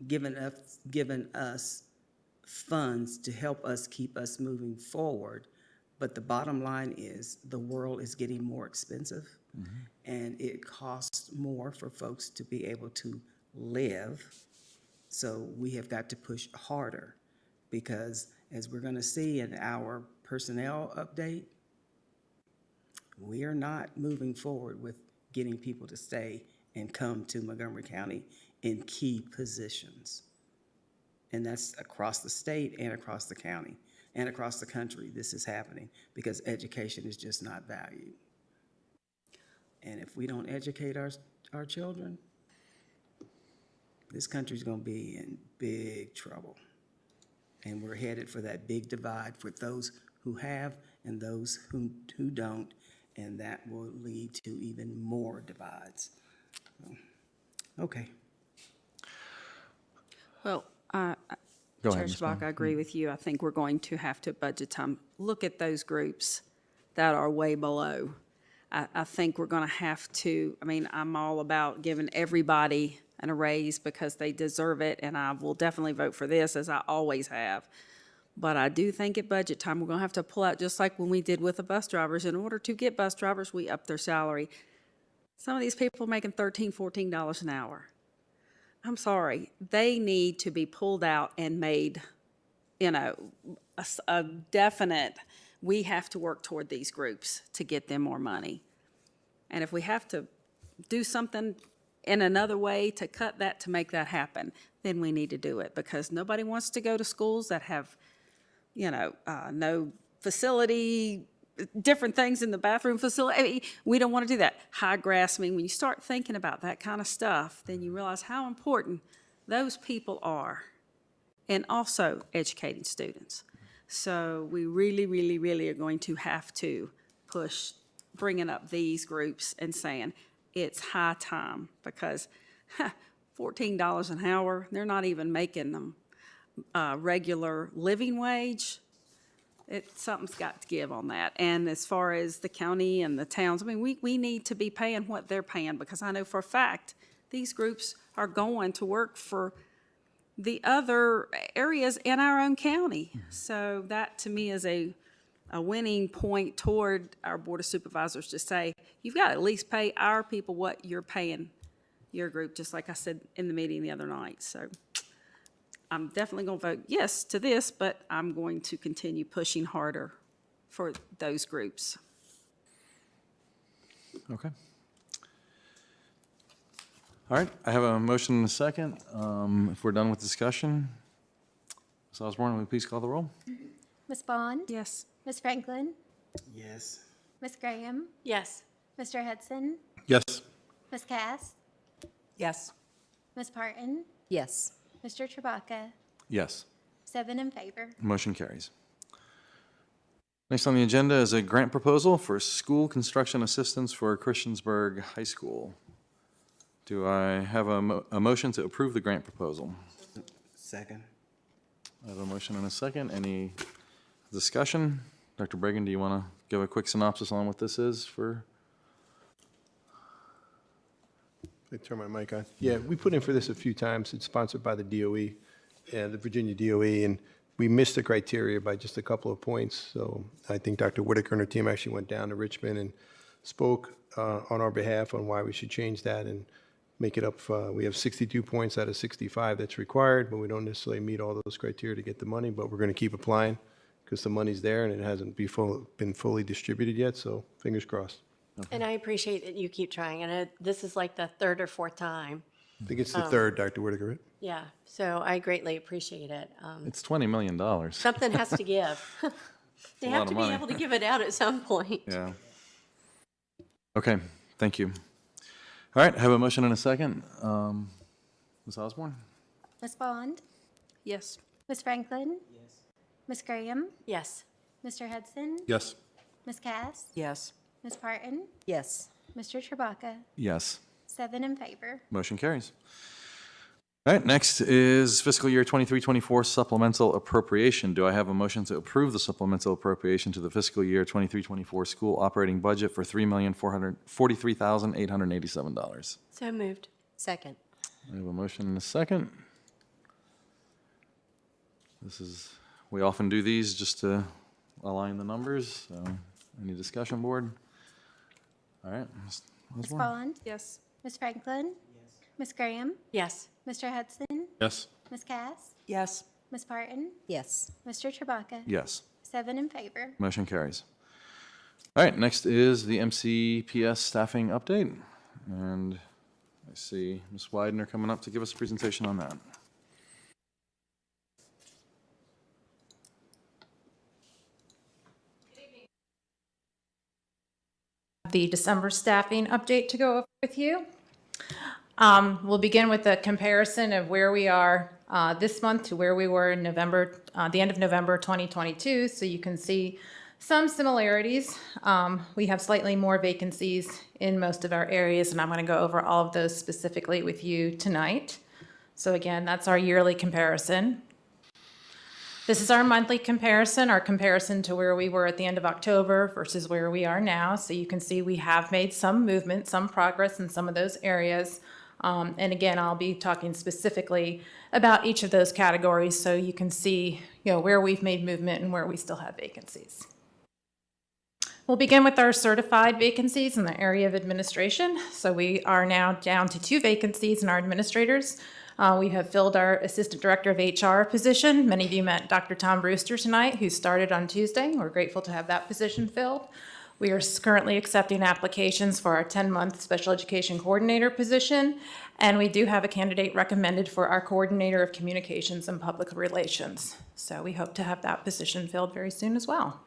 [SPEAKER 2] given us funds to help us keep us moving forward. But the bottom line is the world is getting more expensive, and it costs more for folks to be able to live. So we have got to push harder, because as we're going to see in our personnel update, we are not moving forward with getting people to stay and come to Montgomery County in key positions. And that's across the state and across the county and across the country. This is happening because education is just not valued. And if we don't educate our children, this country's going to be in big trouble. And we're headed for that big divide for those who have and those who don't, and that will lead to even more divides. Okay.
[SPEAKER 13] Well,
[SPEAKER 1] Go
[SPEAKER 13] Chair
[SPEAKER 1] ahead, Ms.
[SPEAKER 13] Shabak,
[SPEAKER 1] Bowman.
[SPEAKER 13] I agree with you. I think we're going to have to budget time. Look at those groups that are way below. I think we're going to have to, I mean, I'm all about giving everybody a raise because they deserve it, and I will definitely vote for this, as I always have. But I do think at budget time, we're going to have to pull out, just like when we did with the bus drivers. In order to get bus drivers, we upped their salary. Some of these people are making $13, $14 an hour. I'm sorry. They need to be pulled out and made, a definite, we have to work toward these groups to get them more money. And if we have to do something in another way to cut that, to make that happen, then we need to do it, because nobody wants to go to schools that have, no facility, different things in the bathroom facility. I mean, we don't want to do that. High grass, I mean, when you start thinking about that kind of stuff, then you realize how important those people are, and also educating students. So we really, really, really are going to have to push bringing up these groups and saying it's high time, because $14 an hour, they're not even making them regular living wage. Something's got to give on that. And as far as the county and the towns, I mean, we need to be paying what they're paying, because I know for a fact these groups are going to work for the other areas in our own county. So that, to me, is a winning point toward our Board of Supervisors to say, you've got to at least pay our people what you're paying your group, just like I said in the meeting the other night. So I'm definitely going to vote yes to this, but I'm going to continue pushing harder for those groups.
[SPEAKER 1] Okay. All right, I have a motion and a second. If we're done with discussion, Ms. Osborne, will you please call the roll?
[SPEAKER 8] Ms. Bond?
[SPEAKER 13] Yes.
[SPEAKER 8] Ms. Franklin?
[SPEAKER 2] Yes.
[SPEAKER 8] Ms. Graham?
[SPEAKER 12] Yes.
[SPEAKER 8] Mr. Hudson?
[SPEAKER 11] Yes.
[SPEAKER 8] Ms. Cass?
[SPEAKER 10] Yes.
[SPEAKER 8] Ms. Parton?
[SPEAKER 12] Yes.
[SPEAKER 8] Mr. Chewbacca?
[SPEAKER 1] Yes.
[SPEAKER 8] 7 in favor.
[SPEAKER 1] Motion carries. Next on the agenda is a grant proposal for school construction assistance for Christiansburg High School. Do I have a motion to approve the grant proposal?
[SPEAKER 2] Second.
[SPEAKER 1] I have a motion and a second. Any discussion? Dr. Bregan, do you want to give a quick synopsis on what this is for?
[SPEAKER 24] Let me turn my mic on. Yeah, we put in for this a few times. It's sponsored by the DOE, the Virginia DOE, and we missed the criteria by just a couple of points. So I think Dr. Whitaker and her team actually went down to Richmond and spoke on our behalf on why we should change that and make it up. We have 62 points out of 65 that's required, but we don't necessarily meet all those criteria to get the money, but we're going to keep applying because the money's there and it hasn't been fully distributed yet, so fingers crossed.
[SPEAKER 12] And I appreciate that you keep trying, and this is like the third or fourth time.
[SPEAKER 24] I think it's the third, Dr. Whitaker, right?
[SPEAKER 12] Yeah, so I greatly appreciate it.
[SPEAKER 1] It's $20 million.
[SPEAKER 12] Something has to give. They
[SPEAKER 1] a
[SPEAKER 12] have
[SPEAKER 1] lot
[SPEAKER 12] to
[SPEAKER 1] of
[SPEAKER 12] be
[SPEAKER 1] money.
[SPEAKER 12] able to give it out at some point.
[SPEAKER 1] Yeah. Okay, thank you. All right, I have a motion and a second. Ms. Osborne?
[SPEAKER 8] Ms. Bond?
[SPEAKER 13] Yes.
[SPEAKER 8] Ms. Franklin? Yes. Ms. Graham?
[SPEAKER 12] Yes.
[SPEAKER 8] Mr. Hudson?
[SPEAKER 11] Yes.
[SPEAKER 8] Ms. Cass?
[SPEAKER 10] Yes.
[SPEAKER 8] Ms. Parton?
[SPEAKER 10] Yes.
[SPEAKER 8] Mr. Chewbacca?
[SPEAKER 1] Yes.
[SPEAKER 8] 7 in favor.
[SPEAKER 1] Motion carries. All right, next is fiscal year 23-24 supplemental appropriation. Do I have a motion to approve the supplemental appropriation to the fiscal year 23-24 school operating budget for $3,443,887?
[SPEAKER 12] So moved. Second.
[SPEAKER 1] I have a motion and a second. We often do these just to align the numbers. So, any discussion, board? All right, Ms.
[SPEAKER 8] Ms.
[SPEAKER 1] Osborne?
[SPEAKER 8] Bond?
[SPEAKER 13] Yes.
[SPEAKER 8] Ms. Franklin? Yes. Ms. Graham?
[SPEAKER 12] Yes.
[SPEAKER 8] Mr. Hudson?
[SPEAKER 11] Yes.
[SPEAKER 8] Ms. Cass?
[SPEAKER 10] Yes.
[SPEAKER 8] Ms. Parton?
[SPEAKER 10] Yes.
[SPEAKER 8] Mr. Chewbacca?
[SPEAKER 1] Yes.
[SPEAKER 8] 7 in favor.
[SPEAKER 1] Motion carries. All right, next is the MCPS staffing update. And I see Ms. Widener coming up to give us a presentation on that.
[SPEAKER 15] The December staffing update to go over with you. We'll begin with a comparison of where we are this month to where we were in November, the end of November 2022. So you can see some similarities. We have slightly more vacancies in most of our areas, and I'm going to go over all of those specifically with you tonight. So again, that's our yearly comparison. This is our monthly comparison, our comparison to where we were at the end of October versus where we are now. So you can see we have made some movement, some progress in some of those areas. And again, I'll be talking specifically about each of those categories so you can see, where we've made movement and where we still have vacancies. We'll begin with our certified vacancies in the area of administration. So we are now down to 2 vacancies in our administrators. We have filled our Assistant Director of HR position. Many of you met Dr. Tom Brewster tonight, who started on Tuesday. We're grateful to have that position filled. We are currently accepting applications for our 10-month Special Education Coordinator position, and we do have a candidate recommended for our Coordinator of Communications and Public Relations. So we hope to have that position filled very soon as well.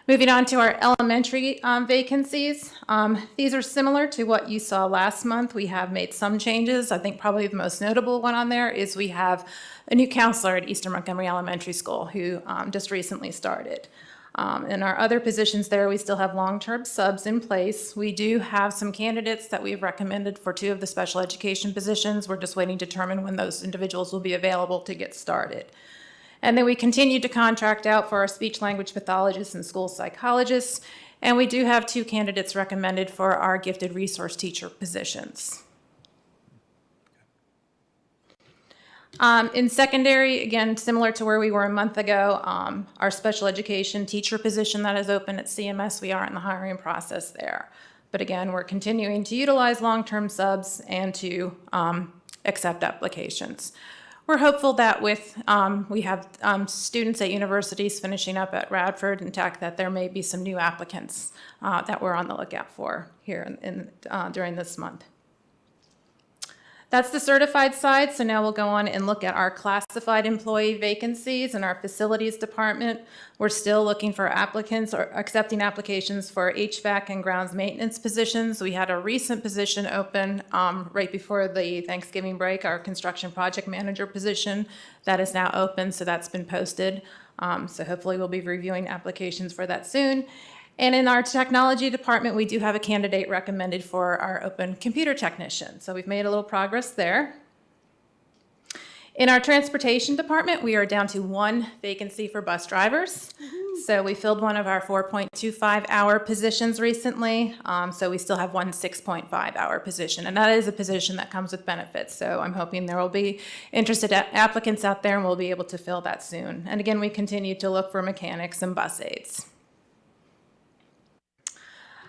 [SPEAKER 15] Moving on to our elementary vacancies. These are similar to what you saw last month. We have made some changes. I think probably the most notable one on there is we have a new counselor at Eastern Montgomery Elementary School who just recently started. In our other positions there, we still have long-term subs in place. We do have some candidates that we've recommended for 2 of the special education positions. We're just waiting to determine when those individuals will be available to get started. And then we continue to contract out for our speech language pathologists and school psychologists. And we do have 2 candidates recommended for our gifted resource teacher positions. In secondary, again, similar to where we were a month ago, our special education teacher position that is open at CMS, we are in the hiring process there. But again, we're continuing to utilize long-term subs and to accept applications. We're hopeful that with, we have students at universities finishing up at Radford and Tech, that there may be some new applicants that we're on the lookout for here during this month. That's the certified side, so now we'll go on and look at our classified employee vacancies in our facilities department. We're still looking for applicants or accepting applications for HVAC and grounds maintenance positions. We had a recent position open right before the Thanksgiving break, our construction project manager position. That is now open, so that's been posted. So hopefully we'll be reviewing applications for that soon. And in our technology department, we do have a candidate recommended for our open computer technician. So we've made a little progress there. In our transportation department, we are down to 1 vacancy for bus drivers. So we filled one of our 4.25-hour positions recently. So we still have 1 6.5-hour position. And that is a position that comes with benefits. So I'm hoping there will be interested applicants out there and we'll be able to fill that soon. And again, we continue to look for mechanics and bus aides.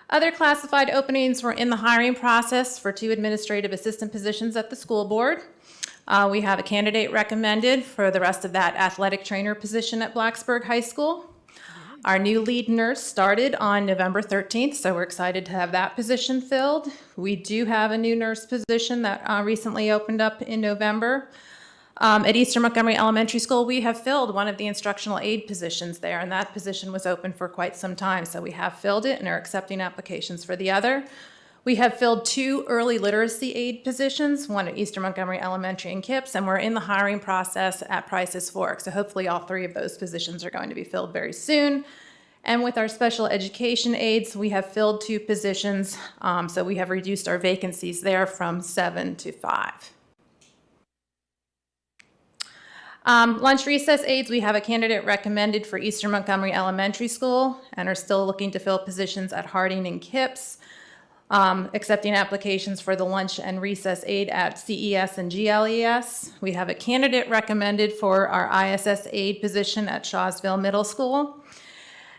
[SPEAKER 15] Other classified openings were in the hiring process for 2 administrative assistant positions at the school board. We have a candidate recommended for the rest of that athletic trainer position at Blacksburg High School. Our new lead nurse started on November 13th, so we're excited to have that position filled. We do have a new nurse position that recently opened up in November. At Eastern Montgomery Elementary School, we have filled one of the instructional aid positions there, and that position was open for quite some time, so we have filled it and are accepting applications for the other. We have filled 2 early literacy aid positions, one at Eastern Montgomery Elementary and KIPS, and we're in the hiring process at Price's Fork. So hopefully all 3 of those positions are going to be filled very soon. And with our special education aides, we have filled 2 positions. So we have reduced our vacancies there from 7 to 5. Lunch recess aides, we have a candidate recommended for Eastern Montgomery Elementary School and are still looking to fill positions at Harding and KIPS. Accepting applications for the lunch and recess aid at CES and GLES. We have a candidate recommended for our ISS aid position at Shawsville Middle School.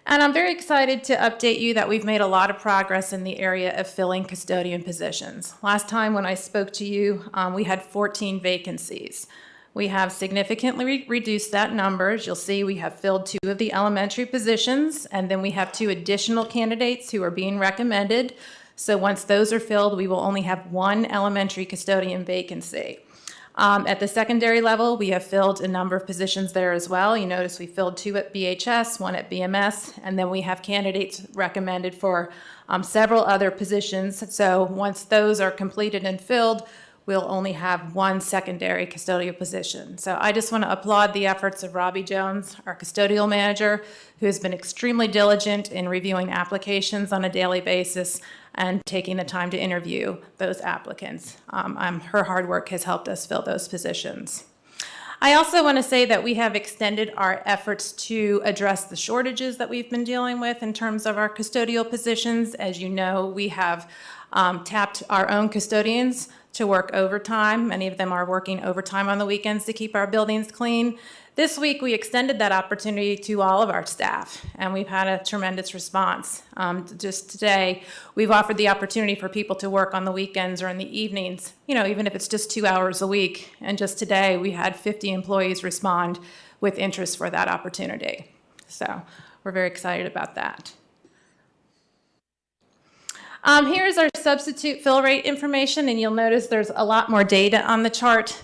[SPEAKER 15] And I'm very excited to update you that we've made a lot of progress in the area of filling custodian positions. Last time when I spoke to you, we had 14 vacancies. We have significantly reduced that number. As you'll see, we have filled 2 of the elementary positions, and then we have 2 additional candidates who are being recommended. So once those are filled, we will only have 1 elementary custodian vacancy. At the secondary level, we have filled a number of positions there as well. You notice we filled 2 at BHS, 1 at BMS, and then we have candidates recommended for several other positions. So once those are completed and filled, we'll only have 1 secondary custodial position. So I just want to applaud the efforts of Robbie Jones, our custodial manager, who has been extremely diligent in reviewing applications on a daily basis and taking the time to interview those applicants. Her hard work has helped us fill those positions. I also want to say that we have extended our efforts to address the shortages that we've been dealing with in terms of our custodial positions. As you know, we have tapped our own custodians to work overtime. Many of them are working overtime on the weekends to keep our buildings clean. This week, we extended that opportunity to all of our staff, and we've had a tremendous response. Just today, we've offered the opportunity for people to work on the weekends or in the evenings, even if it's just 2 hours a week. And just today, we had 50 employees respond with interest for that opportunity. So we're very excited about that. Here's our substitute fill rate information, and you'll notice there's a lot more data on the chart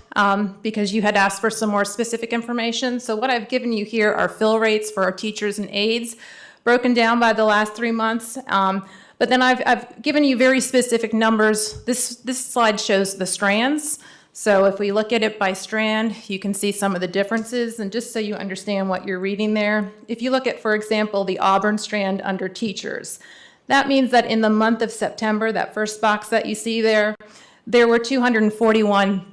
[SPEAKER 15] because you had asked for some more specific information. So what I've given you here are fill rates for our teachers and aides, broken down by the last 3 months. But then I've given you very specific numbers. This slide shows the strands. So if we look at it by strand, you can see some of the differences. And just so you understand what you're reading there, if you look at, for example, the Auburn strand under teachers, that means that in the month of September, that first box that you see there, there were 241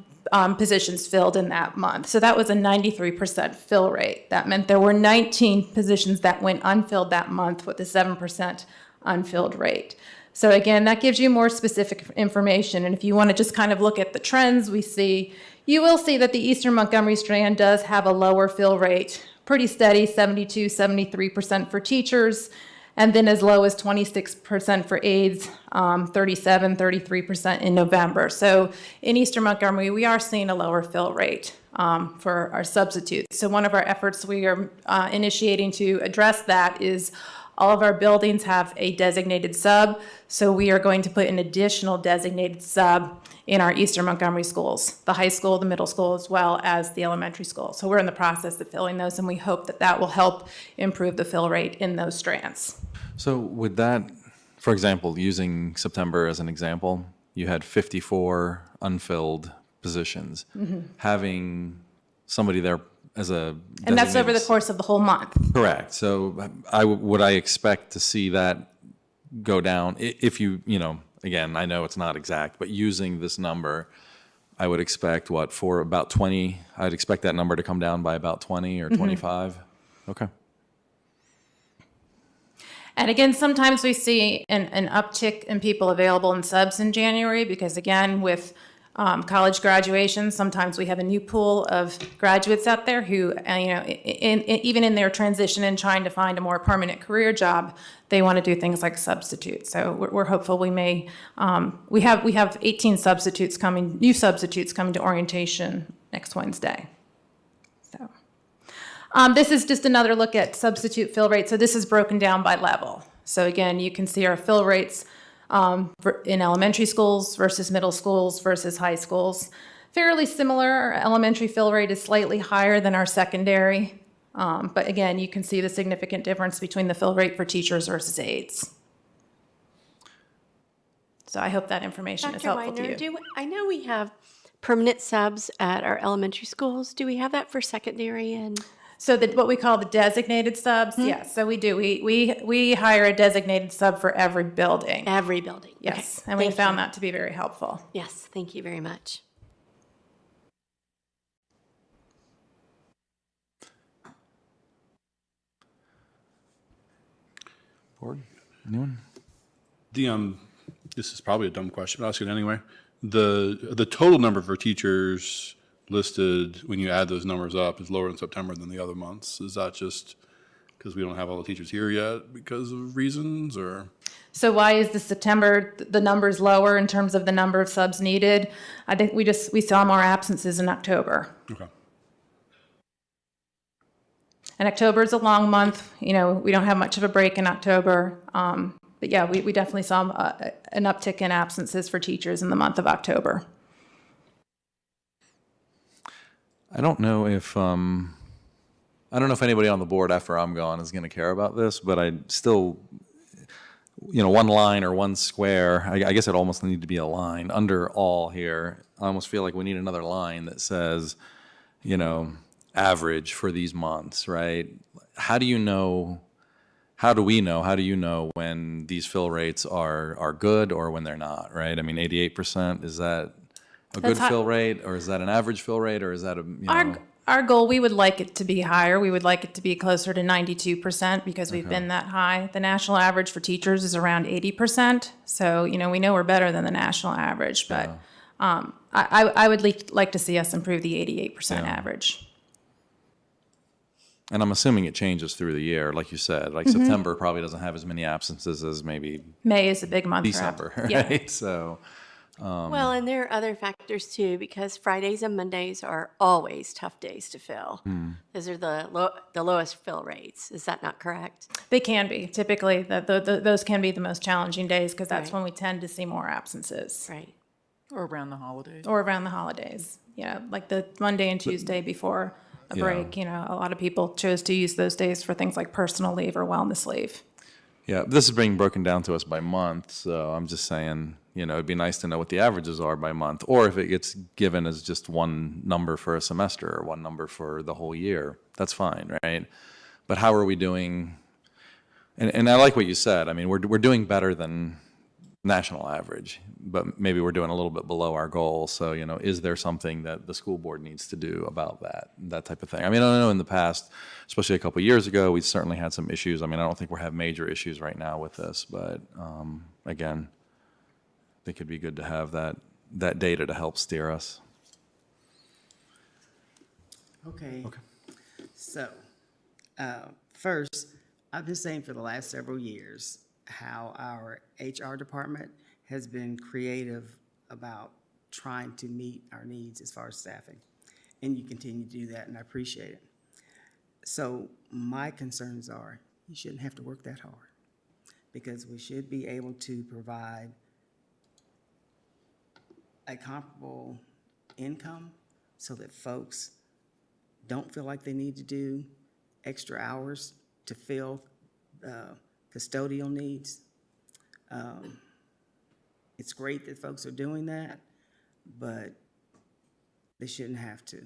[SPEAKER 15] positions filled in that month. So that was a 93% fill rate. That meant there were 19 positions that went unfilled that month with a 7% unfilled rate. So again, that gives you more specific information. And if you want to just kind of look at the trends we see, you will see that the Eastern Montgomery strand does have a lower fill rate, pretty steady, 72, 73% for teachers, and then as low as 26% for aides, 37, 33% in November. So in Eastern Montgomery, we are seeing a lower fill rate for our substitutes. So one of our efforts we are initiating to address that is all of our buildings have a designated sub, so we are going to put an additional designated sub in our Eastern Montgomery schools, the high school, the middle school, as well as the elementary school. So we're in the process of filling those, and we hope that that will help improve the fill rate in those strands.
[SPEAKER 1] So would that, for example, using September as an example, you had 54 unfilled positions.
[SPEAKER 15] Mm-hmm.
[SPEAKER 1] Having somebody there as a
[SPEAKER 15] And that's over the
[SPEAKER 1] designated-
[SPEAKER 15] course of the whole month.
[SPEAKER 1] Correct. So would I expect to see that go down if you again, I know it's not exact, but using this number, I would expect for about 20, I'd expect that number to come down by about 20 or 25. Okay.
[SPEAKER 15] And again, sometimes we see an uptick in people available in subs in January because, again, with college graduation, sometimes we have a new pool of graduates out there who, even in their transition and trying to find a more permanent career job, they want to do things like substitute. So we're hopeful we may. We have 18 substitutes coming, new substitutes coming to orientation next Wednesday. So this is just another look at substitute fill rate. So this is broken down by level. So again, you can see our fill rates in elementary schools versus middle schools versus high schools. Fairly similar. Our elementary fill rate is slightly higher than our secondary. But again, you can see the significant difference between the fill rate for teachers versus aides. So I hope that information is helpful to you.
[SPEAKER 12] I know we have permanent subs at our elementary schools. Do we have that for secondary and?
[SPEAKER 15] So what we call the designated subs, yes. So we do. We hire a designated sub for every building.
[SPEAKER 12] Every building.
[SPEAKER 15] Yes,
[SPEAKER 12] Okay.
[SPEAKER 15] and we
[SPEAKER 12] Thank
[SPEAKER 15] found
[SPEAKER 12] you.
[SPEAKER 15] that to be very helpful.
[SPEAKER 12] Yes, thank you very much.
[SPEAKER 1] Board, anyone?
[SPEAKER 11] This is probably a dumb question, but I'll ask it anyway. The total number for teachers listed when you add those numbers up is lower in September than the other months. Is that just because we don't have all the teachers here yet because of reasons, or?
[SPEAKER 15] So why is the numbers lower in terms of the number of subs needed? I think we saw more absences in October.
[SPEAKER 11] Okay.
[SPEAKER 15] And October is a long month. You know, we don't have much of a break in October. But yeah, we definitely saw an uptick in absences for teachers in the month of October.
[SPEAKER 1] I don't know if anybody on the board after I'm gone is going to care about this, but I still, one line or one square, I guess it almost need to be a line under all here. I almost feel like we need another line that says, average for these months, right? How do you know when these fill rates are good or when they're not, right? I mean, 88%, is that a good fill rate, or is that an average fill rate, or is that
[SPEAKER 15] Our goal, we would like it to be higher. We would like it to be closer to 92% because we've been that high. The national average for teachers is around 80%. So, we know we're better than the national average, but I would like to see us improve the 88% average.
[SPEAKER 1] And I'm assuming it changes through the year, like you said. Like September probably doesn't have as many absences as maybe
[SPEAKER 15] May is a big month
[SPEAKER 1] December,
[SPEAKER 15] for
[SPEAKER 1] right?
[SPEAKER 15] Yeah.
[SPEAKER 1] So,
[SPEAKER 12] Well, and there are other factors too, because Fridays and Mondays are always tough days to fill. Those are the lowest fill rates. Is that not correct?
[SPEAKER 15] They can be. Typically, those can be the most challenging days because that's when we tend to see more absences.
[SPEAKER 12] Right.
[SPEAKER 10] Or around the holidays.
[SPEAKER 15] Or around the holidays. Yeah, like the Monday and Tuesday before a break. A lot of people chose to use those days for things like personal leave or wellness leave.
[SPEAKER 1] yeah, this is being broken down to us by month, so I'm just saying, it'd be nice to know what the averages are by month, or if it gets given as just one number for a semester or one number for the whole year, that's fine, right? But how are we doing? And I like what you said. I mean, we're doing better than national average, but maybe we're doing a little bit below our goal. So, is there something that the school board needs to do about that type of thing? I mean, I know in the past, especially a couple of years ago, we certainly had some issues. I mean, I don't think we have major issues right now with this, but again, I think it'd be good to have that data to help steer us.
[SPEAKER 2] Okay. So, first, I've been saying for the last several years how our HR department has been creative about trying to meet our needs as far as staffing. And you continue to do that, and I appreciate it. So my concerns are you shouldn't have to work that hard, because we should be able to provide a comparable income so that folks don't feel like they need to do extra hours to fill custodial needs. It's great that folks are doing that, but they shouldn't have to.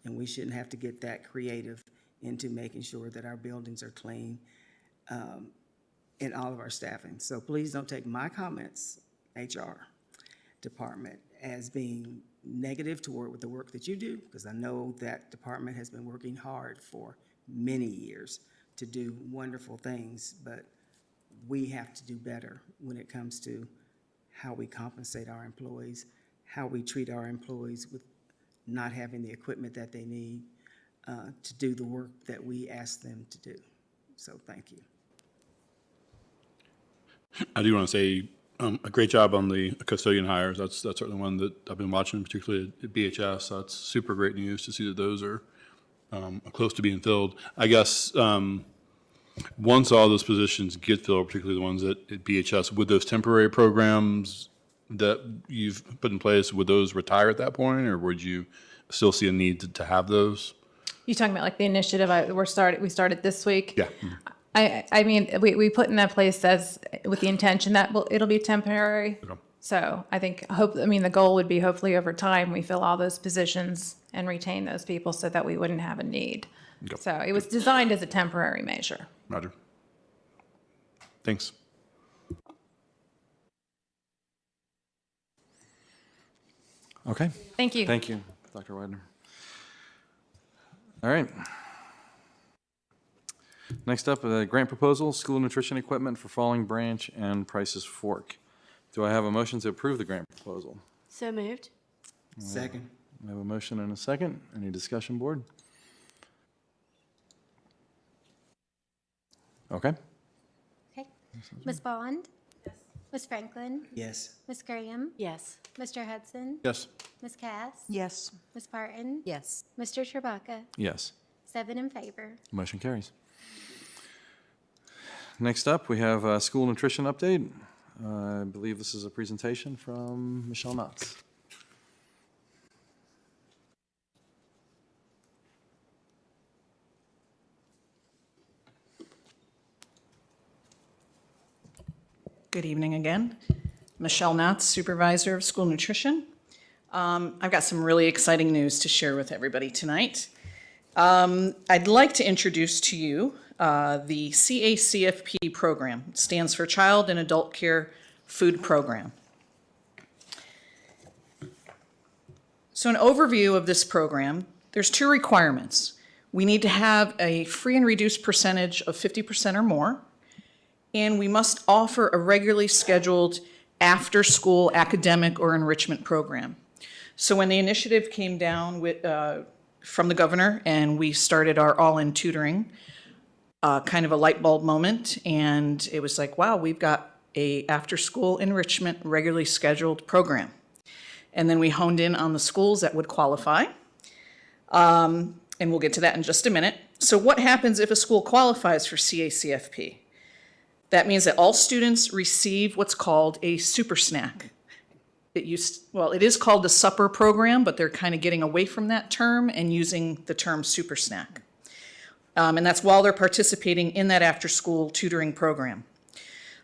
[SPEAKER 2] And we shouldn't have to get that creative into making sure that our buildings are clean in all of our staffing. So please don't take my comments, HR department, as being negative toward the work that you do, because I know that department has been working hard for many years to do wonderful things, but we have to do better when it comes to how we compensate our employees, how we treat our employees with not having the equipment that they need to do the work that we ask them to do. So thank you.
[SPEAKER 11] I do want to say, a great job on the custodian hires. That's certainly one that I've been watching, particularly at BHS. That's super great news to see that those are close to being filled. I guess once all those positions get filled, particularly the ones at BHS, would those temporary programs that you've put in place, would those retire at that point, or would you still see a need to have those?
[SPEAKER 15] You talking about like the initiative we started this week?
[SPEAKER 11] Yeah.
[SPEAKER 15] I mean, we put in that place as with the intention that it'll be temporary.
[SPEAKER 11] Okay.
[SPEAKER 15] So I think the goal would be hopefully over time we fill all those positions and retain those people so that we wouldn't have a need.
[SPEAKER 11] Okay.
[SPEAKER 15] So it was designed as a temporary measure.
[SPEAKER 11] Roger. Thanks.
[SPEAKER 1] Okay.
[SPEAKER 15] Thank you.
[SPEAKER 1] Thank you, Dr. Widener. All right. Next up, grant proposal, school nutrition equipment for Falling Branch and Price's Fork. Do I have a motion to approve the grant proposal?
[SPEAKER 12] So moved.
[SPEAKER 2] Second.
[SPEAKER 1] I have a motion and a second. Any discussion, board? Okay.
[SPEAKER 8] Okay. Ms. Bond? Yes. Ms. Franklin?
[SPEAKER 2] Yes.
[SPEAKER 8] Ms. Graham?
[SPEAKER 12] Yes.
[SPEAKER 8] Mr. Hudson?
[SPEAKER 11] Yes.
[SPEAKER 8] Ms. Cass?
[SPEAKER 10] Yes.
[SPEAKER 8] Ms. Parton?
[SPEAKER 10] Yes.
[SPEAKER 8] Mr. Chewbacca?
[SPEAKER 1] Yes.
[SPEAKER 8] 7 in favor.
[SPEAKER 1] Motion carries. Next up, we have a school nutrition update. I believe this is a presentation from Michelle Knotts.
[SPEAKER 20] Good evening again. Michelle Knotts, Supervisor of School Nutrition. I've got some really exciting news to share with everybody tonight. I'd like to introduce to you the CACFP program. It stands for Child and Adult Care Food Program. So an overview of this program, there's 2 requirements. We need to have a free and reduced percentage of 50% or more, and we must offer a regularly scheduled after-school academic or enrichment program. So when the initiative came down from the governor and we started our all-in tutoring, kind of a light bulb moment, and it was like, wow, we've got a after-school enrichment regularly scheduled program. And then we honed in on the schools that would qualify, and we'll get to that in just a minute. So what happens if a school qualifies for CACFP? That means that all students receive what's called a super snack. It is called the supper program, but they're kind of getting away from that term and using the term super snack. And that's while they're participating in that after-school tutoring program.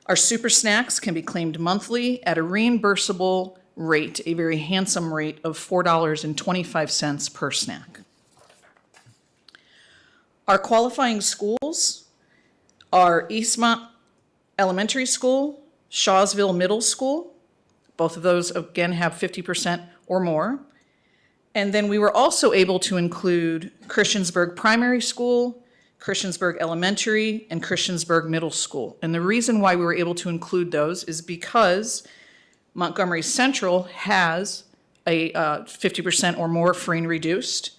[SPEAKER 20] Our super snacks can be claimed monthly at a reimbursable rate, a very handsome rate of $4.25 per snack. Our qualifying schools are Eastmont Elementary School, Shawsville Middle School. Both of those, again, have 50% or more. And then we were also able to include Christiansburg Primary School, Christiansburg Elementary, and Christiansburg Middle School. And the reason why we were able to include those is because Montgomery Central has a 50% or more free and reduced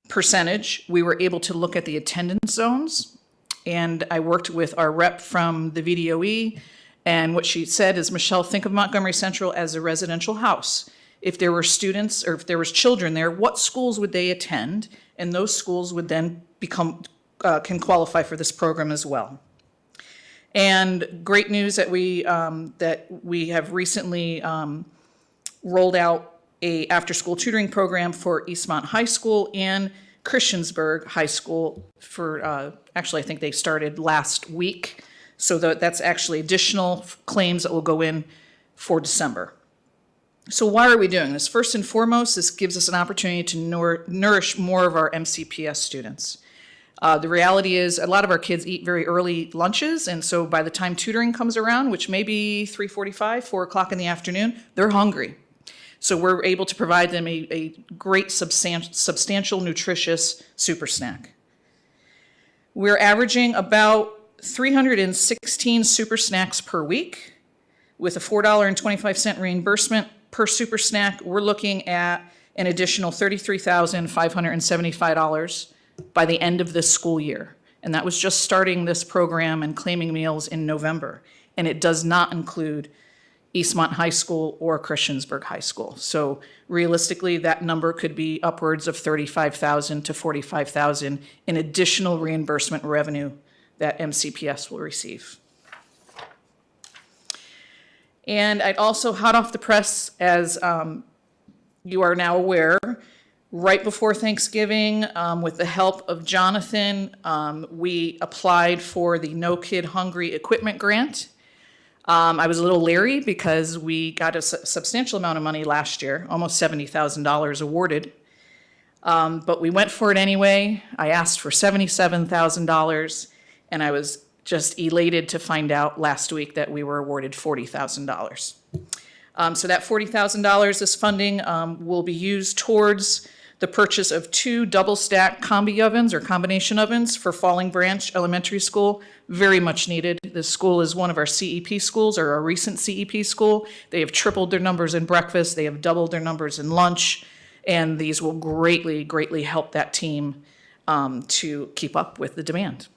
[SPEAKER 20] percentage. We were able to look at the attendance zones, and I worked with our rep from the VDOE, and what she said is, Michelle, think of Montgomery Central as a residential house. If there were students or if there was children there, what schools would they attend? And those schools would then can qualify for this program as well. And great news that we have recently rolled out a after-school tutoring program for Eastmont High School and Christiansburg High School for, actually, I think they started last week. So that's actually additional claims that will go in for December. So why are we doing this? First and foremost, this gives us an opportunity to nourish more of our MCPS students. The reality is a lot of our kids eat very early lunches, and so by the time tutoring comes around, which may be 3:45, 4 o'clock in the afternoon, they're hungry. So we're able to provide them a great substantial nutritious super snack. We're averaging about 316 super snacks per week with a $4.25 reimbursement per super snack. We're looking at an additional $33,575 by the end of this school year. And that was just starting this program and claiming meals in November. And it does not include Eastmont High School or Christiansburg High School. So realistically, that number could be upwards of $35,000 to $45,000 in additional reimbursement revenue that MCPS will receive. And I'd also, hot off the press, as you are now aware, right before Thanksgiving, with the help of Jonathan, we applied for the No Kid Hungry Equipment Grant. I was a little leery because we got a substantial amount of money last year, almost $70,000 awarded. But we went for it anyway. I asked for $77,000, and I was just elated to find out last week that we were awarded $40,000. So that $40,000, this funding will be used towards the purchase of 2 double-stack combi ovens or combination ovens for Falling Branch Elementary School. Very much needed. This school is one of our CEP schools, or a recent CEP school. They have tripled their numbers in breakfast. They have doubled their numbers in lunch. And these will greatly, greatly help that team to keep up with the demand.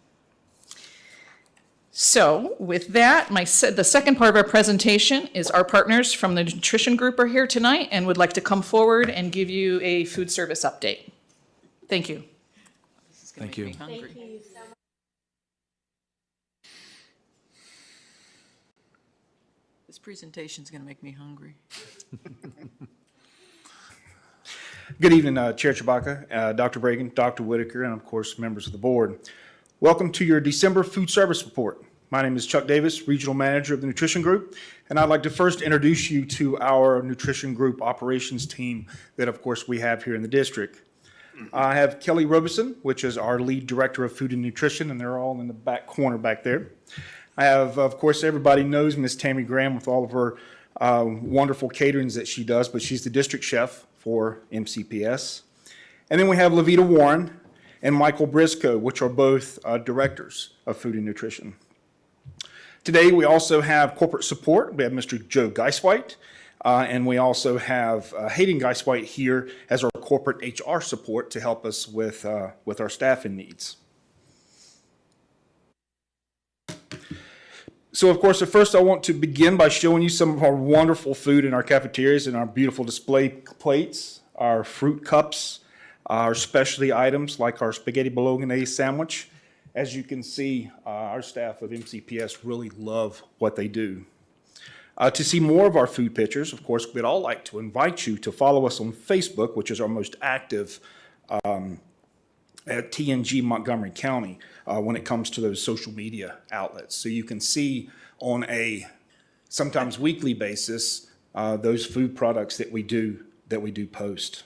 [SPEAKER 20] So with that, the second part of our presentation is our partners from the nutrition group are here tonight and would like to come forward and give you a food service update. Thank you.
[SPEAKER 1] Thank you.
[SPEAKER 10] This presentation is going to make me hungry.
[SPEAKER 16] Good evening, Chair Chewbacca, Dr. Bragan, Dr. Whitaker, and of course, members of the board. Welcome to your December food service report. My name is Chuck Davis, Regional Manager of the Nutrition Group, and I'd like to first introduce you to our Nutrition Group operations team that, of course, we have here in the district. I have Kelly Robeson, which is our Lead Director of Food and Nutrition, and they're all in the back corner back there. I have, of course, everybody knows Miss Tammy Graham with all of her wonderful caterings that she does, but she's the district chef for MCPS. And then we have Levita Warren and Michael Briscoe, which are both directors of food and nutrition. Today, we also have corporate support. We have Mr. Joe Geiswhite, and we also have Hayden Geiswhite here as our corporate HR support to help us with our staffing needs. So, of course, at first I want to begin by showing you some of our wonderful food in our cafeterias and our beautiful display plates, our fruit cups, our specialty items like our spaghetti bolognese sandwich. As you can see, our staff of MCPS really love what they do. To see more of our food pictures, of course, we'd all like to invite you to follow us on Facebook, which is our most active at TNG Montgomery County when it comes to those social media outlets. So you can see on a sometimes weekly basis those food products that we do post.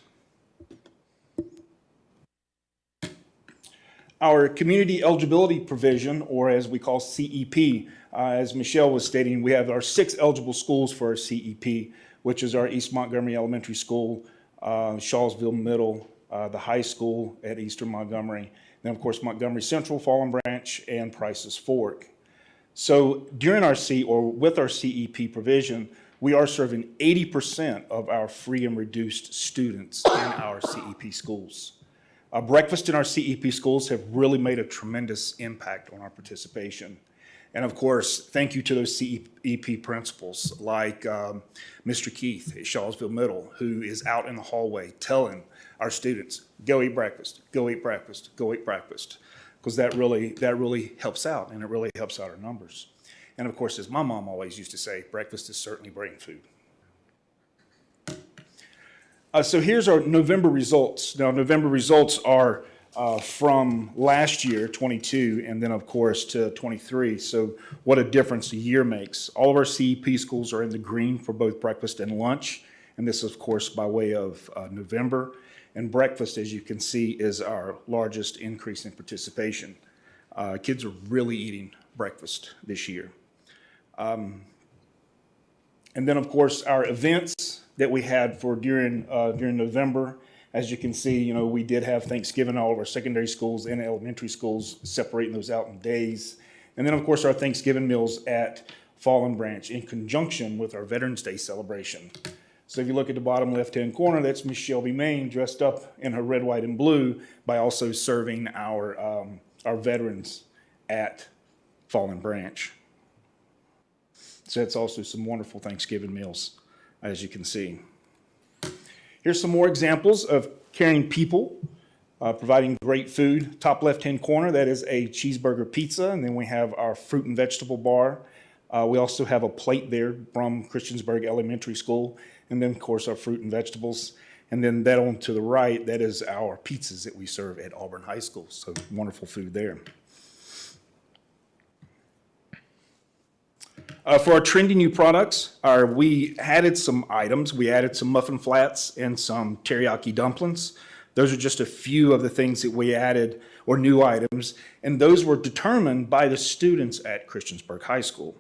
[SPEAKER 16] Our community eligibility provision, or as we call CEP, as Michelle was stating, we have our 6 eligible schools for our CEP, which is our East Montgomery Elementary School, Shawsville Middle, the high school at Eastern Montgomery, then of course Montgomery Central, Fallen Branch, and Price's Fork. So during our with our CEP provision, we are serving 80% of our free and reduced students in our CEP schools. Breakfast in our CEP schools have really made a tremendous impact on our participation. And of course, thank you to those CEP principals like Mr. Keith at Shawsville Middle, who is out in the hallway telling our students, go eat breakfast, go eat breakfast, go eat breakfast, because that really helps out, and it really helps out our numbers. And of course, as my mom always used to say, breakfast is certainly brain food. So here's our November results. Now, November results are from last year, 22, and then of course to 23. So what a difference a year makes. All of our CEP schools are in the green for both breakfast and lunch. And this, of course, by way of November. And breakfast, as you can see, is our largest increase in participation. Kids are really eating breakfast this year. And then, of course, our events that we had for during November. As you can see, we did have Thanksgiving, all of our secondary schools and elementary schools, separating those out in days. And then, of course, our Thanksgiving meals at Fallen Branch in conjunction with our Veterans Day celebration. So if you look at the bottom left-hand corner, that's Miss Shelby Main dressed up in her red, white, and blue by also serving our veterans at Fallen Branch. So that's also some wonderful Thanksgiving meals, as you can see. Here's some more examples of caring people, providing great food. Top left-hand corner, that is a cheeseburger pizza, and then we have our fruit and vegetable bar. We also have a plate there from Christiansburg Elementary School, and then, of course, our fruit and vegetables. And then that on to the right, that is our pizzas that we serve at Auburn High School. So wonderful food there. For our trendy new products, we added some items. We added some muffin flats and some teriyaki dumplings. Those are just a few of the things that we added, or new items, and those were determined by the students at Christiansburg High School.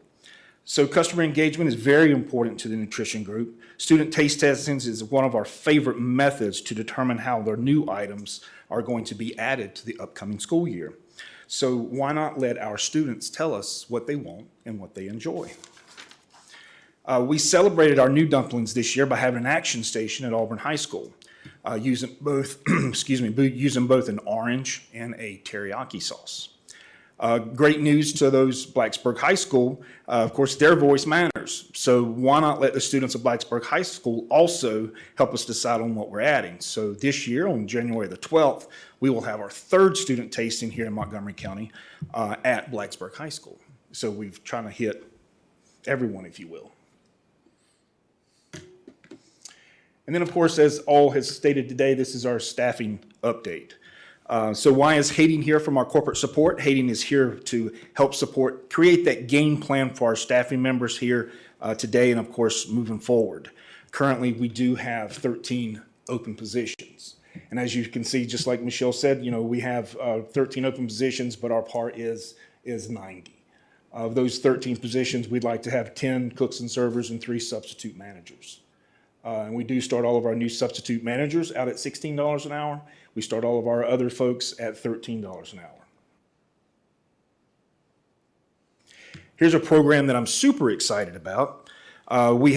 [SPEAKER 16] So customer engagement is very important to the nutrition group. Student taste testings is one of our favorite methods to determine how their new items are going to be added to the upcoming school year. So why not let our students tell us what they want and what they enjoy? We celebrated our new dumplings this year by having an action station at Auburn High School, using both, using both an orange and a teriyaki sauce. Great news to those Blacksburg High School. Of course, their voice matters. So why not let the students of Blacksburg High School also help us decide on what we're adding? So this year, on January the 12th, we will have our third student tasting here in Montgomery County at Blacksburg High School. So we've trying to hit everyone, if you will. And then, of course, as all has stated today, this is our staffing update. So why is Hayden here from our corporate support? Hayden is here to help support, create that game plan for our staffing members here today and, of course, moving forward. Currently, we do have 13 open positions. And as you can see, just like Michelle said, we have 13 open positions, but our part is 90. Of those 13 positions, we'd like to have 10 cooks and servers and 3 substitute managers. And we do start all of our new substitute managers out at $16 an hour. We start all of our other folks at $13 an hour. Here's a program that I'm super excited about. We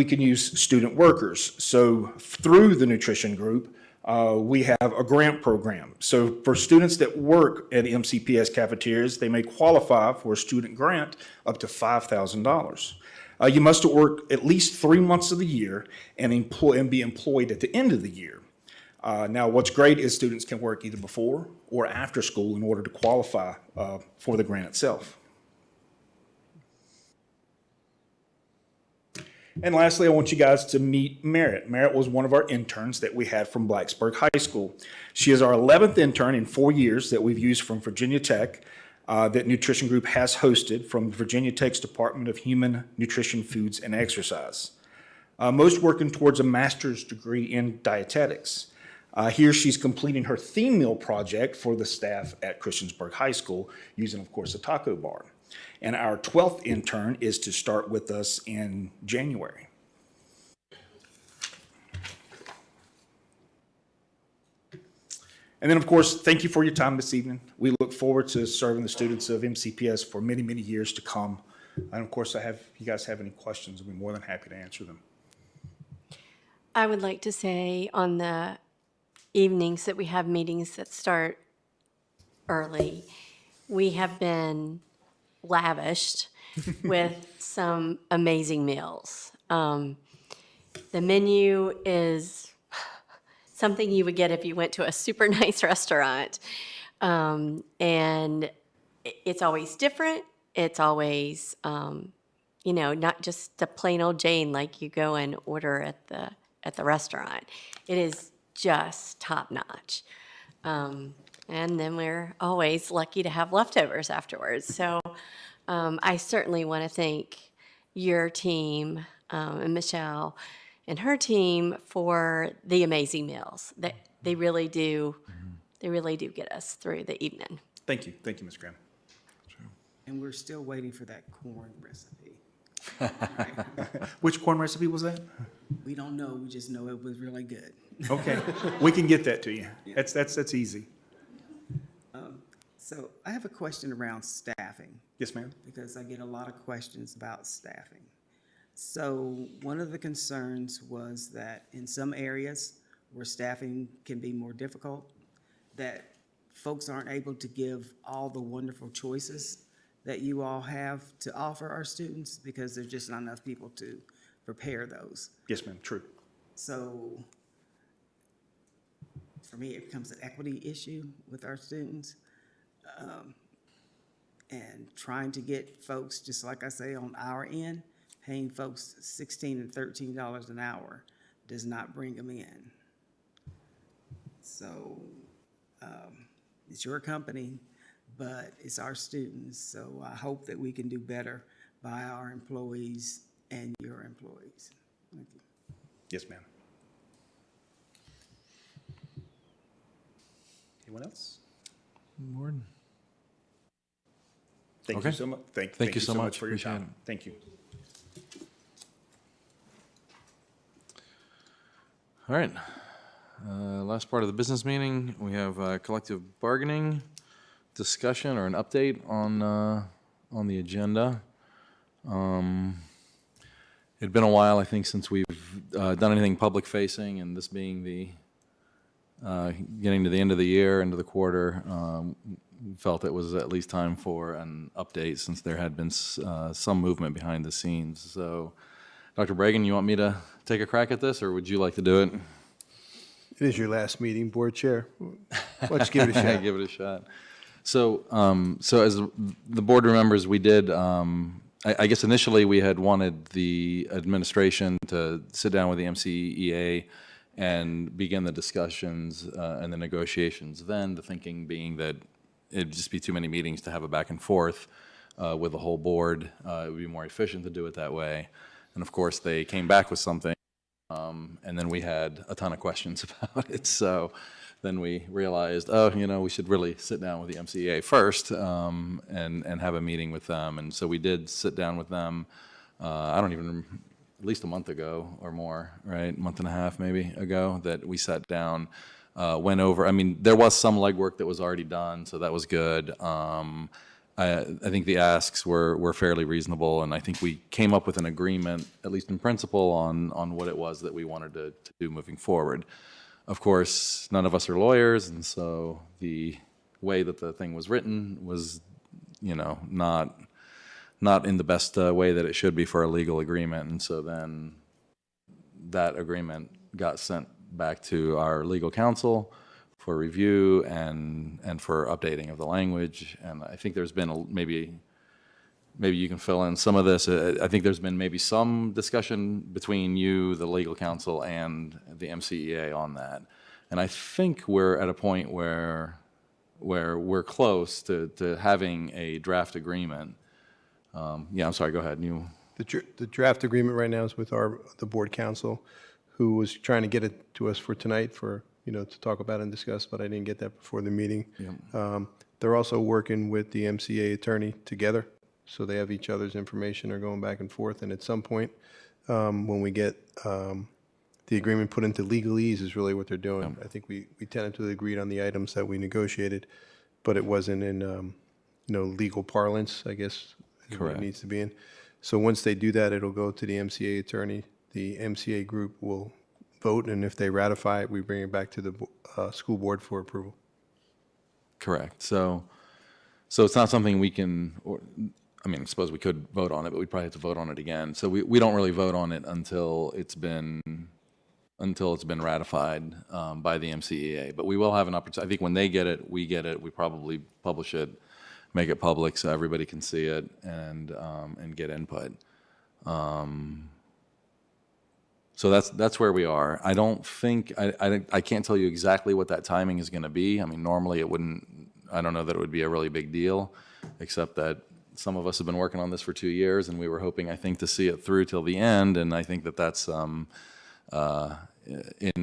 [SPEAKER 16] can use student workers. So through the nutrition group, we have a grant program. So for students that work at MCPS cafeterias, they may qualify for a student grant up to $5,000. You must work at least 3 months of the year and be employed at the end of the year. Now, what's great is students can work either before or after school in order to qualify for the grant itself. And lastly, I want you guys to meet Merritt. Merritt was one of our interns that we had from Blacksburg High School. She is our 11th intern in 4 years that we've used from Virginia Tech, that Nutrition Group has hosted from Virginia Tech's Department of Human Nutrition, Foods, and Exercise. Most working towards a master's degree in dietetics. Here she's completing her theme meal project for the staff at Christiansburg High School using, of course, a taco bar. And our 12th intern is to start with us in January. And then, of course, thank you for your time this evening. We look forward to serving the students of MCPS for many, many years to come. And, of course, if you guys have any questions, I'll be more than happy to answer them.
[SPEAKER 12] I would like to say on the evenings that we have meetings that start early, we have been lavished with some amazing meals. The menu is something you would get if you went to a super nice restaurant. And it's always different. It's always, not just a plain old Jane like you go and order at the restaurant. It is just top notch. And then we're always lucky to have leftovers afterwards. So I certainly want to thank your team and Michelle and her team for the amazing meals. They really do. They really do get us through the evening.
[SPEAKER 16] Thank you, Ms. Graham.
[SPEAKER 2] And we're still waiting for that corn recipe.
[SPEAKER 16] Which corn recipe was that?
[SPEAKER 2] We don't know, we just know it was really good.
[SPEAKER 16] Okay, we can get that to you. That's easy.
[SPEAKER 2] So I have a question around staffing.
[SPEAKER 16] Yes, ma'am.
[SPEAKER 2] Because I get a lot of questions about staffing. So one of the concerns was that in some areas where staffing can be more difficult, that folks aren't able to give all the wonderful choices that you all have to offer our students, because there's just not enough people to prepare those.
[SPEAKER 16] Yes, ma'am, true.
[SPEAKER 2] So for me, it becomes an equity issue with our students. And trying to get folks, just like I say, on our end, paying folks $16 and $13 an hour does not bring them in. So it's your company, but it's our students. So I hope that we can do better by our employees and your employees. Thank you.
[SPEAKER 16] Yes, ma'am. Anyone else?
[SPEAKER 1] Board?
[SPEAKER 16] Thank
[SPEAKER 1] Okay.
[SPEAKER 16] you so much.
[SPEAKER 1] Thank you so much.
[SPEAKER 16] for your
[SPEAKER 1] Appreciate
[SPEAKER 16] time.
[SPEAKER 1] it.
[SPEAKER 16] Thank you.
[SPEAKER 1] All right. Last part of the business meeting, we have collective bargaining discussion or an update on the agenda. It'd been a while, I think, since we've done anything public facing, and this being the getting to the end of the year, end of the quarter, felt it was at least time for an update since there had been some movement behind the scenes. So, Dr. Bragan, you want me to take a crack at this, or would you like to do it?
[SPEAKER 24] It is your last meeting, board chair. Let's give it a shot.
[SPEAKER 1] Give it a shot. So, as the board remembers, we did, I guess initially we had wanted the administration to sit down with the MCEA and begin the discussions and the negotiations then, the thinking being that it'd just be too many meetings to have a back and forth with the whole board. It would be more efficient to do it that way. And of course, they came back with something, and then we had a ton of questions about it. So then we realized, oh, we should really sit down with the MCEA first and have a meeting with them. And so we did sit down with them. At least a month ago or more, right? Month and a half maybe ago, that we sat down, went over. I mean, there was some legwork that was already done, so that was good. I think the asks were fairly reasonable, and I think we came up with an agreement, at least in principle, on what it was that we wanted to do moving forward. Of course, none of us are lawyers, and so the way that the thing was written was, not in the best way that it should be for a legal agreement. And so then that agreement got sent back to our legal counsel for review and for updating of the language. And I think there's been maybe you can fill in some of this. I think there's been maybe some discussion between you, the legal counsel, and the MCEA on that. And I think we're at a point where we're close to having a draft agreement. I'm sorry, go ahead.
[SPEAKER 24] The draft agreement right now is with the board counsel, who was trying to get it to us for tonight to talk about and discuss, but I didn't get that before the meeting.
[SPEAKER 1] Yeah.
[SPEAKER 24] They're also working with the MCA attorney together, so they have each other's information. They're going back and forth, and at some point, when we get the agreement put into legalese is really what they're doing. I think we tentatively agreed on the items that we negotiated, but it wasn't in legal parlance, I guess.
[SPEAKER 1] Correct.
[SPEAKER 24] It needs to be in. So once they do that, it'll go to the MCA attorney. The MCA group will vote, and if they ratify it, we bring it back to the school board for approval.
[SPEAKER 1] Correct. So it's not something we can, I suppose we could vote on it, but we'd probably have to vote on it again. So we don't really vote on it until it's been ratified by the MCEA. But we will have an opportunity. I think when they get it, we probably publish it, make it public so everybody can see it and get input. So that's where we are. I don't think, I can't tell you exactly what that timing is going to be. I mean, normally I don't know that it would be a really big deal, except that some of us have been working on this for 2 years, and we were hoping, I think, to see it through till the end, and I think that's in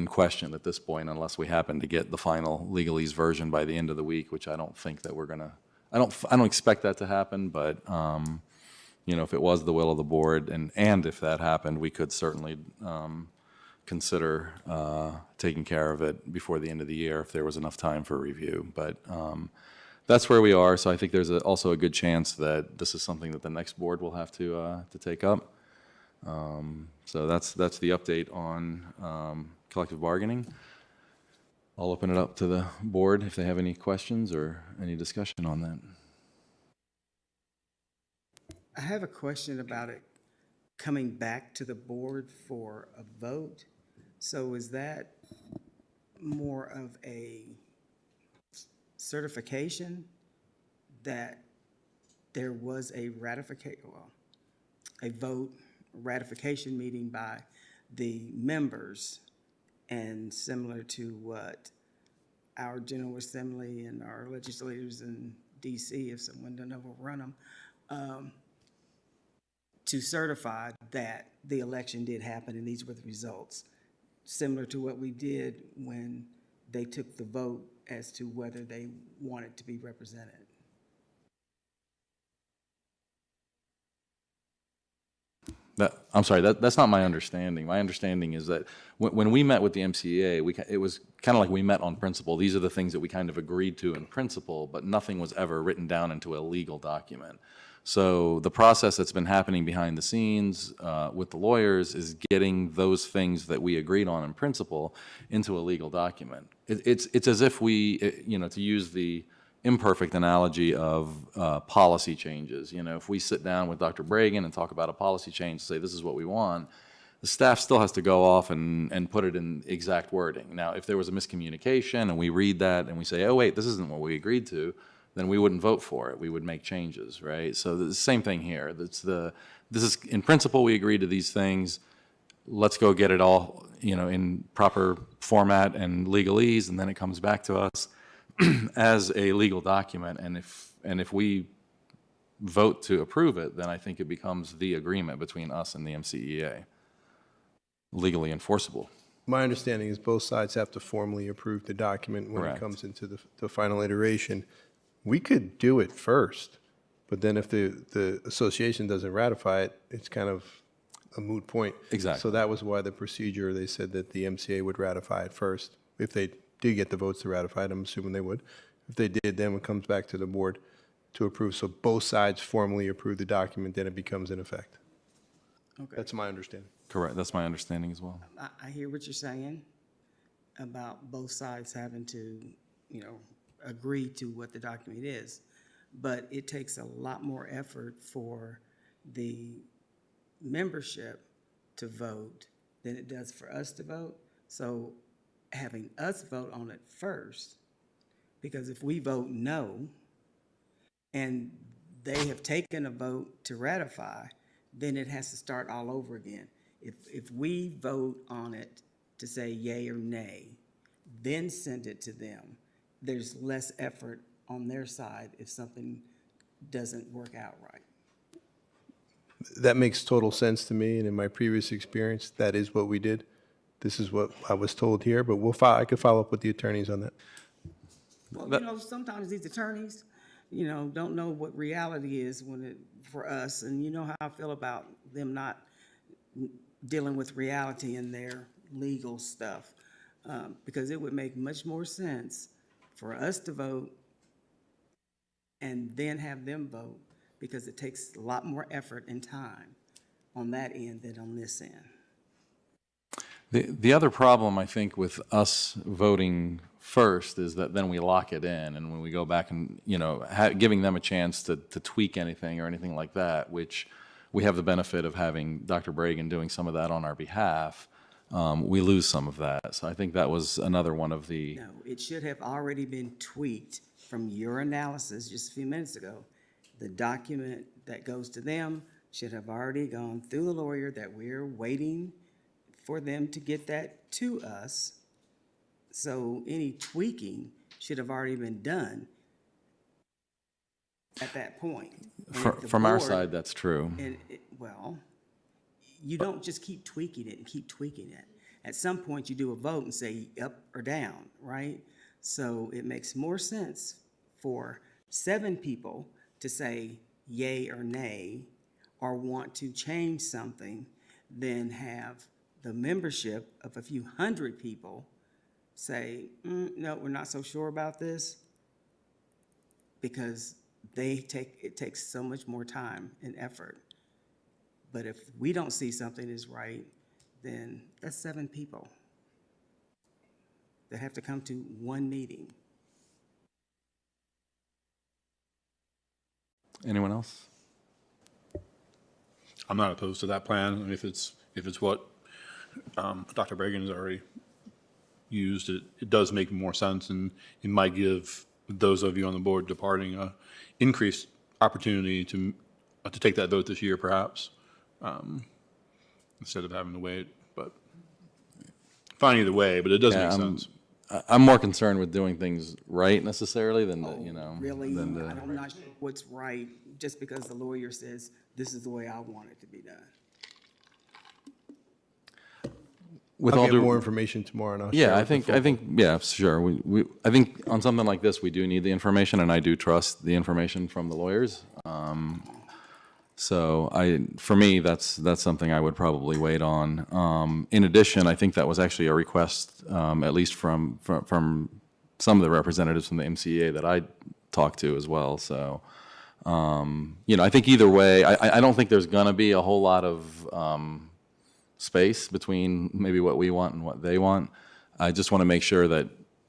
[SPEAKER 1] question at this point, unless we happen to get the final legalese version by the end of the week, which I don't think that we're going to, I don't expect that to happen, but if it was the will of the board, and if that happened, we could certainly consider taking care of it before the end of the year if there was enough time for review. But that's where we are. So I think there's also a good chance that this is something that the next board will have to take up. So that's the update on collective bargaining. I'll open it up to the board if they have any questions or any discussion on that.
[SPEAKER 2] I have a question about it coming back to the board for a vote. So is that more of a certification that there was a a vote, ratification meeting by the members, and similar to what our General Assembly and our legislators in DC, if someone doesn't overrun them, to certify that the election did happen and these were the results, similar to what we did when they took the vote as to whether they wanted to be represented.
[SPEAKER 1] I'm sorry, that's not my understanding. My understanding is that when we met with the MCEA, it was kind of like we met on principle. These are the things that we kind of agreed to in principle, but nothing was ever written down into a legal document. So the process that's been happening behind the scenes with the lawyers is getting those things that we agreed on in principle into a legal document. It's as if we, to use the imperfect analogy of policy changes. If we sit down with Dr. Bragan and talk about a policy change, say this is what we want, the staff still has to go off and put it in exact wording. Now, if there was a miscommunication and we read that and we say, oh wait, this isn't what we agreed to, then we wouldn't vote for it. We would make changes, right? So the same thing here. This is in principle we agreed to these things. Let's go get it all, in proper format and legalese, and then it comes back to us as a legal document, and if we vote to approve it, then I think it becomes the agreement between us and the MCEA, legally enforceable.
[SPEAKER 24] My understanding is both sides have to formally approve the document when
[SPEAKER 1] Correct.
[SPEAKER 24] it comes into the final iteration. We could do it first, but then if the association doesn't ratify it, it's kind of a moot point.
[SPEAKER 1] Exactly.
[SPEAKER 24] So that was why the procedure, they said that the MCA would ratify it first. If they did get the votes to ratify it, I'm assuming they would. If they did, then it comes back to the board to approve. So both sides formally approve the document, then it becomes in effect.
[SPEAKER 2] Okay.
[SPEAKER 24] That's my understanding.
[SPEAKER 1] Correct. That's my understanding as well.
[SPEAKER 2] I hear what you're saying about both sides having to, agree to what the document is, but it takes a lot more effort for the membership to vote than it does for us to vote. So having us vote on it first, because if we vote no and they have taken a vote to ratify, then it has to start all over again. If we vote on it to say yay or nay, then send it to them, there's less effort on their side if something doesn't work out right.
[SPEAKER 24] That makes total sense to me, and in my previous experience, that is what we did. This is what I was told here, but I could follow up with the attorneys on that.
[SPEAKER 2] Well, sometimes these attorneys, don't know what reality is for us, and you know how I feel about them not dealing with reality in their legal stuff, because it would make much more sense for us to vote and then have them vote, because it takes a lot more effort and time on that end than on this end.
[SPEAKER 1] The other problem, I think, with us voting first is that then we lock it in, and when we go back and, giving them a chance to tweak anything or anything like that, which we have the benefit of having Dr. Bragan doing some of that on our behalf, we lose some of that. So I think that was another one of the...
[SPEAKER 2] No, it should have already been tweaked from your analysis just a few minutes ago. The document that goes to them should have already gone through the lawyer, that we're waiting for them to get that to us. So any tweaking should have already been done at that point.
[SPEAKER 1] From our side, that's true.
[SPEAKER 2] Well, you don't just keep tweaking it and keep tweaking it. At some point, you do a vote and say up or down, right? So it makes more sense for 7 people to say yay or nay or want to change something than have the membership of a few hundred people say, no, we're not so sure about this, because it takes so much more time and effort. But if we don't see something is right, then that's 7 people that have to come to one meeting.
[SPEAKER 1] Anyone else?
[SPEAKER 11] I'm not opposed to that plan. I mean, if it's what Dr. Bragan has already used, it does make more sense, and it might give those of you on the board departing a increased opportunity to take that vote this year, perhaps, instead of having to wait. But fine either way, but it does make sense.
[SPEAKER 1] I'm more concerned with doing things right necessarily than,
[SPEAKER 2] Really,
[SPEAKER 1] than the.
[SPEAKER 2] I'm not sure what's right, just because the lawyer says, this is the way I want it to be done.
[SPEAKER 1] With
[SPEAKER 24] I'll
[SPEAKER 1] all
[SPEAKER 24] get
[SPEAKER 1] due-
[SPEAKER 24] more information tomorrow, and I'll
[SPEAKER 1] Yeah,
[SPEAKER 24] share
[SPEAKER 1] I
[SPEAKER 24] with the
[SPEAKER 1] think,
[SPEAKER 24] full
[SPEAKER 1] yeah, sure. I think on something like this, we do need the information, and I do trust the information from the lawyers. So for me, that's something I would probably wait on. In addition, I think that was actually a request, at least from some of the representatives from the MCEA that I talked to as well. So, I think either way, I don't think there's going to be a whole lot of space between maybe what we want and what they want. I just want to make sure that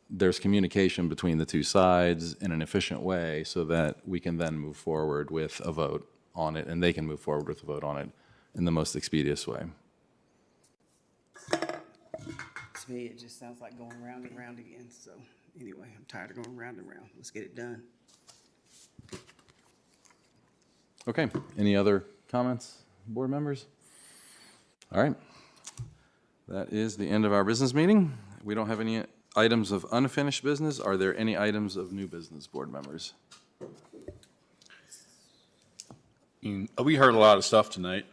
[SPEAKER 1] there's communication between the two sides in an efficient way so that we can then move forward with a vote on it, and they can move forward with a vote on it in the most expeditious way.
[SPEAKER 2] To me, it just sounds like going round and round again, so anyway, I'm tired of going round and round. Let's get it done.
[SPEAKER 1] Okay, any other comments, board members? All right. That is the end of our business meeting. We don't have any items of unfinished business. Are there any items of new business, board members?
[SPEAKER 11] We heard a lot of stuff tonight.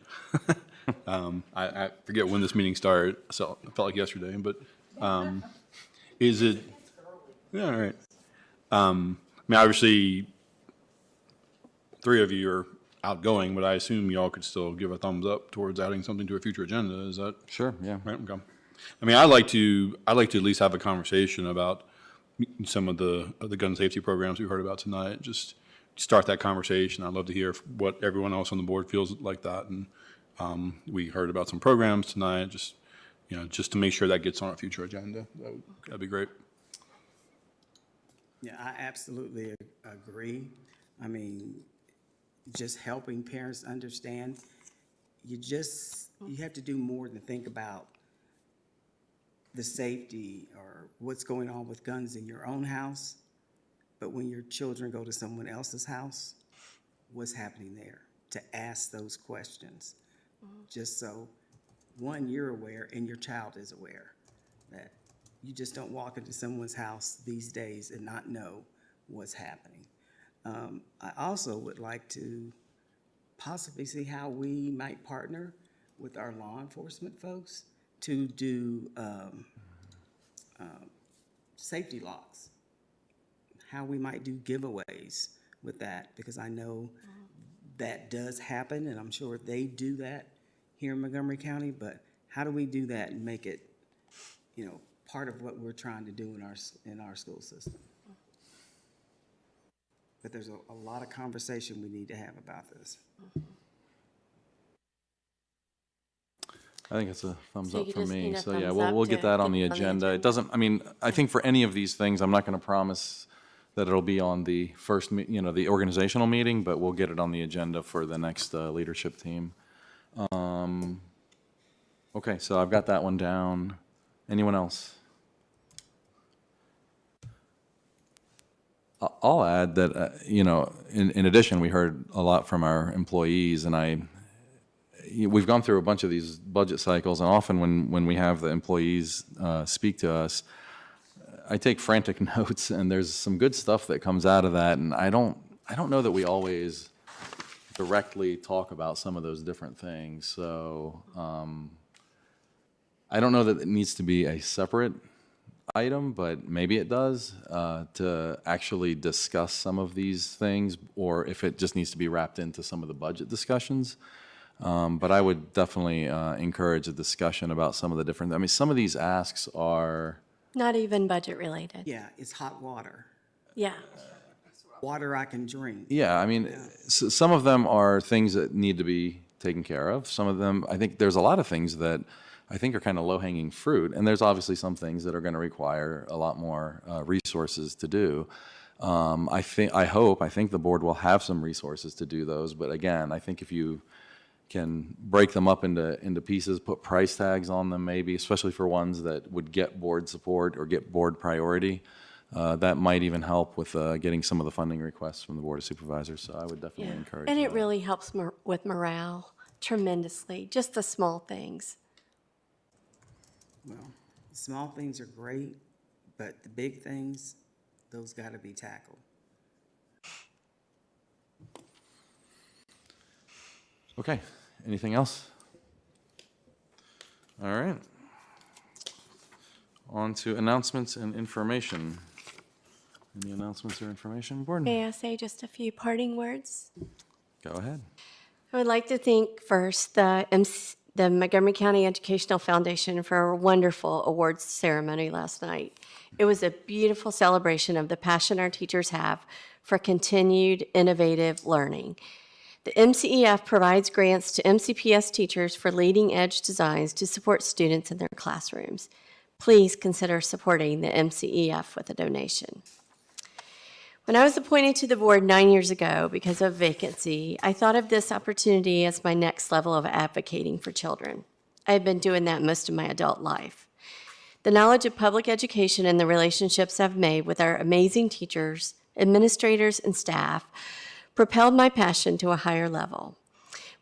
[SPEAKER 11] I forget when this meeting started, so it felt like yesterday, but is it? Yeah, all right. I mean, obviously, 3 of you are outgoing, but I assume y'all could still give a thumbs up towards adding something to a future agenda. Is that?
[SPEAKER 1] Sure, yeah.
[SPEAKER 11] Right, okay. I mean, I'd like to at least have a conversation about some of the gun safety programs we heard about tonight. Just start that conversation. I'd love to hear what everyone else on the board feels like that. And we heard about some programs tonight, just to make sure that gets on a future agenda. That'd be great.
[SPEAKER 2] Yeah, I absolutely agree. I mean, just helping parents understand, you have to do more than think about the safety or what's going on with guns in your own house. But when your children go to someone else's house, what's happening there? To ask those questions, just so, one, you're aware and your child is aware that you just don't walk into someone's house these days and not know what's happening. I also would like to possibly see how we might partner with our law enforcement folks to do safety locks. How we might do giveaways with that, because I know that does happen, and I'm sure they do that here in Montgomery County, but how do we do that and make it, part of what we're trying to do in our school system? But there's a lot of conversation we need to have about this.
[SPEAKER 1] I think it's a thumbs
[SPEAKER 12] So
[SPEAKER 1] up
[SPEAKER 12] you
[SPEAKER 1] for
[SPEAKER 12] just
[SPEAKER 1] me.
[SPEAKER 12] need a
[SPEAKER 1] So yeah,
[SPEAKER 12] thumbs
[SPEAKER 1] we'll
[SPEAKER 12] up
[SPEAKER 1] get
[SPEAKER 12] to
[SPEAKER 1] that on
[SPEAKER 12] get
[SPEAKER 1] the
[SPEAKER 12] it on the
[SPEAKER 1] agenda. It
[SPEAKER 12] agenda.
[SPEAKER 1] doesn't, I mean, I think for any of these things, I'm not going to promise that it'll be on the first, the organizational meeting, but we'll get it on the agenda for the next leadership team. Okay, so I've got that one down. Anyone else? I'll add that, in addition, we heard a lot from our employees, and we've gone through a bunch of these budget cycles, and often when we have the employees speak to us, I take frantic notes, and there's some good stuff that comes out of that, and I don't know that we always directly talk about some of those different things. So I don't know that it needs to be a separate item, but maybe it does, to actually discuss some of these things, or if it just needs to be wrapped into some of the budget discussions. But I would definitely encourage a discussion about some of the different, I mean, some of these asks are...
[SPEAKER 12] Not even budget related.
[SPEAKER 2] Yeah, it's hot water.
[SPEAKER 12] Yeah.
[SPEAKER 2] Water I can drink.
[SPEAKER 1] Yeah, I mean, some of them are things that need to be taken care of. Some of them, I think there's a lot of things that I think are kind of low-hanging fruit, and there's obviously some things that are going to require a lot more resources to do. I think the board will have some resources to do those, but again, I think if you can break them up into pieces, put price tags on them maybe, especially for ones that would get board support or get board priority. That might even help with getting some of the funding requests from the Board of Supervisors, so I would definitely encourage
[SPEAKER 12] And it
[SPEAKER 1] that.
[SPEAKER 12] really helps with morale tremendously, just the small things.
[SPEAKER 2] Well, small things are great, but the big things, those got to be tackled.
[SPEAKER 1] Okay, anything else? All right. On to announcements and information. Any announcements or information, Board?
[SPEAKER 12] May I say just a few parting words?
[SPEAKER 1] Go ahead.
[SPEAKER 12] I would like to thank first the Montgomery County Educational Foundation for a wonderful awards ceremony last night. It was a beautiful celebration of the passion our teachers have for continued innovative learning. The MCEF provides grants to MCPS teachers for leading edge designs to support students in their classrooms. Please consider supporting the MCEF with a donation. When I was appointed to the board 9 years ago because of vacancy, I thought of this opportunity as my next level of advocating for children. I have been doing that most of my adult life. The knowledge of public education and the relationships I've made with our amazing teachers, administrators, and staff propelled my passion to a higher level.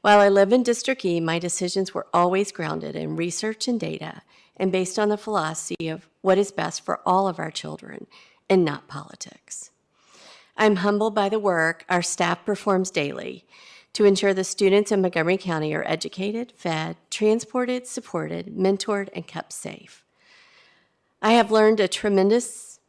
[SPEAKER 12] While I live in District E, my decisions were always grounded in research and data and based on the philosophy of what is best for all of our children and not politics. I'm humbled by the work our staff performs daily to ensure the students in Montgomery County are educated, fed, transported, supported, mentored, and kept safe. I have learned a tremendous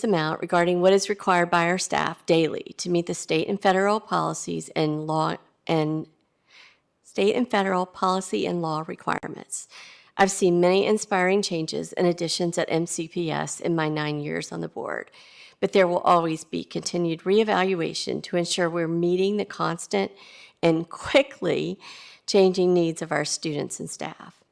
[SPEAKER 12] amount regarding what is required by our staff daily to meet the state and federal policies and law requirements. I've seen many inspiring changes and additions at MCPS in my 9 years on the board, but there will always be continued reevaluation to ensure we're meeting the constant and quickly changing needs of our students and staff.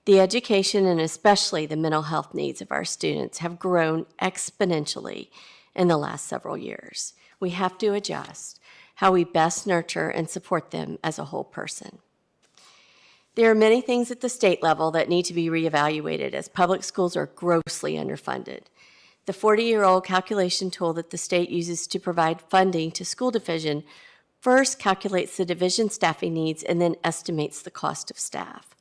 [SPEAKER 12] The education and especially the mental health needs of our students have grown exponentially in the last several years. We have to adjust how we best nurture and support them as a whole person. There are many things at the state level that need to be reevaluated as public schools are grossly underfunded. The 40-year-old calculation tool that the state uses to provide funding to school division first calculates the division staffing needs and then estimates the cost of staff.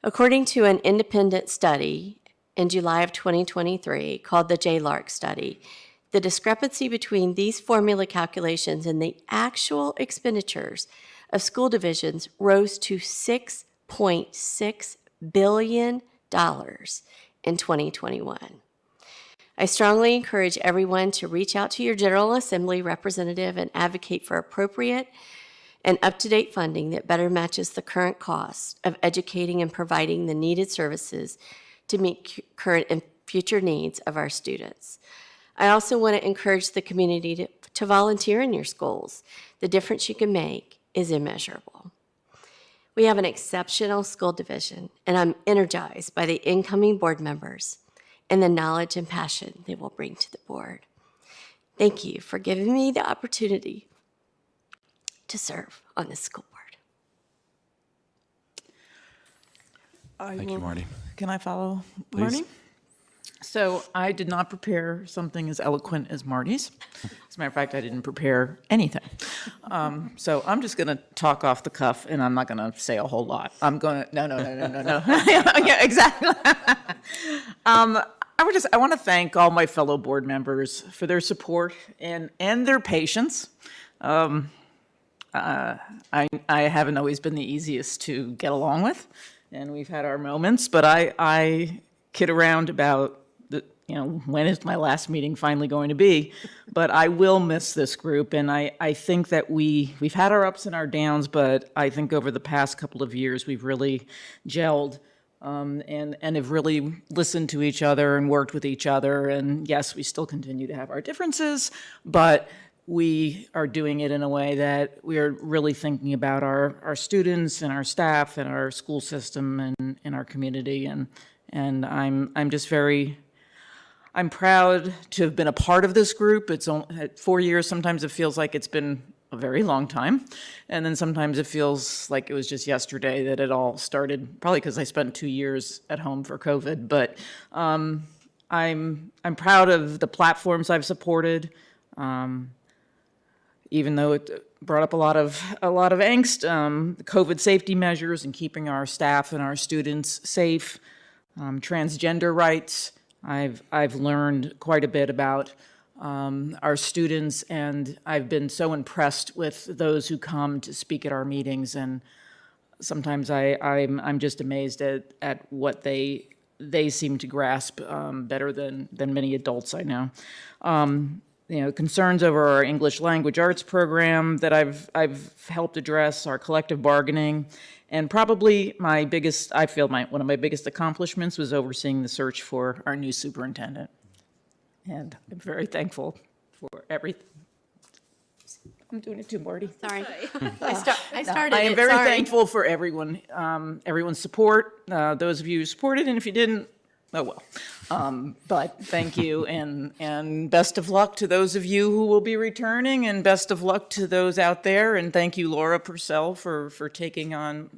[SPEAKER 12] According to an independent study in July of 2023 called the JLARC study, the discrepancy between these formula calculations and the actual expenditures of school divisions rose to $6.6 billion in 2021. I strongly encourage everyone to reach out to your General Assembly representative and advocate for appropriate and up-to-date funding that better matches the current cost of educating and providing the needed services to meet current and future needs of our students. I also want to encourage the community to volunteer in your schools. The difference you can make is immeasurable. We have an exceptional school division, and I'm energized by the incoming board members and the knowledge and passion they will bring to the board. Thank you for giving me the opportunity to serve on this school board.
[SPEAKER 1] Thank you, Marty.
[SPEAKER 10] Can I follow
[SPEAKER 1] Please.
[SPEAKER 10] Marty? So I did not prepare something as eloquent as Marty's. As a matter of fact, I didn't prepare anything. So I'm just going to talk off the cuff, and I'm not going to say a whole lot. I'm going to, no. Yeah, exactly. I want to thank all my fellow board members for their support and their patience. I haven't always been the easiest to get along with, and we've had our moments, but I kid around about when is my last meeting finally going to be? But I will miss this group, and I think that we've had our ups and our downs, but I think over the past couple of years we've really gelled and have really listened to each other and worked with each other. And yes, we still continue to have our differences, but we are doing it in a way that we are really thinking about our students and our staff and our school system and our community. And I'm just I'm proud to have been a part of this group. It's only 4 years. Sometimes it feels like it's been a very long time. And then sometimes it feels like it was just yesterday that it all started, probably because I spent 2 years at home for COVID. But I'm proud of the platforms I've supported, even though it brought up a lot of angst. The COVID safety measures and keeping our staff and our students safe, transgender rights. I've learned quite a bit about our students, and I've been so impressed with those who come to speak at our meetings. And sometimes I'm just amazed at what they seem to grasp better than many adults I know. Concerns over our English language arts program that I've helped address, our collective bargaining, and probably one of my biggest accomplishments was overseeing the search for our new superintendent. And I'm very thankful for everything. I'm doing it too, Marty.
[SPEAKER 12] Sorry. I started
[SPEAKER 10] I am
[SPEAKER 12] it,
[SPEAKER 10] very
[SPEAKER 12] sorry.
[SPEAKER 10] thankful for everyone's support, those of you who supported, and if you didn't, oh well. But thank you, and best of luck to those of you who will be returning, and best of luck to those out there, and thank you, Laura Purcell, for taking on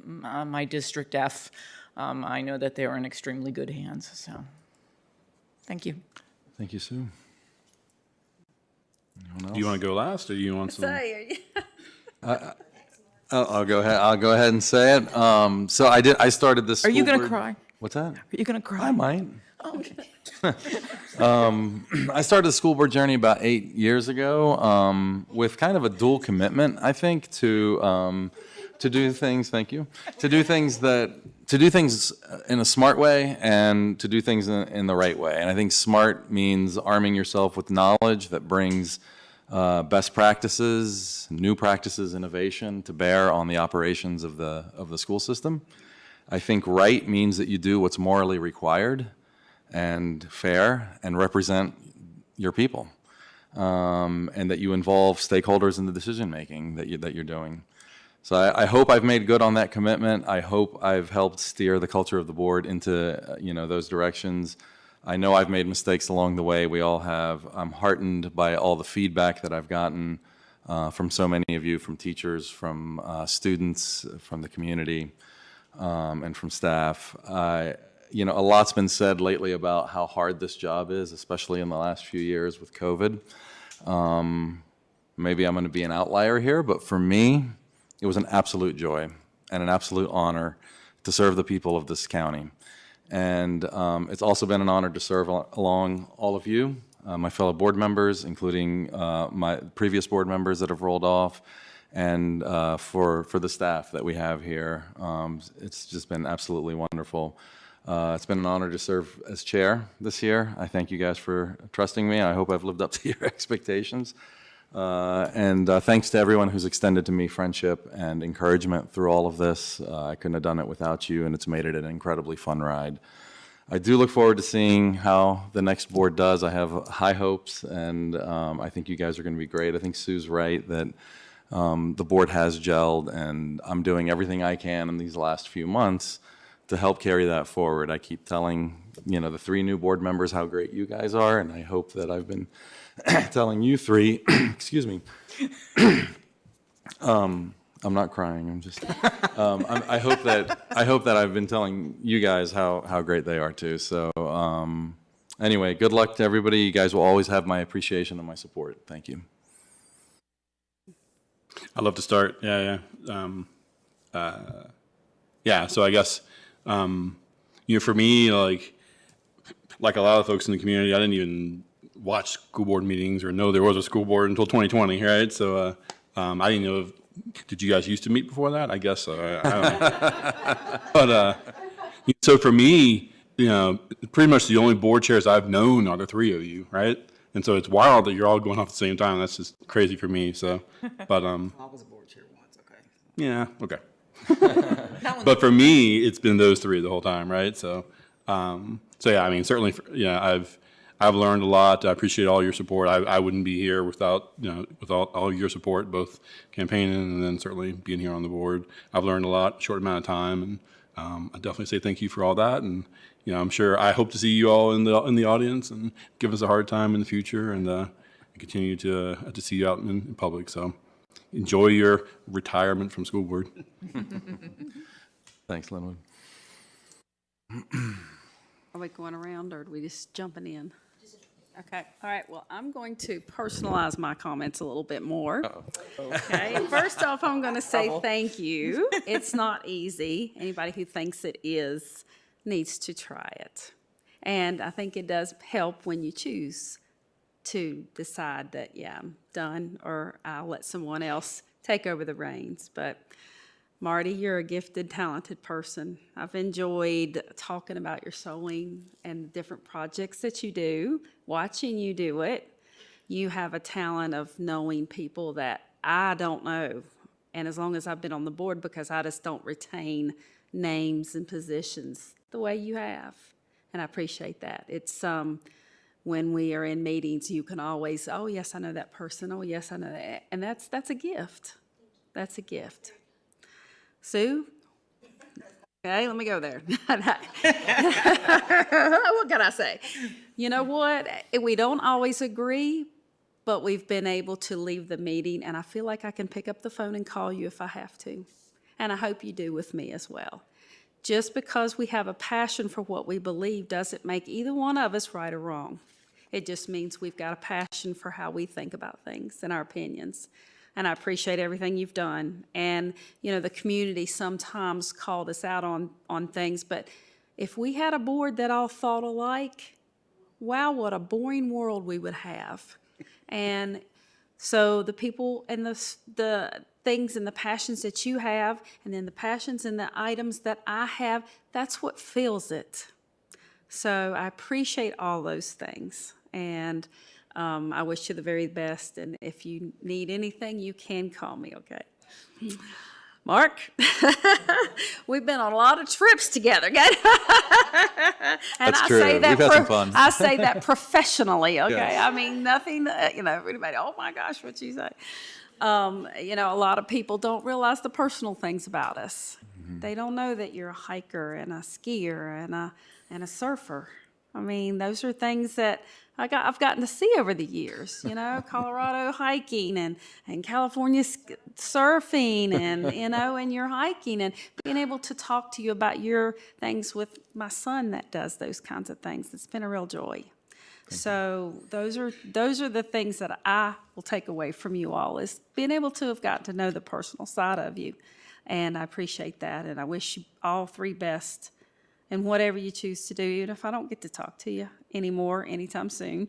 [SPEAKER 10] my District F. I know that they are in extremely good hands, so thank you.
[SPEAKER 1] Thank you, Sue.
[SPEAKER 11] Do you want to go last, or do you want some?
[SPEAKER 1] I'll go ahead. I'll go ahead and say it. So I started this.
[SPEAKER 10] Are you going to
[SPEAKER 1] board-
[SPEAKER 10] cry?
[SPEAKER 1] What's that?
[SPEAKER 10] Are you going to cry?
[SPEAKER 1] I might.
[SPEAKER 10] Oh, okay.
[SPEAKER 1] I started the school board journey about 8 years ago with kind of a dual commitment, I think, to do things. Thank you. To do things in a smart way and to do things in the right way. And I think smart means arming yourself with knowledge that brings best practices, new practices, innovation to bear on the operations of the school system. I think right means that you do what's morally required and fair and represent your people, and that you involve stakeholders in the decision making that you're doing. So I hope I've made good on that commitment. I hope I've helped steer the culture of the board into those directions. I know I've made mistakes along the way. We all have. I'm heartened by all the feedback that I've gotten from so many of you, from teachers, from students, from the community, and from staff. A lot's been said lately about how hard this job is, especially in the last few years with COVID. Maybe I'm going to be an outlier here, but for me, it was an absolute joy and an absolute honor to serve the people of this county. And it's also been an honor to serve along all of you, my fellow board members, including my previous board members that have rolled off, and for the staff that we have here. It's just been absolutely wonderful. It's been an honor to serve as chair this year. I thank you guys for trusting me. I hope I've lived up to your expectations. And thanks to everyone who's extended to me friendship and encouragement through all of this. I couldn't have done it without you, and it's made it an incredibly fun ride. I do look forward to seeing how the next board does. I have high hopes, and I think you guys are going to be great. I think Sue's right that the board has gelled, and I'm doing everything I can in these last few months to help carry that forward. I keep telling the 3 new board members how great you guys are, and I hope that I've been telling you 3, excuse me. I'm not crying. I'm just. I hope that I've been telling you guys how great they are too. So anyway, good luck to everybody. You guys will always have my appreciation and my support. Thank you.
[SPEAKER 11] I'd love to start. Yeah. So I guess for me, like a lot of folks in the community, I didn't even watch school board meetings or know there was a school board until 2020, right? So I didn't know did you guys used to meet before that? I guess so. I don't know. But so for me, pretty much the only board chairs I've known are the 3 of you, right? And so it's wild that you're all going off at the same time. That's just crazy for me. So, but
[SPEAKER 2] I was a board chair once. Okay.
[SPEAKER 11] Yeah. Okay. But for me, it's been those 3 the whole time, right? So, yeah. I mean, certainly, I've learned a lot. I appreciate all your support. I wouldn't be here without all of your support, both campaigning and then certainly being here on the board. I've learned a lot, short amount of time, and I definitely say thank you for all that. And I'm sure I hope to see you all in the audience and give us a hard time in the future, and continue to see you out in public. So enjoy your retirement from school board.
[SPEAKER 1] Thanks, Linwood.
[SPEAKER 13] Are we going around or are we just jumping in? Okay, all right, well, I'm going to personalize my comments a little bit more. Okay, first off, I'm going to say thank you. It's not easy. Anybody who thinks it is needs to try it. And I think it does help when you choose to decide that, yeah, I'm done, or I'll let someone else take over the reins. But Marty, you're a gifted, talented person. I've enjoyed talking about your sewing and the different projects that you do, watching you do it. You have a talent of knowing people that I don't know. And as long as I've been on the board, because I just don't retain names and positions the way you have. And I appreciate that. It's when we are in meetings, you can always, oh, yes, I know that person. Oh, yes, I know that. And that's a gift. That's a gift. Sue? Okay, let me go there. What can I say? You know what? We don't always agree, but we've been able to leave the meeting, and I feel like I can pick up the phone and call you if I have to. And I hope you do with me as well. Just because we have a passion for what we believe doesn't make either one of us right or wrong. It just means we've got a passion for how we think about things and our opinions. And I appreciate everything you've done. And, you know, the community sometimes called us out on things, but if we had a board that all thought alike, wow, what a boring world we would have. And so the people and the things and the passions that you have, and then the passions and the items that I have, that's what fills it. So I appreciate all those things. And I wish you the very best, and if you need anything, you can call me, okay? Mark, we've been on a lot of trips together, okay? And
[SPEAKER 1] That's true. We've had some fun.
[SPEAKER 13] I say that professionally, okay?
[SPEAKER 1] Yes.
[SPEAKER 13] I mean, nothing, you know, everybody, oh my gosh, what'd you say? You know, a lot of people don't realize the personal things about us.
[SPEAKER 1] Mm-hmm.
[SPEAKER 13] They don't know that you're a hiker and a skier and a surfer. I mean, those are things that I've gotten to see over the years, you know, Colorado hiking and California surfing and, you know, and you're hiking and being able to talk to you about your things with my son that does those kinds of things. It's been a real joy. So those are the things that I will take away from you all, is being able to have gotten to know the personal side of you. And I appreciate that. And I wish you all three best in whatever you choose to do, even if I don't get to talk to you anymore anytime soon.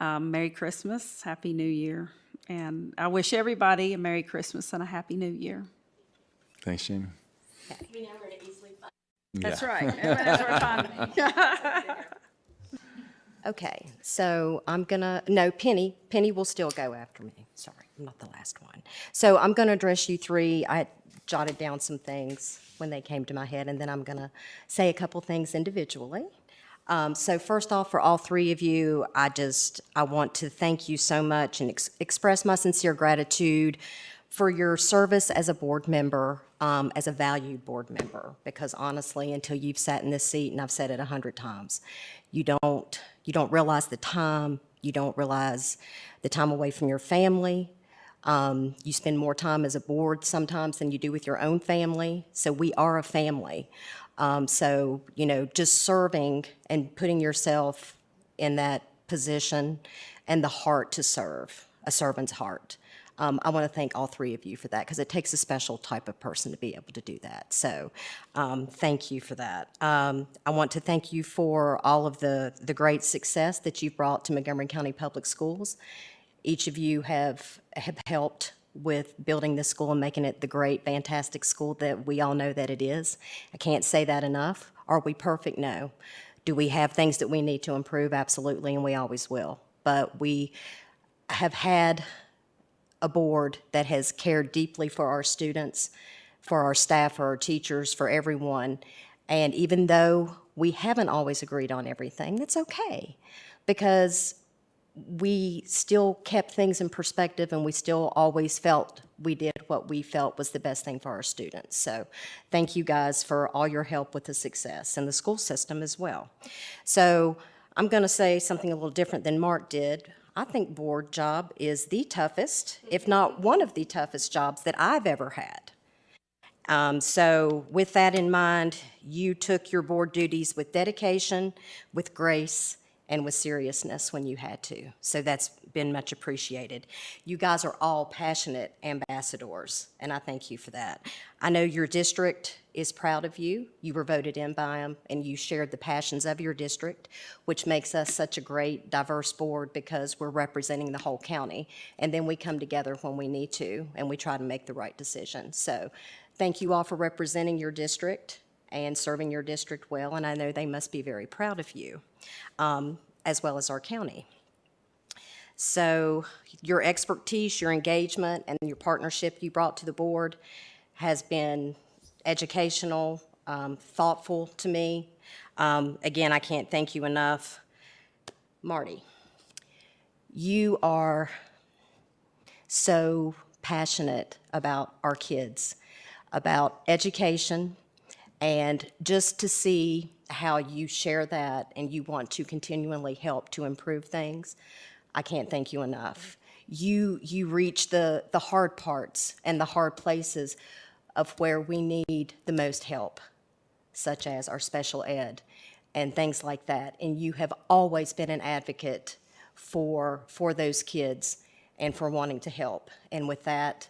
[SPEAKER 13] Merry Christmas, Happy New Year. And I wish everybody a Merry Christmas and a Happy New Year.
[SPEAKER 1] Thanks, Jamie.
[SPEAKER 12] Remember to easily find.
[SPEAKER 13] That's right. That's where I find me.
[SPEAKER 17] Okay, so I'm gonna, no, Penny will still go after me. Sorry, I'm not the last one. So I'm gonna address you three. I jotted down some things when they came to my head, and then I'm gonna say a couple things individually. So first off, for all three of you, I want to thank you so much and express my sincere gratitude for your service as a board member, as a valued board member, because honestly, until you've sat in this seat, and I've said it 100 times, you don't realize the time, you don't realize the time away from your family. You spend more time as a board sometimes than you do with your own family, so we are a family. So, you know, just serving and putting yourself in that position and the heart to serve, a servant's heart. I want to thank all three of you for that, because it takes a special type of person to be able to do that. So thank you for that. I want to thank you for all of the great success that you've brought to Montgomery County Public Schools. Each of you have helped with building this school and making it the great, fantastic school that we all know that it is. I can't say that enough. Are we perfect? No. Do we have things that we need to improve? Absolutely, and we always will. But we have had a board that has cared deeply for our students, for our staff, for our teachers, for everyone. And even though we haven't always agreed on everything, that's okay, because we still kept things in perspective, and we still always felt we did what we felt was the best thing for our students. So thank you guys for all your help with the success, and the school system as well. So I'm going to say something a little different than Mark did. I think board job is the toughest, if not one of the toughest jobs that I've ever had. So with that in mind, you took your board duties with dedication, with grace, and with seriousness when you had to. So that's been much appreciated. You guys are all passionate ambassadors, and I thank you for that. I know your district is proud of you. You were voted in by them, and you shared the passions of your district, which makes us such a great, diverse board because we're representing the whole county. And then we come together when we need to, and we try to make the right decision. So thank you all for representing your district and serving your district well, and I know they must be very proud of you, as well as our county. So your expertise, your engagement, and your partnership you brought to the board has been educational, thoughtful to me. Again, I can't thank you enough. Marty, you are so passionate about our kids, about education, and just to see how you share that and you want to continually help to improve things, I can't thank you enough. You reach the hard parts and the hard places of where we need the most help, such as our special ed and things like that. And you have always been an advocate for those kids and for wanting to help. And with that,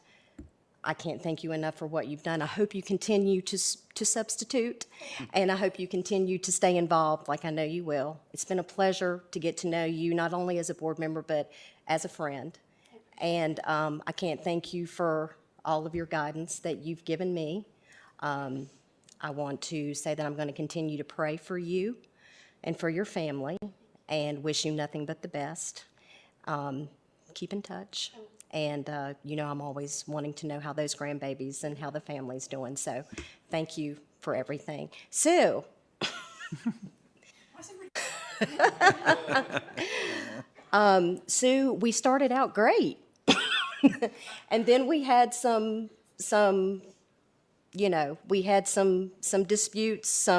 [SPEAKER 17] I can't thank you enough for what you've done. I hope you continue to substitute, and I hope you continue to stay involved like I know you will. It's been a pleasure to get to know you, not only as a board member, but as a friend. And I can't thank you for all of your guidance that you've given me. I want to say that I'm going to continue to pray for you and for your family and wish you nothing but the best. Keep in touch. And, I'm always wanting to know how those grandbabies and how the family's doing. So thank you for everything. Sue. Sue, we started out great. And then we had some disputes,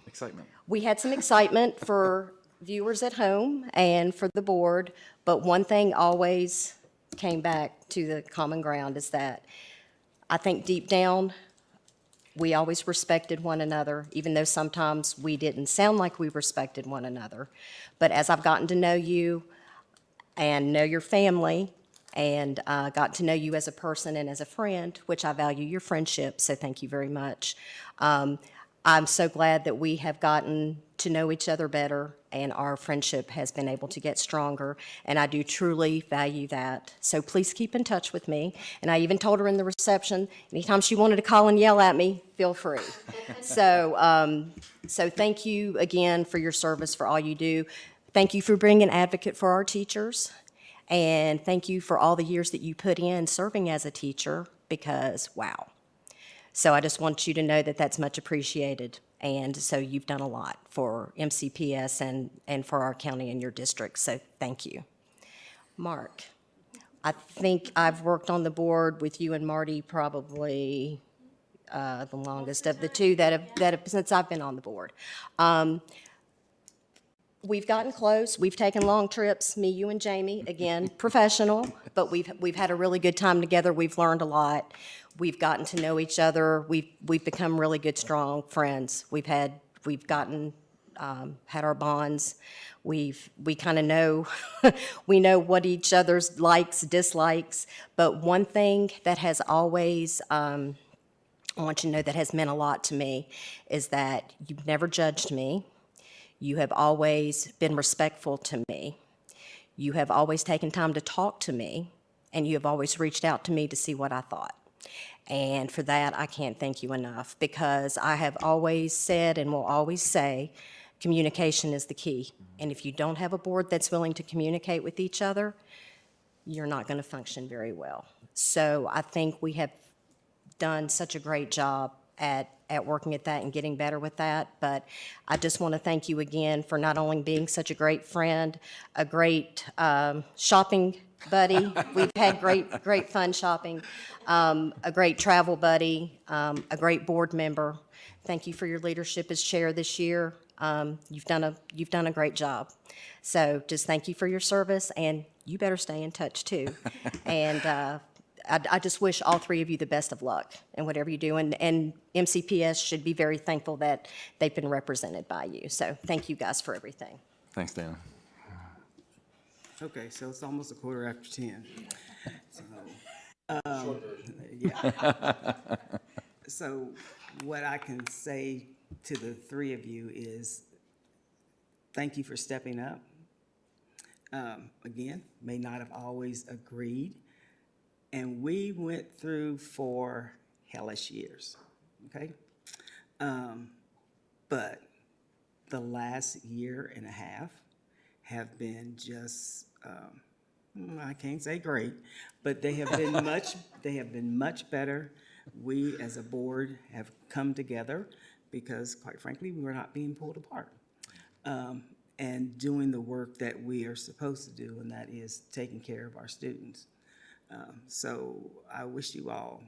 [SPEAKER 1] Excitement.
[SPEAKER 17] we had some excitement for viewers at home and for the board. But one thing always came back to the common ground is that I think deep down, we always respected one another, even though sometimes we didn't sound like we respected one another. But as I've gotten to know you and know your family and got to know you as a person and as a friend, which I value your friendship, so thank you very much. I'm so glad that we have gotten to know each other better and our friendship has been able to get stronger, and I do truly value that. So please keep in touch with me. And I even told her in the reception, anytime she wanted to call and yell at me, feel free. So thank you again for your service, for all you do. Thank you for being an advocate for our teachers, and thank you for all the years that you put in serving as a teacher, because wow. So I just want you to know that that's much appreciated. And so you've done a lot for MCPS and for our county and your district. So thank you. Mark, I think I've worked on the board with you and Marty probably the longest of the two that have since I've been on the board. We've gotten close. We've taken long trips, me, you, and Jamie. Again, professional, but we've had a really good time together. We've learned a lot. We've gotten to know each other. We've become really good, strong friends. We've had our bonds. We kind of know we know what each other's likes, dislikes. But one thing that has always I want you to know that has meant a lot to me is that you've never judged me. You have always been respectful to me. You have always taken time to talk to me, and you have always reached out to me to see what I thought. And for that, I can't thank you enough, because I have always said and will always say, communication is the key. And if you don't have a board that's willing to communicate with each other, you're not going to function very well. So I think we have done such a great job at working at that and getting better with that. But I just want to thank you again for not only being such a great friend, a great shopping buddy. We've had great fun shopping. A great travel buddy, a great board member. Thank you for your leadership as chair this year. You've done a great job. So just thank you for your service, and you better stay in touch too. And I just wish all three of you the best of luck in whatever you do. And MCPS should be very thankful that they've been represented by you. So thank you guys for everything.
[SPEAKER 1] Thanks, Dana.
[SPEAKER 2] Okay, so it's almost 10:15. So, yeah. So what I can say to the three of you is thank you for stepping up. Again, may not have always agreed. And we went through 4 hellish years, okay? But the last year and a half have been just, I can't say great, but they have been much better. We as a board have come together because quite frankly, we were not being pulled apart. And doing the work that we are supposed to do, and that is taking care of our students. So I wish you all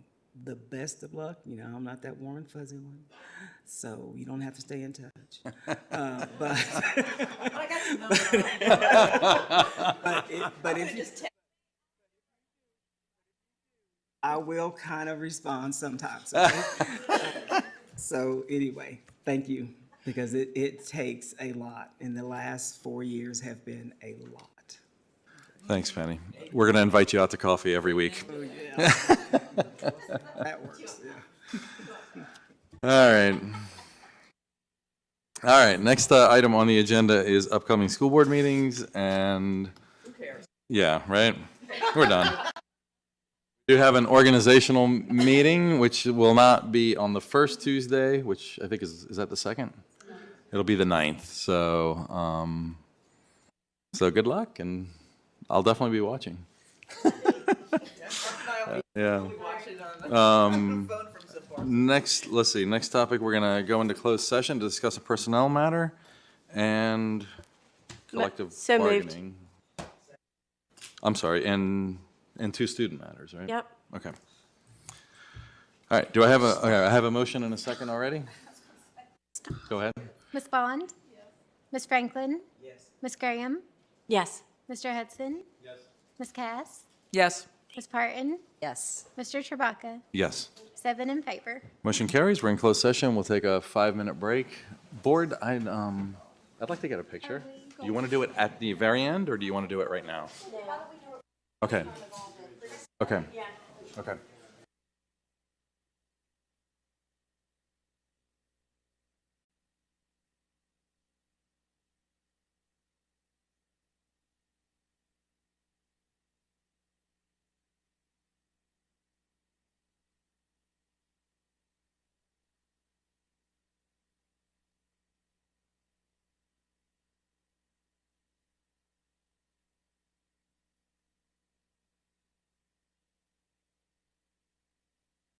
[SPEAKER 2] the best of luck. You know, I'm not that warm and fuzzy one, so you don't have to stay in touch. But if you, I will kind of respond sometimes. Okay? So anyway, thank you, because it takes a lot, and the last 4 years have been a lot.
[SPEAKER 1] Thanks, Penny. We're going to invite you out to coffee every week.
[SPEAKER 2] Oh, yeah. That works, yeah.
[SPEAKER 1] All right. All right, next item on the agenda is upcoming school board meetings, and who cares? Yeah, right? We're done. We do have an organizational meeting, which will not be on the first Tuesday, which I think is that the 2nd? It'll be the 9th. So, so good luck, and I'll definitely be watching. Yeah. Next, let's see, next topic, we're going to go into closed session to discuss a personnel matter and collective
[SPEAKER 12] So moved.
[SPEAKER 1] bargaining. I'm sorry, and 2 student matters, right?
[SPEAKER 12] Yep.
[SPEAKER 1] Okay. All right, do I have I have a motion and a second already? Go ahead.
[SPEAKER 8] Ms. Bond? Yes. Ms. Franklin?
[SPEAKER 2] Yes.
[SPEAKER 8] Ms. Graham?
[SPEAKER 12] Yes.
[SPEAKER 8] Mr. Hudson? Yes. Ms. Cass?
[SPEAKER 10] Yes.
[SPEAKER 8] Ms. Parton?
[SPEAKER 17] Yes.
[SPEAKER 8] Mr. Chewbacca?
[SPEAKER 1] Yes.
[SPEAKER 8] 7 in favor.
[SPEAKER 1] Motion carries. We're in closed session. We'll take a 5-minute break. Board, I'd like to get a picture. Do you want to do it at the very end, or do you want to do it right now? Okay. Okay. Okay.